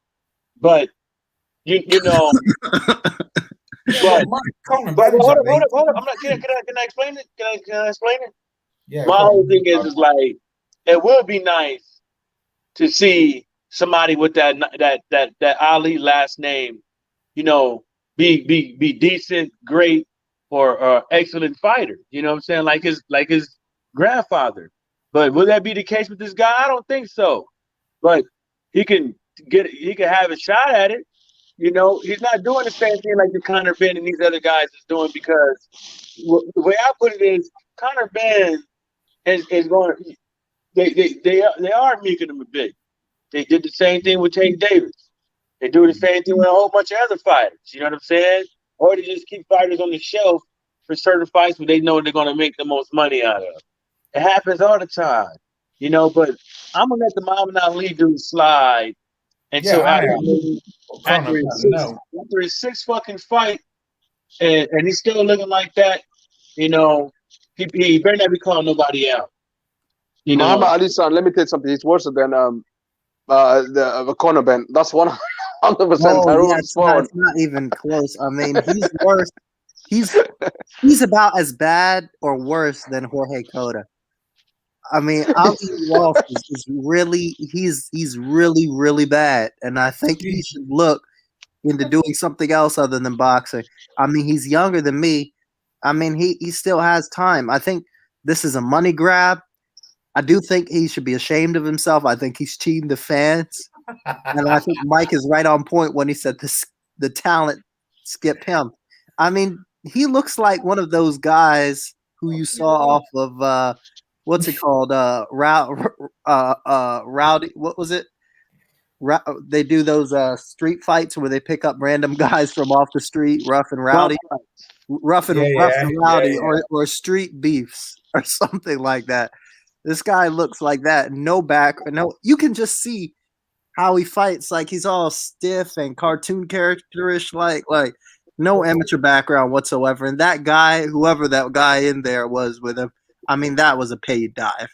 but But hold up. Can I explain it? Can I explain it? Yeah. My whole thing is like, it would be nice to see somebody with that Ali last name, be decent, great, or excellent fighter. You know what I'm saying? Like his grandfather. But will that be the case with this guy? I don't think so. But he can he could have a shot at it. You know, he's not doing the same thing like the Conor Ben and these other guys is doing because the way I put it is Conor Ben is going. They are making him a big. They did the same thing with Tank Davis. They do the same thing with a whole bunch of other fighters. You know what I'm saying? Or they just keep fighters on the shelf for certain fights where they know they're going to make the most money out of. It happens all the time, you know. But I'm gonna let the Muhammad Ali dude slide until after his sixth fucking fight, and he's still looking like that. You know, he better not be calling nobody out. You know, Muhammad Ali, son, let me tell you something. He's worse than the Conor Ben. That's 100%. It's not even close. I mean, he's worse. He's about as bad or worse than Jorge Cota. I mean, Ali Walsh is really he's really, really bad, and I think he should look into doing something else other than boxing. I mean, he's younger than me. I mean, he still has time. I think this is a money grab. I do think he should be ashamed of himself. I think he's cheating the fans, and I think Mike is right on point when he said the talent skipped him. I mean, he looks like one of those guys who you saw off of what's it called? Rowdy. What was it? They do those street fights where they pick up random guys from off the street, rough and rowdy, rough and rowdy, or street beefs or something like that. This guy looks like that. No back, no. You can just see how he fights. Like he's all stiff and cartoon characterish, like no amateur background whatsoever. And that guy, whoever that guy in there was with him, I mean, that was a paid dive.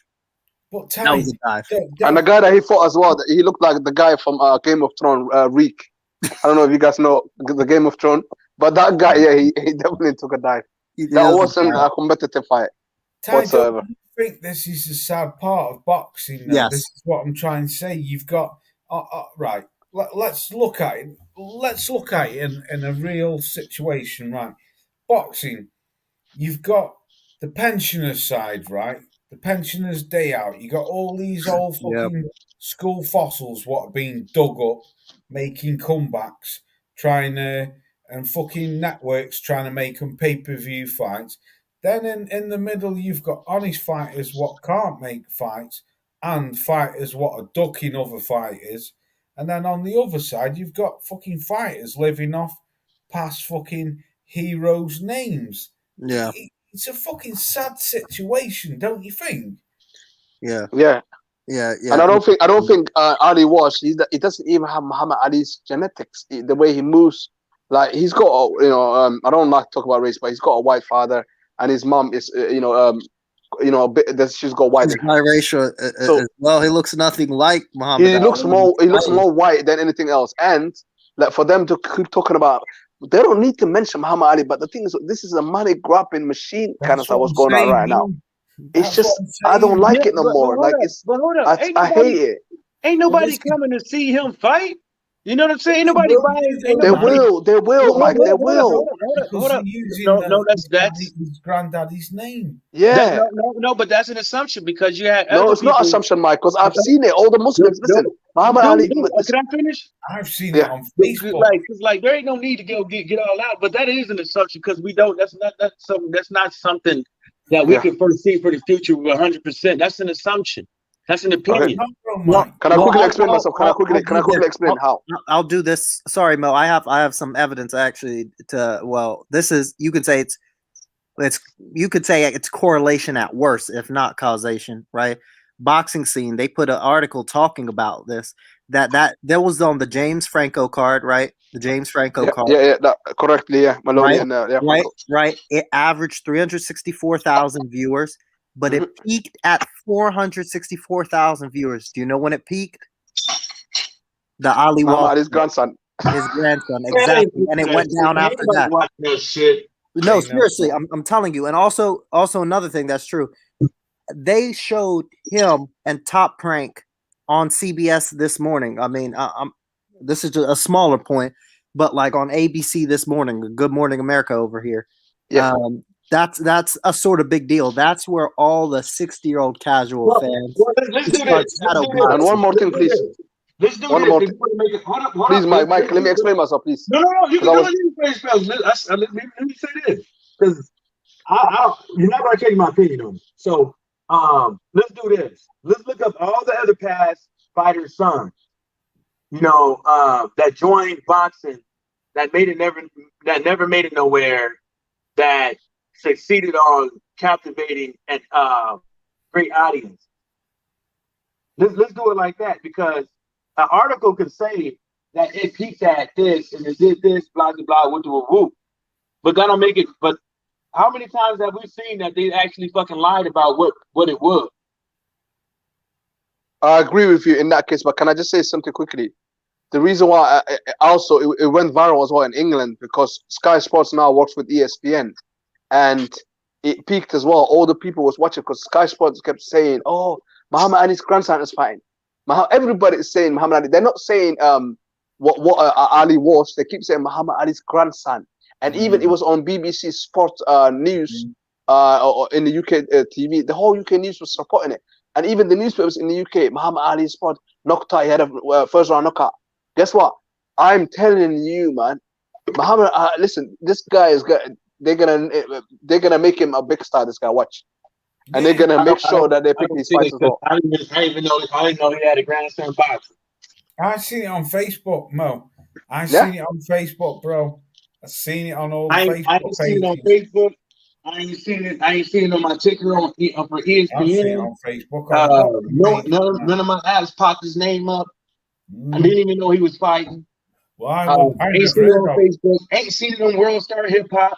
But that was a dive. And the guy that he fought as well, he looked like the guy from Game of Thrones, Reek. I don't know if you guys know the Game of Thrones, but that guy, he definitely took a dive. That wasn't a competitive fight whatsoever. Don't you think this is the sad part of boxing? Though? Yes. This is what I'm trying to say. You've got right. Let's look at it. Let's look at it in a real situation, right? Boxing, you've got the pensioners' side, right? The pensioners' day out. You got all these old fucking school fossils what are being dug up, making comebacks, and fucking networks trying to make them pay-per-view fights. Then in the middle, you've got honest fighters what can't make fights and fighters what are ducking other fighters. And then on the other side, you've got fucking fighters living off past fucking heroes' names. Yeah. It's a fucking sad situation, don't you think? Yeah. And I don't think Ali Walsh. He doesn't even have Muhammad Ali's genetics. The way he moves, like he's got, I don't like to talk about race, but he's got a white father, and his mom is, she's got white. He's biracial as well. He looks nothing like Muhammad. He looks more white than anything else, and like for them to keep talking about. They don't need to mention Muhammad Ali, but the thing is, this is a money grabbing machine kind of stuff what's going on right now. It's just, I don't like it no more. Like I hate it. Ain't nobody coming to see him fight. You know what I'm saying? Ain't nobody buying. They will, Mike. They will. Hold up. No, that's his granddaddy's name. Yeah. No, but that's an assumption because you had. No, it's not assumption, Mike. Because I've seen it. All the Muslims listen. Muhammad Ali. Can I finish? I've seen it on Facebook. Like there ain't no need to go get all out, but that is an assumption because we don't. That's not something that we can foresee for the future 100%. That's an assumption. That's an opinion. Okay. Can I quickly explain myself? Can I quickly explain how? I'll do this. Sorry, Mo. I have some evidence actually this is, you could say it's correlation at worst, if not causation, right? Boxing scene, they put an article talking about this, that was on the James Franco card, right? The James Franco card. Yeah, correctly, yeah. Maloney right. It averaged 364,000 viewers, but it peaked at 464,000 viewers. Do you know when it peaked? The Ali Walsh. His grandson. His grandson, exactly. And it went down after that. No, seriously, I'm telling you. And also another thing that's true. They showed him and Top Rank on CBS this morning. I mean, this is just a smaller point, but like on ABC this morning, Good Morning America over here. Yeah. That's a sort of big deal. That's where all the 60-year-old casual fans. Let's do this. And one more thing, please. Let's do One this. more If you want to make it, hold up. Please, Let's Mike, let me explain myself, please. No, you can 'Cause I do was- it. You can explain spells. Let me say this, because you're not going to change my opinion on it. So, let's do this. Let's look up all the other past fighters' sons. That joined boxing, that never made it nowhere, that succeeded on captivating and great audience. Let's do it like that, because an article could say that it peaked at this and it did this, blah blah blah, whoop whoop whoop. But that don't make it. But how many times have we seen that they actually fucking lied about what it was? I agree with you in that case, but can I just say something quickly? The reason why it went viral as well in England, because Sky Sports now works with ESPN, and it peaked as well. All the people was watching because Sky Sports kept saying, "Oh, Muhammad Ali's grandson is fighting." Everybody is saying Muhammad Ali. They're not saying what Ali was. They keep saying Muhammad Ali's grandson, and even it was on BBC Sport News or in the UK TV. The whole UK news was supporting it, and even the newspapers in the UK, Muhammad Ali sport knocked out. He had a first round knockout. Guess what? I'm telling you, man. Muhammad, listen, this guy is good. They're gonna make him a big star. This guy, watch, and they're gonna make sure that they pick these fights as well. I didn't even know he had a grandson boxer. I've seen it on Facebook, Mo. I've seen it on Facebook, bro. I've seen it on all the Facebook I ain't seen it on Facebook. I ain't seen it on my ticker for ESPN. I've seen it on Facebook. None of my apps popped his name up. I didn't even know he was fighting. Well, I ain't seen it on Facebook. Ain't seen it on World Star Hip Hop.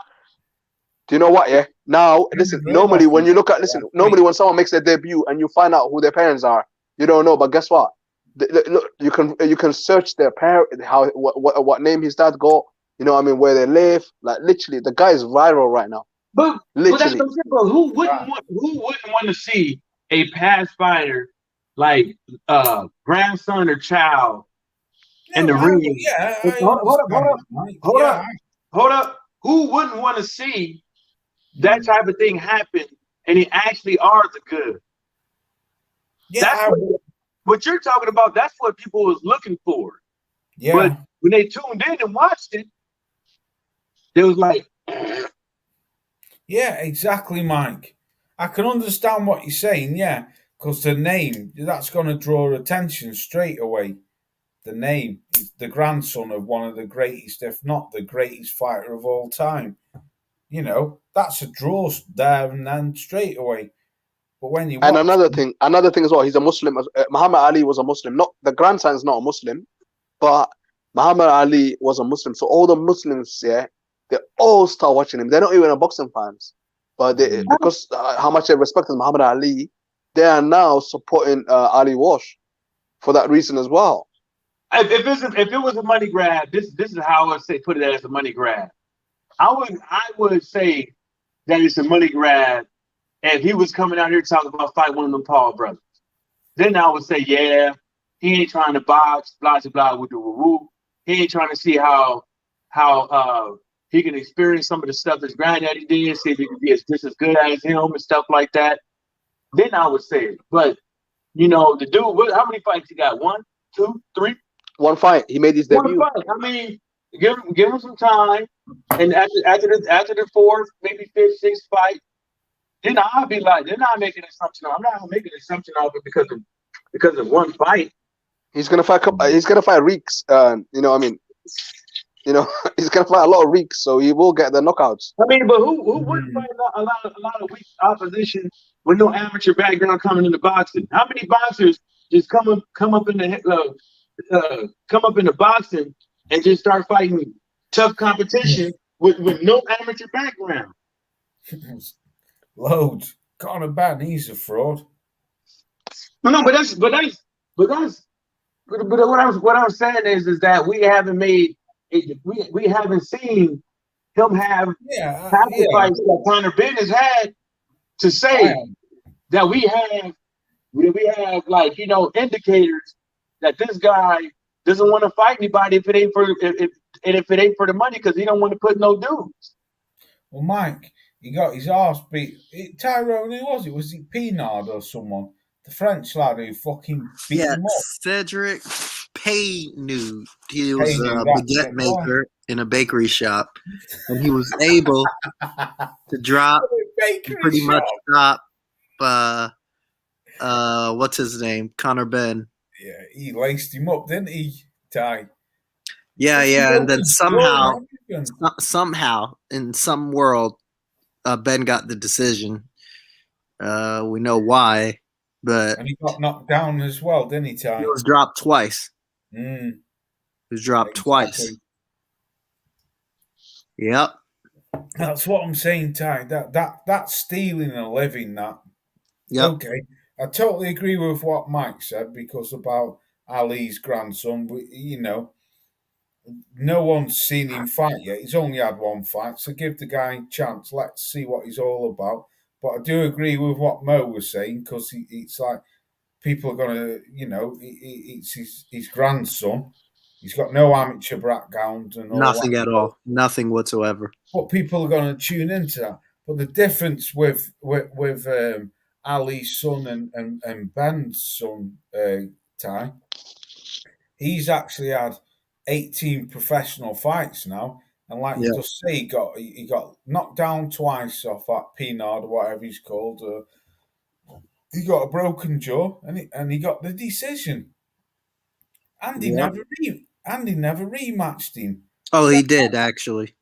Do you know what? Yeah. Now, listen. Normally, when you look at normally when someone makes their debut and you find out who their parents are, you don't know. But guess what? Look, you can search their parent, what name his dad got. You know what I mean? Where they live. Like literally, the guy is viral right now. But that's what I'm saying, bro. Who wouldn't want to see a past fighter like grandson or child in the ring? Yeah. Hold up. Who wouldn't want to see that type of thing happen, and they actually are the good? Yeah, that's what you're talking about. That's what people was looking for. Yeah. But when they tuned in and watched it, they was like, yeah, exactly, Mike. I can understand what you're saying, yeah, because the name, that's going to draw attention straight away. The name is the grandson of one of the greatest, if not the greatest fighter of all time. You know, that's a draw there and then straight away. But when you and another thing as well, he's a Muslim. Muhammad Ali was a Muslim. Not the grandson is not a Muslim, but Muhammad Ali was a Muslim. So all the Muslims, yeah, they all start watching him. They're not even a boxing fans, but because how much they respected Muhammad Ali, they are now supporting Ali Wash for that reason as well. If it was a money grab, this is how I would say put it as a money grab. I would say that it's a money grab. And if he was coming out here talking about fight one of them Paul brothers, then I would say, yeah, he ain't trying to box, blah blah with the woo. He ain't trying to see how he can experience some of the stuff his granddaddy did, see if he can be just as good as him and stuff like that. Then I would say it. But the dude, how many fights he got? 1, 2, 3? One fight. He made his debut. One fight. I mean, give him some time, and after the fourth, maybe fifth, sixth fight, then I'll be like, then I'll make an assumption. I'm not making an assumption of it because of one fight. He's gonna fight. He's gonna fight Reeks. You know what I mean? He's gonna fight a lot of Reeks, so he will get the knockouts. I mean, but who wouldn't fight a lot of weak opposition with no amateur background coming into boxing? How many boxers just come up in the boxing and just start fighting tough competition with no amateur background? Loads. Conor Ben, he's a fraud. No, but what I'm saying is that we haven't made it, we haven't seen him have sacrifice that Conor Ben has had to say that we have like indicators that this guy doesn't want to fight anybody if it ain't for the money, because he don't want to put no dues. Well, Mike, he got his arse beat. Tyrone, who was it? Was it Pinard or someone? The French lad who fucking beat him up. Cedric Hey Nude. He was Hey Nude, a that's baguette it, maker in a bakery shop, and he was able to drop Bakery pretty shop. much stop. What's his name? Connor Ben. Yeah, he laced him up, didn't he, Ty? Yeah, yeah, and then somehow, Jordan. somehow, in some world, Ben got the decision. We know why, but And he got knocked down as well, didn't he, Ty? he was dropped twice. Mm, He was dropped twice. exactly. Yep. That's what I'm saying, Ty. That's stealing a living. That Yep. okay. I totally agree with what Mike said because about Ali's grandson. You know, no one's seen him fight yet. He's only had one fight, so give the guy a chance. Let's see what he's all about. But I do agree with what Mo was saying because it's like people are going to, you know, it's his grandson. He's got no amateur background and all Nothing that. at all. Nothing whatsoever. But people are going to tune into that. But the difference with Ali's son and Ben's son, Ty, he's actually had 18 professional fights now. And like you just say, he got knocked down twice off that Pinard or whatever he's called. He got a broken jaw and he got the decision. Andy never rematched him. Oh, he did actually.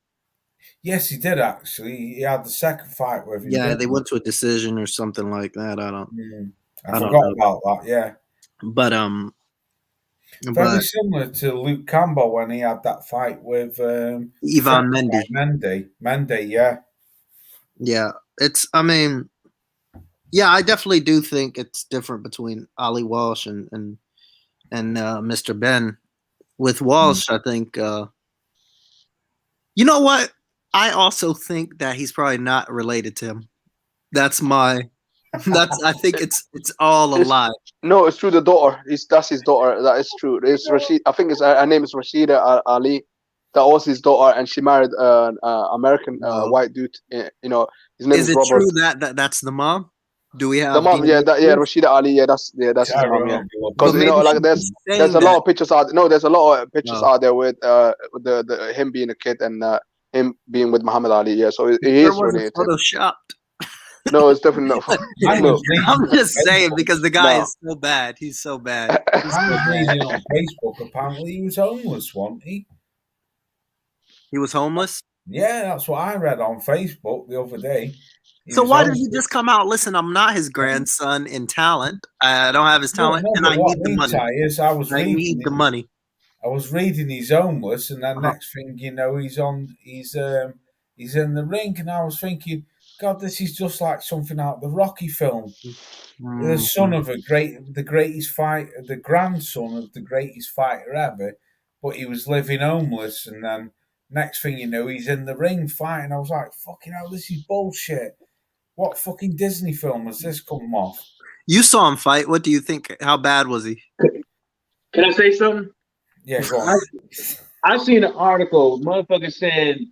Yes, he did actually. He had the second fight with him. Yeah, they went to a decision or something like that. I forgot about that. Yeah, but very similar to Luke Campbell when he had that fight with Ivan Mendy. Mendy, yeah. Yeah, it's. I mean, yeah, I definitely do think it's different between Ali Walsh and Mr. Ben. With Walsh, I think. You know what? I also think that he's probably not related to him. That's my. I think it's all a lie. No, it's true. The daughter. That's his daughter. That is true. It's Rashid. I think her name is Rashida Ali. That was his daughter, and she married an American white dude. You know, his name is it Robert. True that's the mom? Do we have the mom? Yeah, Rashida Ali. Yeah, that's his mom. Yeah, because you know, like there's a lot of pictures out. No, there's a lot of pictures out there with the him being a kid and him being with Muhammad Ali. Yeah, so he is related. Photoshopped. No, it's definitely not. I'm just saying because the guy is so bad. He's so bad. I was reading on Facebook. Apparently, he was homeless, wasn't he? He was homeless? Yeah, that's what I read on Facebook the other day. So why did he just come out? Listen, I'm not his grandson in talent. I don't have his talent, and I need the money. I need the money. I was reading he's homeless, and then next thing you know, he's in the ring, and I was thinking, God, this is just like something out of the Rocky film. The son of the greatest fighter, the grandson of the greatest fighter ever, but he was living homeless, and then next thing you know, he's in the ring fighting. I was like, fucking hell, this is bullshit. What fucking Disney film has this come off? You saw him fight. What do you think? How bad was he? Can I say something? Yeah, go on. I seen an article, motherfucker saying,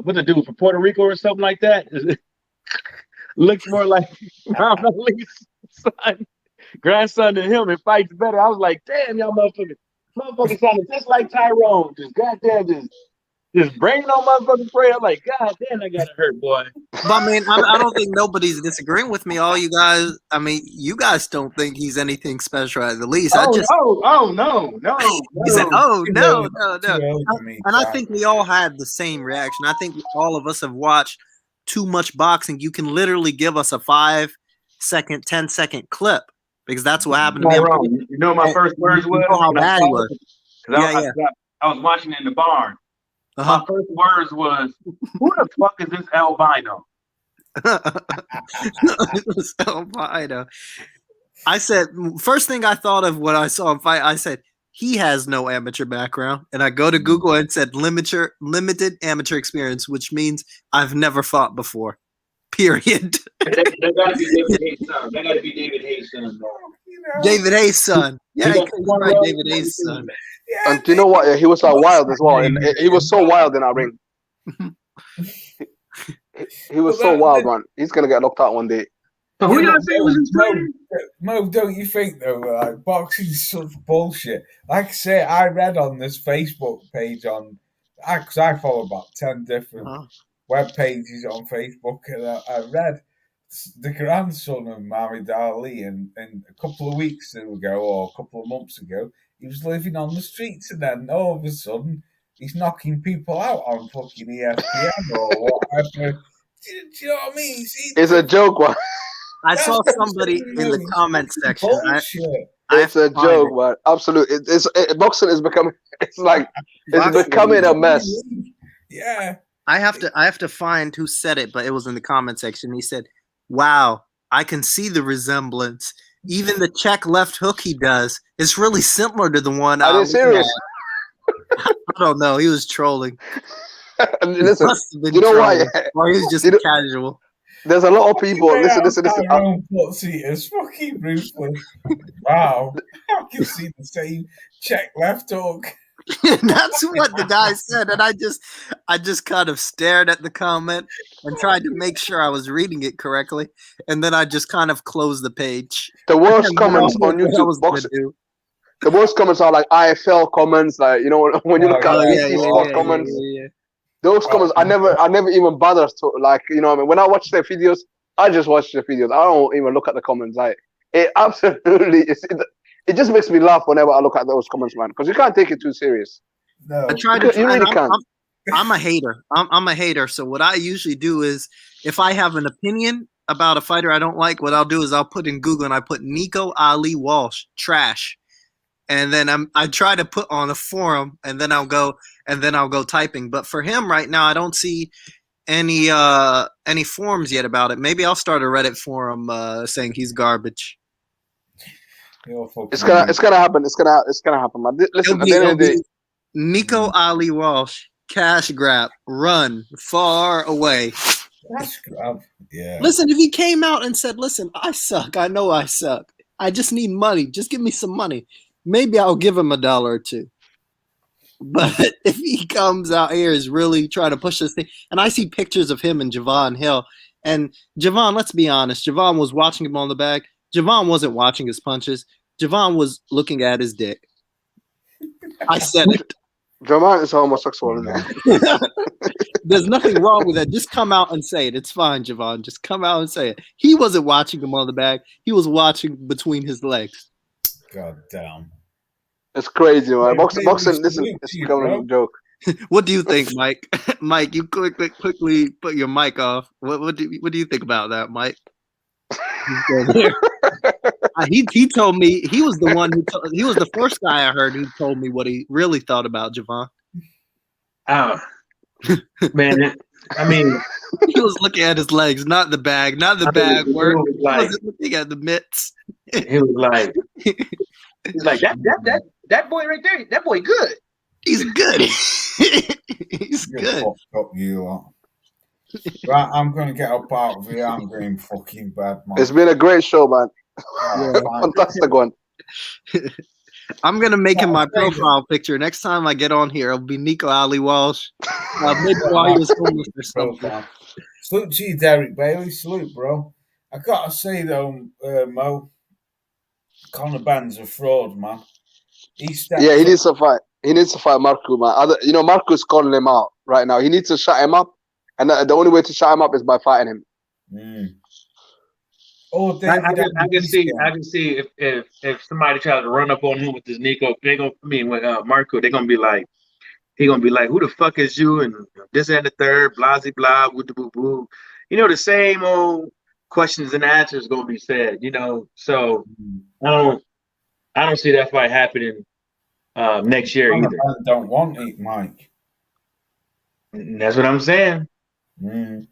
what the dude from Puerto Rico or something like that? Looks more like Muhammad Ali's son, grandson than him and fights better. I was like, damn, y'all motherfuckers sounded just like Tyrone. Just goddamn, just bringing on motherfucking prayer. I'm like, God damn, I got hurt, boy. But I mean, I don't think nobody's disagreeing with me. All you guys, I mean, you guys don't think he's anything special at the least. No. He said, no. And I think we all had the same reaction. I think all of us have watched too much boxing. You can literally give us a 5-second, 10-second clip because that's what happened to me. You know my first words was? You know how bad he was. I was watching it in the barn. My first words was, who the fuck is this albino? Albino. I said, first thing I thought of when I saw him fight, I said, he has no amateur background. And I go to Google and said limited amateur experience, which means I've never fought before. Period. That gotta be David Hayes' son. That gotta be David Hayes' son. David Hayes' son. Yeah, David Hayes' son. And do you know what? He was like wild as well. And he was so wild in that ring. He was so wild, man. He's gonna get knocked out one day. So who y'all say was in Mo, don't you think though, like boxing's such bullshit? Like I say, I read on this Facebook page because I follow about 10 different web pages on Facebook, and I read the grandson of Muhammad Ali, and a couple of weeks ago or a couple of months ago, he was living on the streets, and then all of a sudden he's knocking people out on fucking ESPN or whatever. Do you know what I mean? It's a joke, man. I saw somebody in the comment section. It's a joke, man. Absolutely. Boxing is becoming. It's like it's becoming a mess. Yeah. I have to find who said it, but it was in the comment section. He said, "Wow, I can see the resemblance. Even the check left hook he does, it's really similar to the one." Are you serious? I don't know. He was trolling. Listen, you know why? Or he was just casual. There's a lot of people. Listen. It's fucking ruthless. Wow, I can see the same check left hook. That's what the guy said, and I just kind of stared at the comment and tried to make sure I was reading it correctly, and then I just kind of closed the page. The worst comments on YouTube boxing. The worst comments are like IFL comments, like when you look at sport comments. Yeah. Those comments, I never even bother to like, when I watch their videos, I just watch the videos. I don't even look at the comments. It absolutely it just makes me laugh whenever I look at those comments, man, because you can't take it too serious. No, I try to. You really can't. I'm a hater. I'm a hater. So what I usually do is, if I have an opinion about a fighter I don't like, what I'll do is I'll put in Google and I put Nico Ali Walsh trash, and then I try to put on a forum, and then I'll go typing. But for him right now, I don't see any forums yet about it. Maybe I'll start a Reddit forum saying he's garbage. It's gonna happen. It's gonna happen, man. Listen, at the end of the day, Nico Ali Walsh, cash grab, run far away. Cash grab, yeah. Listen, if he came out and said, "Listen, I suck. I know I suck. I just need money. Just give me some money." Maybe I'll give him $1 or $2. But if he comes out here is really trying to push this thing, and I see pictures of him and Javon Hill, and Javon, let's be honest, Javon was watching him on the bag. Javon wasn't watching his punches. Javon was looking at his dick. I said it. Javon is homosexual, man. There's nothing wrong with that. Just come out and say it. It's fine, Javon. Just come out and say it. He wasn't watching him on the bag. He was watching between his legs. God damn. It's crazy, man. Boxing, listen, it's becoming a joke. What do you think, Mike? Mike, you quickly put your mic off. What do you think about that, Mike? He told me he was the one he was the first guy I heard who told me what he really thought about Javon. Man, I mean, he was looking at his legs, not the bag, work. He wasn't looking at the mitts. He was like, that boy right there, that boy good. He's good. He's good. Up you lot. Right, I'm going to get up out of here. I'm going fucking bad, man. It's been a great show, man. Fantastic one. I'm going to make him my profile picture. Next time I get on here, it'll be Nico Ali Walsh. Maybe while he was homeless or something. Salute to you, Derek Bailey. Salute, bro. I got to say, though, Mo, Conor Ben's a fraud, man. He needs to fight. He needs to fight Marco, man. Marco's calling him out right now. He needs to shut him up. And the only way to shut him up is by fighting him. Mm. Oh, I can see if somebody tries to run up on him with this Nico, Marco, they're gonna be like, who the fuck is you? And this and the third, blah blah, woo boo boo. The same old questions and answers gonna be said. So I don't see that fight happening next year either. I don't want it, Mike. That's what I'm saying. Mm.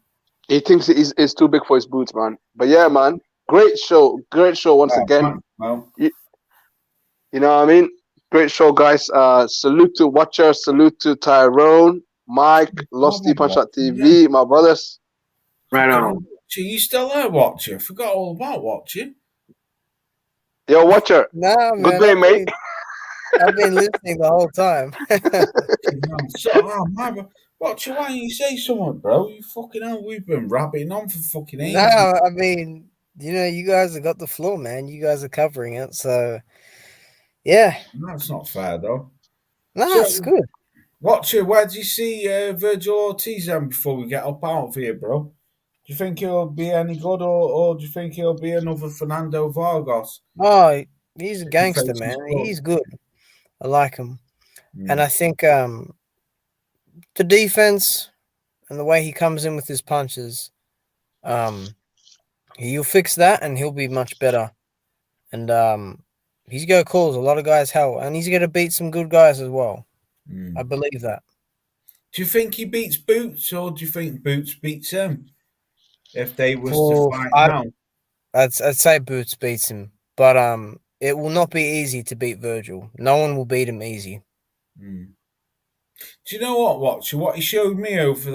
He thinks it's too big for his boots, man. But yeah, man, great show once again. Well. You know what I mean? Great show, guys. Salute to watchers. Salute to Tyrone, Mike, Losty Punchot TV, my brothers. Right on. You still there, Watcher? Forgot all about Watcher. Yo, Watcher. No, man. Good day, mate. I've been listening the whole time. Watcher, why don't you say something, bro? You fucking hell, we've been rabbiting on for fucking ages. No, I mean, you guys have got the floor, man. You guys are covering it, so yeah. That's not fair though. No, So, it's good. Watcher, where do you see Virgil Ortiz then before we get up out of here, bro? Do you think he'll be any good, or do you think he'll be another Fernando Vargas? Oh, he's a If he gangster, faces man. good? He's good. I like him, and Mm. I think the defense and the way he comes in with his punches, he'll fix that, and he'll be much better. And he's gonna cause a lot of guys hell, and he's gonna beat some good guys as well. Mm. I believe that. Do you think he beats Boots, or do you think Boots beats him? If they was to Oh, fight I, now, I'd say Boots beats him, but it will not be easy to beat Virgil. No one will beat him easy. mm. Do you know what, Watcher? What he showed me over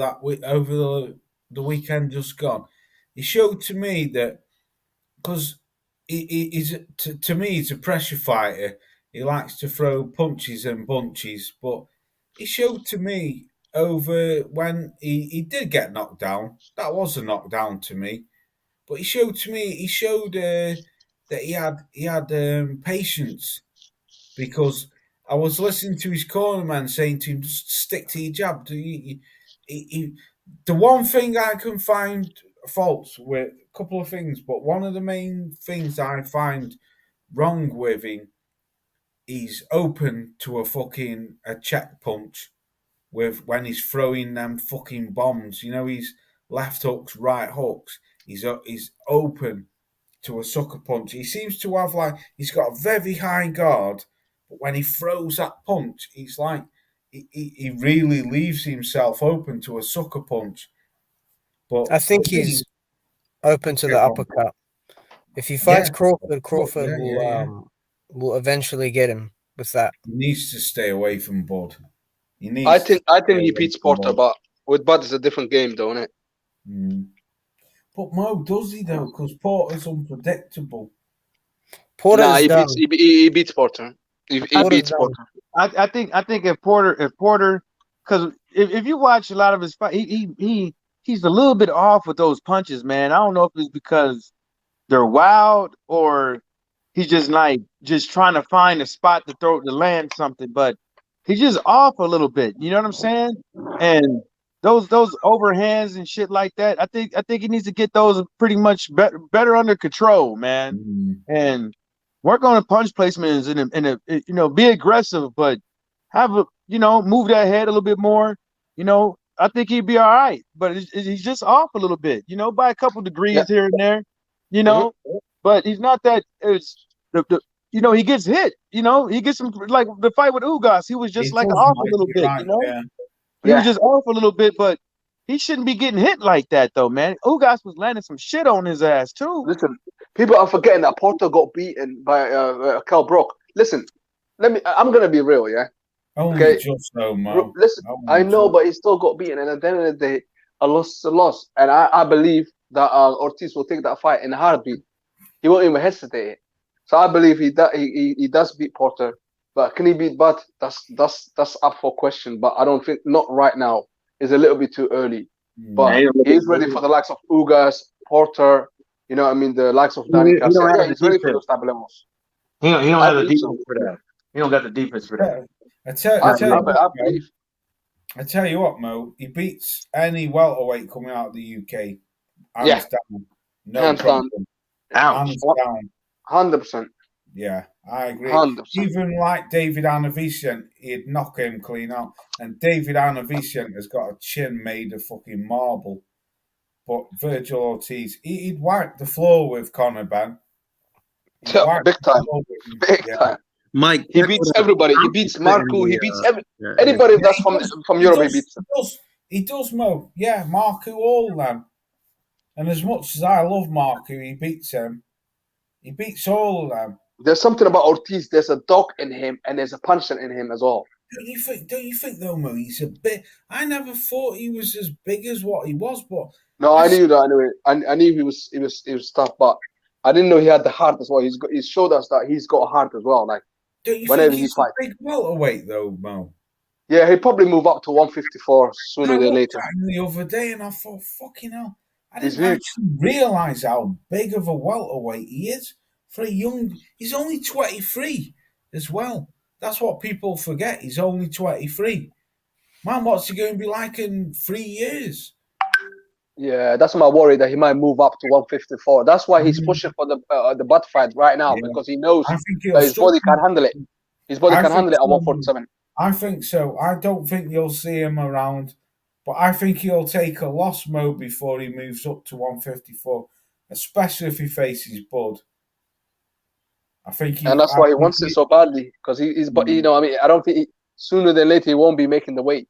the weekend just gone, he showed to me that because he's to me he's a pressure fighter. He likes to throw punches and bunches, but he showed to me over when he did get knocked down. That was a knockdown to me, but he showed to me that he had patience because I was listening to his corner man saying to him, "Just stick to your jab." The one thing I can find faults with a couple of things, but one of the main things I find wrong with him, he's open to a check punch with when he's throwing them fucking bombs. You know, he's left hooks, right hooks. He's open to a sucker punch. He seems to have he's got a very high guard, but when he throws that punch, he's like he really leaves himself open to a sucker punch. But I think for me, he's open to yeah, the go on. uppercut. If he fights Yeah, Crawford, but Crawford yeah. will eventually get him with that. He needs to stay away from Bud. He needs I to think stay he away beats from Porter, Bud. but with Bud it's a different game, though, isn't it? Mm. But Mo, does he though? Because Porter's unpredictable. Nah, Porter's he done. beats Porter. He Porter's beats done. Porter. I think if Porter, because if you watch a lot of his fight, he's a little bit off with those punches, man. I don't know if it's because they're wild or he's just trying to find a spot to land something, but he's just off a little bit. You know what I'm saying? And those overhands and shit like that, I think he needs to get those pretty much better under control, man. Mm. And work on the punch placements and be aggressive, but have move that head a little bit more. I think he'd be all right, but he's just off a little bit, by a couple Yeah. degrees here and there, Mhm. but he's not that. It's the he gets hit. He gets some like the fight with Ugas. He was just It like does, off a Mike. little You're bit. right. Yeah. He was Yeah. just off a little bit, but he shouldn't be getting hit like that though, man. Ugas was landing some shit on his ass too. Listen, people are forgetting that Porter got beaten by Cal Brook. Listen, I'm gonna be real, yeah. Only Okay. just though, Mo. Listen, Only I know, just. but he still got beaten, and at the end of the day, a loss is a loss. And I believe that Ortiz will take that fight in a heartbeat. He won't even hesitate it. So I believe he does beat Porter, but can he beat Butt? That's up for question. But I don't think not right now. It's a little bit too early. But he's ready for the likes of Ugas, Porter. You know what I mean? The likes of Danny He Garcia. don't Yeah, have the he's ready for defense. those type of levels. He don't I have the believe so. defense for that. He don't got the defense for that. I believe. tell you what, Mo. He beats any welterweight coming out of the UK. Hands Yeah. down. No Hands problem. Ouch. Hands down. 100%. Yeah, I agree. 100%. Even like David Anavician, he'd knock him clean out. And David Anavician has got a chin made of fucking marble. But Virgil Ortiz, he'd wipe the floor with Conor Ben. He'd wipe Big the time. floor with him. Big Yeah. time. Mike, He check beats what everybody. He I'm beats putting Marco. in He the, beats yeah, anybody Yeah, that's from Europe. He beats them. He does, Mo. Yeah, Marku all them. And as much as I love Marku, he beats him. He beats all of them. There's something about Ortiz. There's a dog in him, and there's a puncher in him as well. Don't you think though, Mo? He's a bit. I never thought he was as big as what he was, but No, I knew that anyway. I knew he was tough, but I didn't know he had the heart as well. He showed us that he's got a heart as well. Like don't you whenever think he he's fights. a big welterweight though, Mo? Yeah, he'll probably move up to 154 sooner I than looked later. at him the other day and I thought, fucking hell. I He's didn't huge. actually realise how big of a welterweight he is for a young. He's only 23 as well. That's what people forget. He's only 23. Man, what's he going to be like in 3 years? Yeah, that's my worry that he might move up to 154. That's why he's pushing for the butt fight right now, Yeah. because he knows I think that he'll his body struggle. can handle it. His body I can think handle it at so. 147. I think so. I don't think you'll see him around, but I think he'll take a loss mode before he moves up to 154, especially if he faces Bud. I think And that's why he wants it so badly, because he's, but you know, I mean, I don't think sooner than later he won't be making the weight.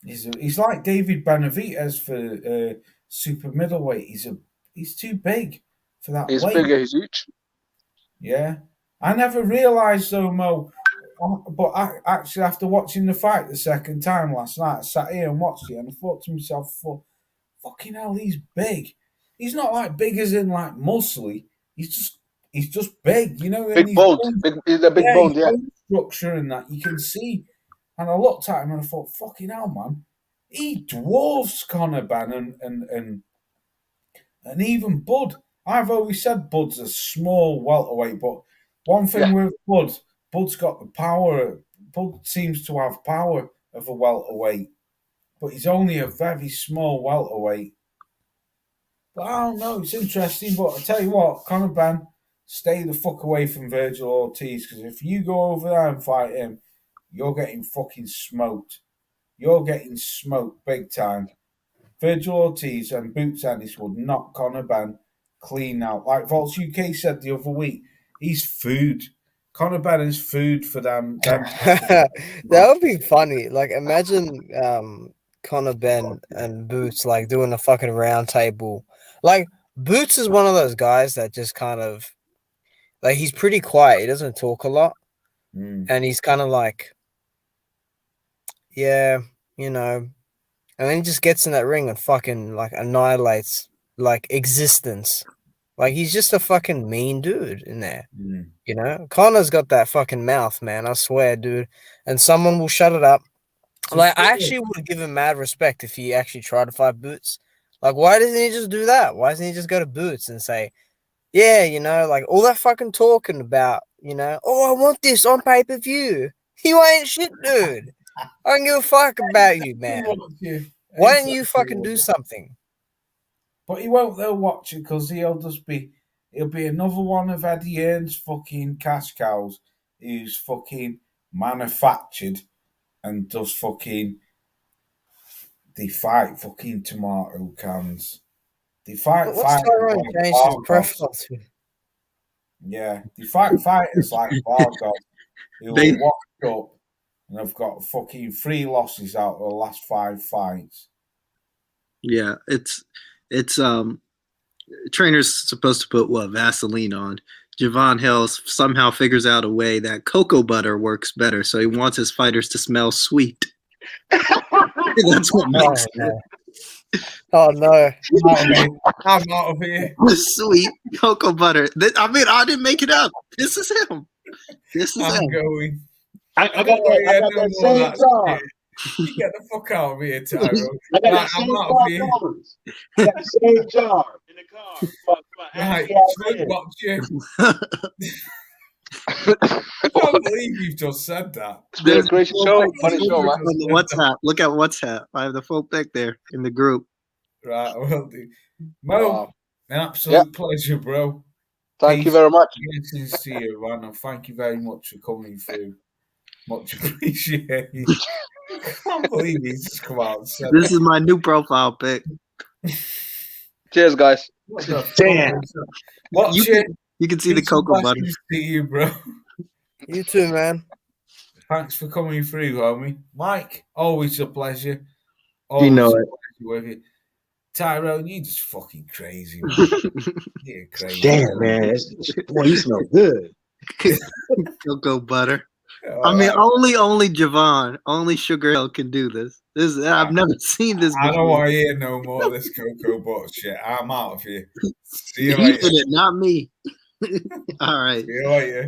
He's like David Benavidez for super middleweight. He's too big for that He's weight. bigger, he's huge. Yeah, I never realised though, Mo. But actually, after watching the fight the second time last night, I sat here and watched it, and I thought to myself, "Fucking hell, he's big. He's not like big as in like muscly. He's just big, you know." Big boned. He's a big boned, his yeah. bone structure and that you can see. And I looked at him and I thought, "Fucking hell, man, he dwarfs Conor Ben and even Bud." I've always said Bud's a small welterweight, but one thing with Bud's got the power. Bud seems to have power of a welterweight, but he's only a very small welterweight. But I don't know. It's interesting. But I tell you what, Conor Ben, stay the fuck away from Virgil Ortiz, because if you go over there and fight him, you're getting fucking smoked. You're getting smoked big time. Virgil Ortiz and Boots Ennis would knock Conor Ben clean out. Like Volts UK said the other week, he's food. Conor Ben is food for them. That would be funny. Like, imagine Conor Ben and Boots like doing a fucking round table. Like, Boots is one of those guys that just kind of like, he's pretty quiet. He doesn't talk a lot, and he's kind of like, yeah, you know. And then he just gets in that ring and fucking like annihilates like existence. Like, he's just a fucking mean dude in there. You know, Connor's got that fucking mouth, man. I swear, dude. And someone will shut it up. Like, I actually would give him mad respect if he actually tried to fight Boots. Like, why doesn't he just do that? Why doesn't he just go to Boots and say, yeah, you know, like all that fucking talking about, you know, oh, I want this on pay-per-view. You ain't shit, dude. I don't give a fuck about you, man. Why didn't you fucking do something? But he won't though watch it, because he'll be another one of Eddie Hearn's fucking cash cows who's fucking manufactured and does fucking, they fight fucking tomato cans. They fight What's Tyrone changed his profile to? Yeah, they fight fighters like Vargov who are washed up and have got fucking 3 losses out of the last 5 fights. Yeah, it's trainer's supposed to put Vaseline on. Javon Hill somehow figures out a way that cocoa butter works better, so he wants his fighters to smell sweet. That's what makes it. Oh no! I'm out of here. Sweet cocoa butter. I mean, I didn't make it up. This is him. I'm going. I got that same jar. You get the fuck out of here, Tyro. I got that same jar in the car. Right, smoke box you. I can't believe you've just said that. It's been a great show. Funny show, man. WhatsApp. Look at WhatsApp. I have the full pic there in the group. Right, I will do. Mo, an absolute pleasure, bro. Thank you very much. Greetings to you, man, and thank you very much for coming through. Much appreciated. I can't believe he's just come out and said this is my new profile pic. Cheers, guys. Damn. You can see the cocoa butter. See you, bro. You too, man. Thanks for coming through, homie. Mike, always a pleasure. You know it. With you. Tyrone, you just fucking crazy, man. You're crazy. Damn, man. Boy, you smell good. Cocoa butter. I mean, only Javon, only Sugar Hill can do this. I've never seen this before. I don't want to hear no more of this cocoa butter shit. I'm out of here. See you He later. did it, not me. All right. See you later.